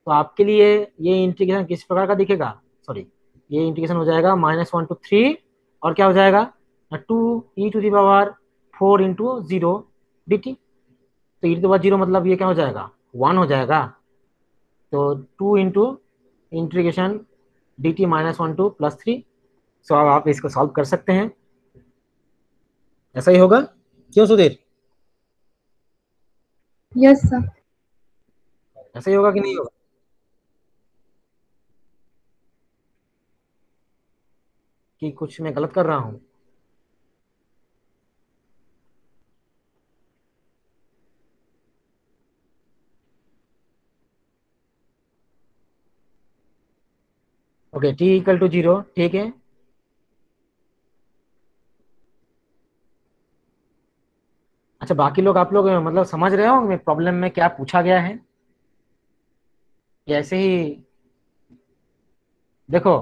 तो आपके लिए ये इंटीग्रेशन किस प्रकार का दिखेगा? सॉरी, ये इंटीग्रेशन हो जाएगा -1 to 3, और क्या हो जाएगा? 2e⁴ 4 × 0 dt। तो e⁴ मतलब ये क्या हो जाएगा? 1 हो जाएगा। तो 2 इंटू इंटीग्रेशन dt -1 to +3। सो अब आप इसको सॉल्व कर सकते हैं। ऐसा ही होगा, क्यों सुधीर? Yes sir. ऐसा ही होगा कि नहीं होगा? कि कुछ मैं गलत कर रहा हूँ? ओके, t इक्वल टू 0, ठीक है। अच्छा, बाकी लोग, आप लोग मतलब समझ रहे हो मैं प्रॉब्लम में क्या पूछा गया है? कि ऐसे ही देखो,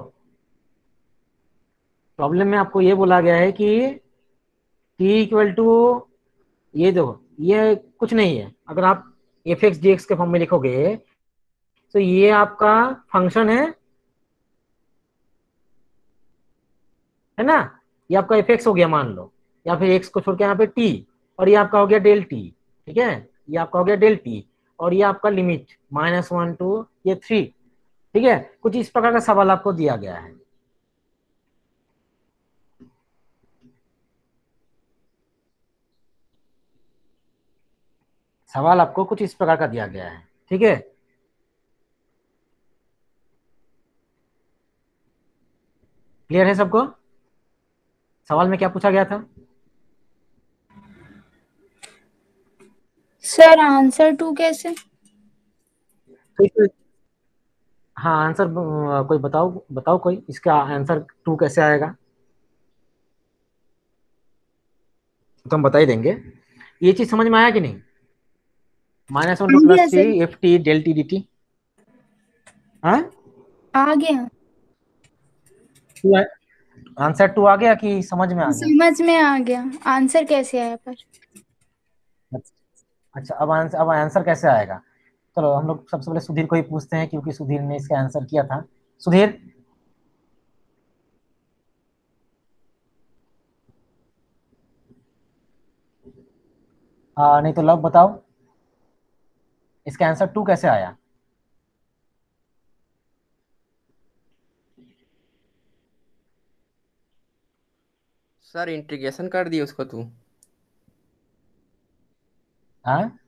प्रॉब्लम में आपको ये बोला गया है कि t इक्वल टू, ये देखो, ये कुछ नहीं है। अगर आप f(x) dx के फॉर्म में लिखोगे तो ये आपका फंक्शन है ना? ये आपका f(x) हो गया मान लो, या फिर x को छोड़ के यहाँ पे t, और ये आपका हो गया डेल t। ठीक है, ये आपका हो गया डेल t, और ये आपका लिमिट -1 to ये 3। ठीक है, कुछ इस प्रकार का सवाल आपको दिया गया है। सवाल आपको कुछ इस प्रकार का दिया गया है। ठीक है, क्लियर है सबको? सवाल में क्या पूछा गया था? Sir answer 2 कैसे? तो हाँ, आंसर कोई बताओ, बताओ कोई, इसका आंसर 2 कैसे आएगा? तो हम बता ही देंगे। ये चीज समझ में आया कि नहीं? -1 to आ गया +3 sir, f t del t d t. हाँ, आ गया। आंसर 2 आ गया कि समझ में आ गया? समझ में आ गया, आंसर कैसे आया पर? अच्छा, अब आंसर कैसे आएगा? चलो हम लोग सबसे पहले सुधीर को ही पूछते हैं, क्योंकि सुधीर ने इसका आंसर किया था। सुधीर, नहीं तो लव बताओ, इसका आंसर 2 कैसे आया? सर इंटीग्रेशन कर दी उसको तू। हाँ,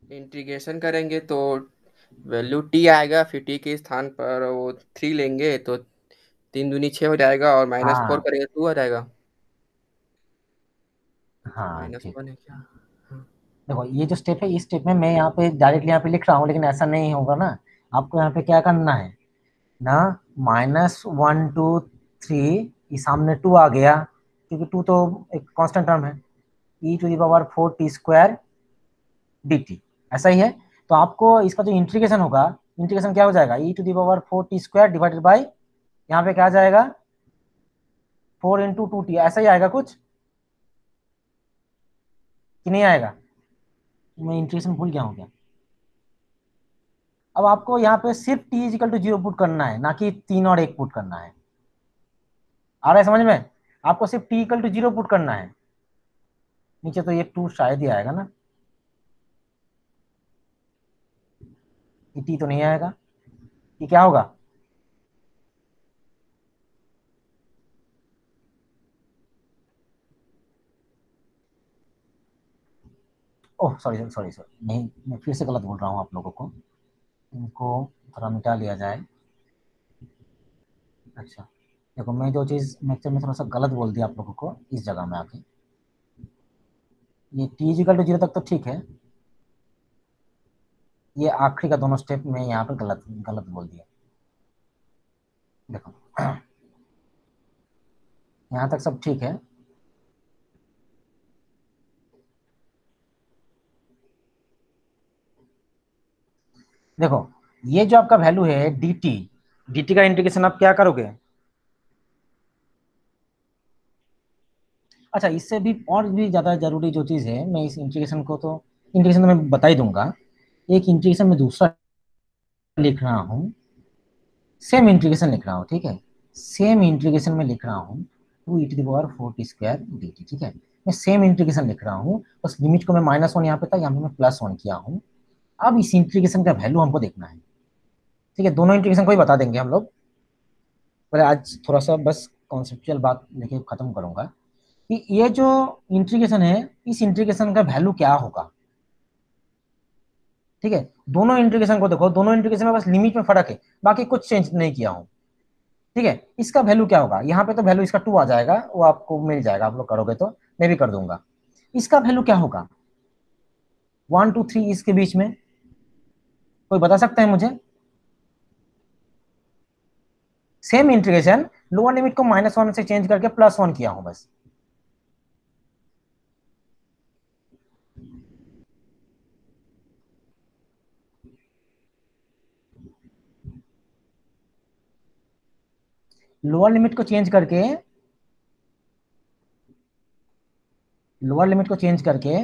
इंटीग्रेशन करेंगे तो वैल्यू टी आएगा, फिर टी के स्थान पर वो 3 लेंगे तो 3 दूनी 6 हो जाएगा, और -4 हाँ, करेंगे 2 आ जाएगा। हाँ, ठीक। -1 है क्या? हाँ। देखो ये जो स्टेप है, इस स्टेप में मैं यहाँ पे डायरेक्टली यहाँ पे लिख रहा हूँ, लेकिन ऐसा नहीं होगा ना। आपको यहाँ पे क्या करना है ना, -1 2 3, ये सामने 2 आ गया, क्योंकि 2 तो एक कांस्टेंट टर्म है, e⁴t² dt, ऐसा ही है। तो आपको इसका जो इंटीग्रेशन होगा, इंटीग्रेशन क्या हो जाएगा, e⁴t² डिवाइडेड बाई, यहाँ पे क्या आ जाएगा, 4 × 2t, ऐसा ही आएगा कुछ कि नहीं आएगा? मैं इंटीग्रेशन भूल गया हूँ क्या? अब आपको यहाँ पे सिर्फ t = 0 पुट करना है, ना कि 3 और 1 पुट करना है। आ रहा है समझ में? आपको सिर्फ t = 0 पुट करना है। नीचे तो ये 2 शायद ही आएगा ना, ये t तो नहीं आएगा, ये क्या होगा? ओह सॉरी सॉरी सॉरी, नहीं, मैं फिर से गलत बोल रहा हूँ आप लोगों को, इनको थोड़ा मिटा लिया जाए। अच्छा, देखो मैं जो चीज़ लेक्चर में थोड़ा सा गलत बोल दिया आप लोगों को इस जगह में आके, ये t = 0 तक तो ठीक है, ये आखिरी का दोनों स्टेप में यहाँ पर गलत गलत बोल दिया। देखो यहाँ तक सब ठीक है, देखो ये जो आपका वैल्यू है dt का इंटीग्रेशन आप क्या करोगे? अच्छा, इससे भी और भी ज़्यादा जरूरी जो चीज़ है, मैं इस इंटीग्रेशन को तो इंटीग्रेशन तो मैं बता ही दूंगा, एक इंटीग्रेशन में दूसरा लिख रहा हूँ, सेम इंटीग्रेशन लिख रहा हूँ, ठीक है, सेम इंटीग्रेशन में लिख रहा हूँ 2e⁴t² dt, ठीक है, मैं सेम इंटीग्रेशन लिख रहा हूँ, बस लिमिट को मैं -1 यहाँ पे था, यहाँ पे मैं +1 किया हूँ। अब इस इंटीग्रेशन का वैल्यू हमको देखना है, ठीक है, दोनों इंटीग्रेशन को ही बता देंगे हम लोग, पर आज थोड़ा सा बस कॉन्सेप्चुअल बात लेके खत्म करूंगा कि ये जो इंटीग्रेशन है, इस इंटीग्रेशन का वैल्यू क्या होगा, ठीक है। दोनों इंटीग्रेशन को देखो, दोनों इंटीग्रेशन में बस लिमिट में फर्क है, बाकी कुछ चेंज नहीं किया हूं, ठीक है। इसका वैल्यू क्या होगा, यहाँ पे तो वैल्यू इसका 2 आ जाएगा, वो आपको मिल जाएगा, आप लोग करोगे तो मैं भी कर दूंगा। इसका वैल्यू क्या होगा 1 2 3 इसके बीच में, कोई बता सकता है मुझे? सेम इंटीग्रेशन, लोअर लिमिट को -1 से चेंज करके +1 किया हूं बस। लोअर लिमिट को चेंज करके, लोअर लिमिट को चेंज करके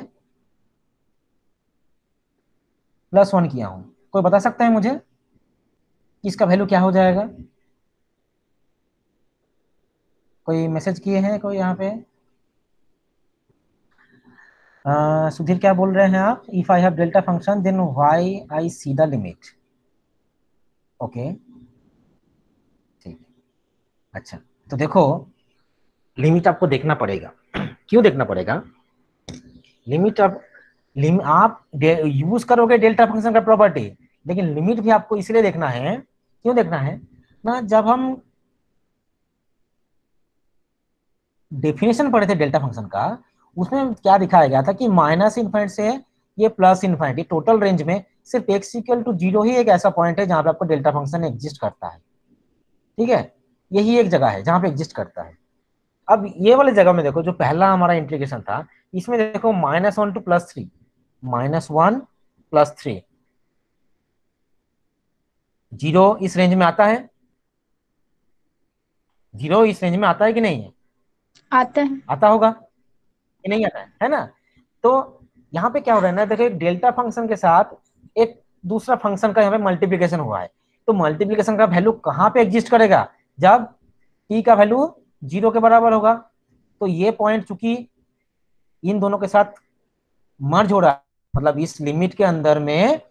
+1 किया हूं, कोई बता सकता है मुझे कि इसका वैल्यू क्या हो जाएगा? कोई मैसेज किए हैं कोई यहाँ पे? सुधीर क्या बोल रहे हैं आप? If I have delta function then why I see the limit, okay, ठीक, अच्छा। तो देखो लिमिट आपको देखना पड़ेगा, क्यों देखना पड़ेगा? लिमिट आप यूज करोगे डेल्टा फंक्शन का प्रॉपर्टी, लेकिन लिमिट भी आपको इसलिए देखना है, क्यों देखना है ना, जब हम डेफिनेशन पढ़े थे डेल्टा फंक्शन का, उसमें क्या दिखाया गया था कि -∞ से ये +∞, टोटल रेंज में सिर्फ x = 0 ही एक ऐसा पॉइंट है जहां पे आपको डेल्टा फंक्शन एग्जिस्ट करता है, ठीक है, यही एक जगह है जहां पे एग्जिस्ट करता है। अब ये वाली जगह में देखो, जो पहला हमारा इंटीग्रेशन था, इसमें देखो -1 to +3, -1 +3। 0 इस रेंज में आता है, 0 इस रेंज में आता है कि नहीं है? आता है। आता होगा कि नहीं आता है ना? तो यहाँ पे क्या हो रहा है ना, देखो एक डेल्टा फंक्शन के साथ एक दूसरा फंक्शन का यहाँ पे मल्टीप्लीकेशन हुआ है। तो मल्टीप्लीकेशन का वैल्यू कहाँ पे एग्जिस्ट करेगा? जब t का वैल्यू 0 के बराबर होगा। तो ये पॉइंट चूंकि इन दोनों के साथ मर्ज हो रहा है, मतलब इस लिमिट के अंदर में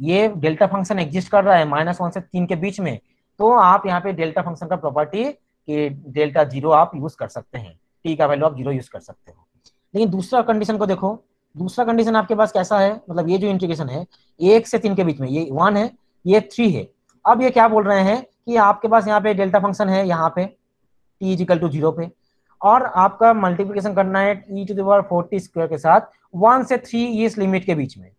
ये डेल्टा फंक्शन एग्जिस्ट कर रहा है -1 से 3 के बीच में, तो आप यहाँ पे डेल्टा फंक्शन का प्रॉपर्टी कि डेल्टा 0 आप यूज कर सकते हैं, t का वैल्यू आप 0 यूज कर सकते हो। लेकिन दूसरा कंडीशन को देखो, दूसरा कंडीशन आपके पास कैसा है, मतलब ये जो इंटीग्रेशन है 1 से 3 के बीच में, ये 1 है, ये 3 है। अब ये क्या बोल रहे हैं कि आपके पास यहाँ पे डेल्टा फंक्शन है यहाँ पे t = 0 पे, और आपका मल्टीप्लिकेशन करना है e⁴t² के साथ 1 से 3 इस लिमिट के बीच में,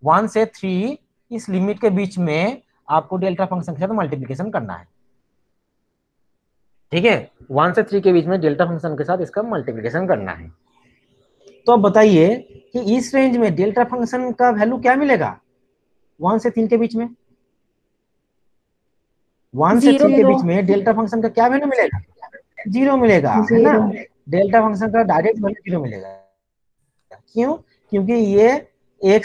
1 से 3 इस लिमिट के बीच में आपको डेल्टा फंक्शन के साथ मल्टीप्लिकेशन करना है। ठीक है, 1 से 3 के बीच में डेल्टा फंक्शन के साथ इसका मल्टीप्लिकेशन करना है। तो अब बताइए कि इस रेंज में डेल्टा फंक्शन का वैल्यू क्या मिलेगा 1 से 3 के बीच में? 1 से 3 के बीच में डेल्टा फंक्शन का क्या वैल्यू मिलेगा? 0 मिलेगा, है ना? डेल्टा फंक्शन का डायरेक्ट वैल्यू 0 मिलेगा। क्यों? क्योंकि ये x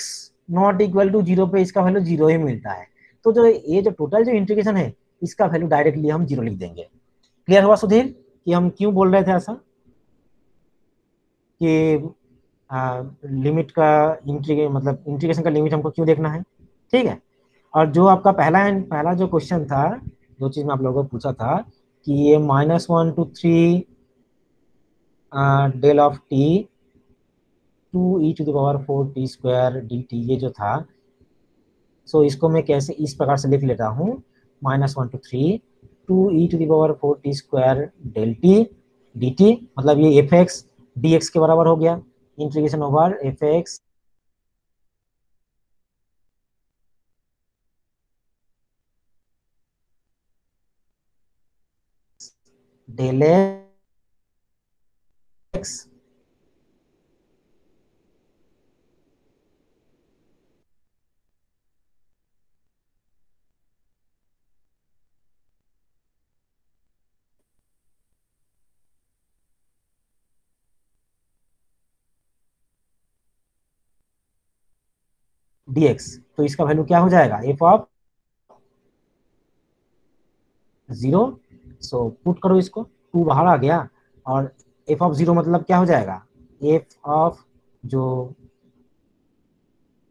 ≠ 0 पे इसका वैल्यू 0 ही मिलता है। तो जो ये जो टोटल जो इंटीग्रेशन है इसका वैल्यू डायरेक्टली हम 0 लिख देंगे। क्लियर हुआ सुधीर कि हम क्यों बोल रहे थे ऐसा, कि लिमिट का मतलब इंटीग्रेशन का लिमिट हमको क्यों देखना है? ठीक है। और जो आपका पहला जो क्वेश्चन था, जो चीज मैं आप लोगों को पूछा था कि ये -1 to 3 del of t 2e⁴t² dt ये जो था, सो इसको मैं कैसे इस प्रकार से लिख लेता हूँ, -1 to 3 2e⁴t² del t dt, मतलब ये fx dx के बराबर हो गया, integration over fx del x dx। तो इसका वैल्यू क्या हो जाएगा? f ऑफ 0, सो पुट करो इसको, 2 बाहर आ गया, और f ऑफ 0 मतलब क्या हो जाएगा? f ऑफ जो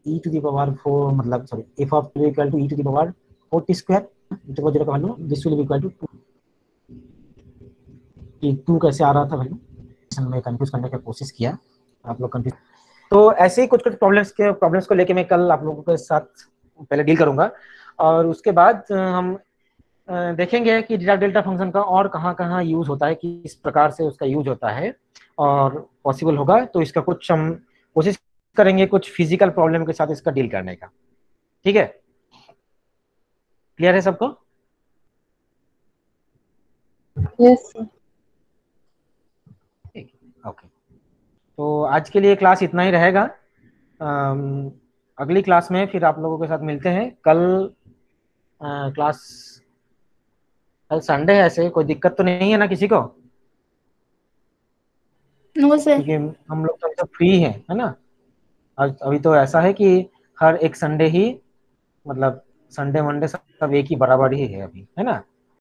e⁴ मतलब sorry f of 2 = e⁴t², interval 0 का value this will be equal to 2 कैसे आ रहा था वैल्यू, मैं कंफ्यूज करने की कोशिश किया, आप लोग कंफ्यूज। तो ऐसे ही कुछ प्रॉब्लम्स को लेके मैं कल आप लोगों के साथ पहले डील करूंगा, और उसके बाद हम देखेंगे कि डिराक डेल्टा फंक्शन का और कहाँ यूज होता है, किस प्रकार से उसका यूज होता है, और पॉसिबल होगा तो इसका कुछ हम कोशिश करेंगे कुछ फिजिकल प्रॉब्लम के साथ इसका डील करने का। ठीक है, क्लियर है सबको? यस। ठीक, ओके। तो आज के लिए क्लास इतना ही रहेगा। अगली क्लास में फिर आप लोगों के साथ मिलते हैं। कल कल संडे है, ऐसे कोई दिक्कत तो नहीं है ना किसी को? No sir. क्योंकि हम लोग तो फ्री हैं, है ना? अभी तो ऐसा है कि हर एक संडे ही, मतलब संडे मंडे सब एक ही बराबर ही है अभी, है ना?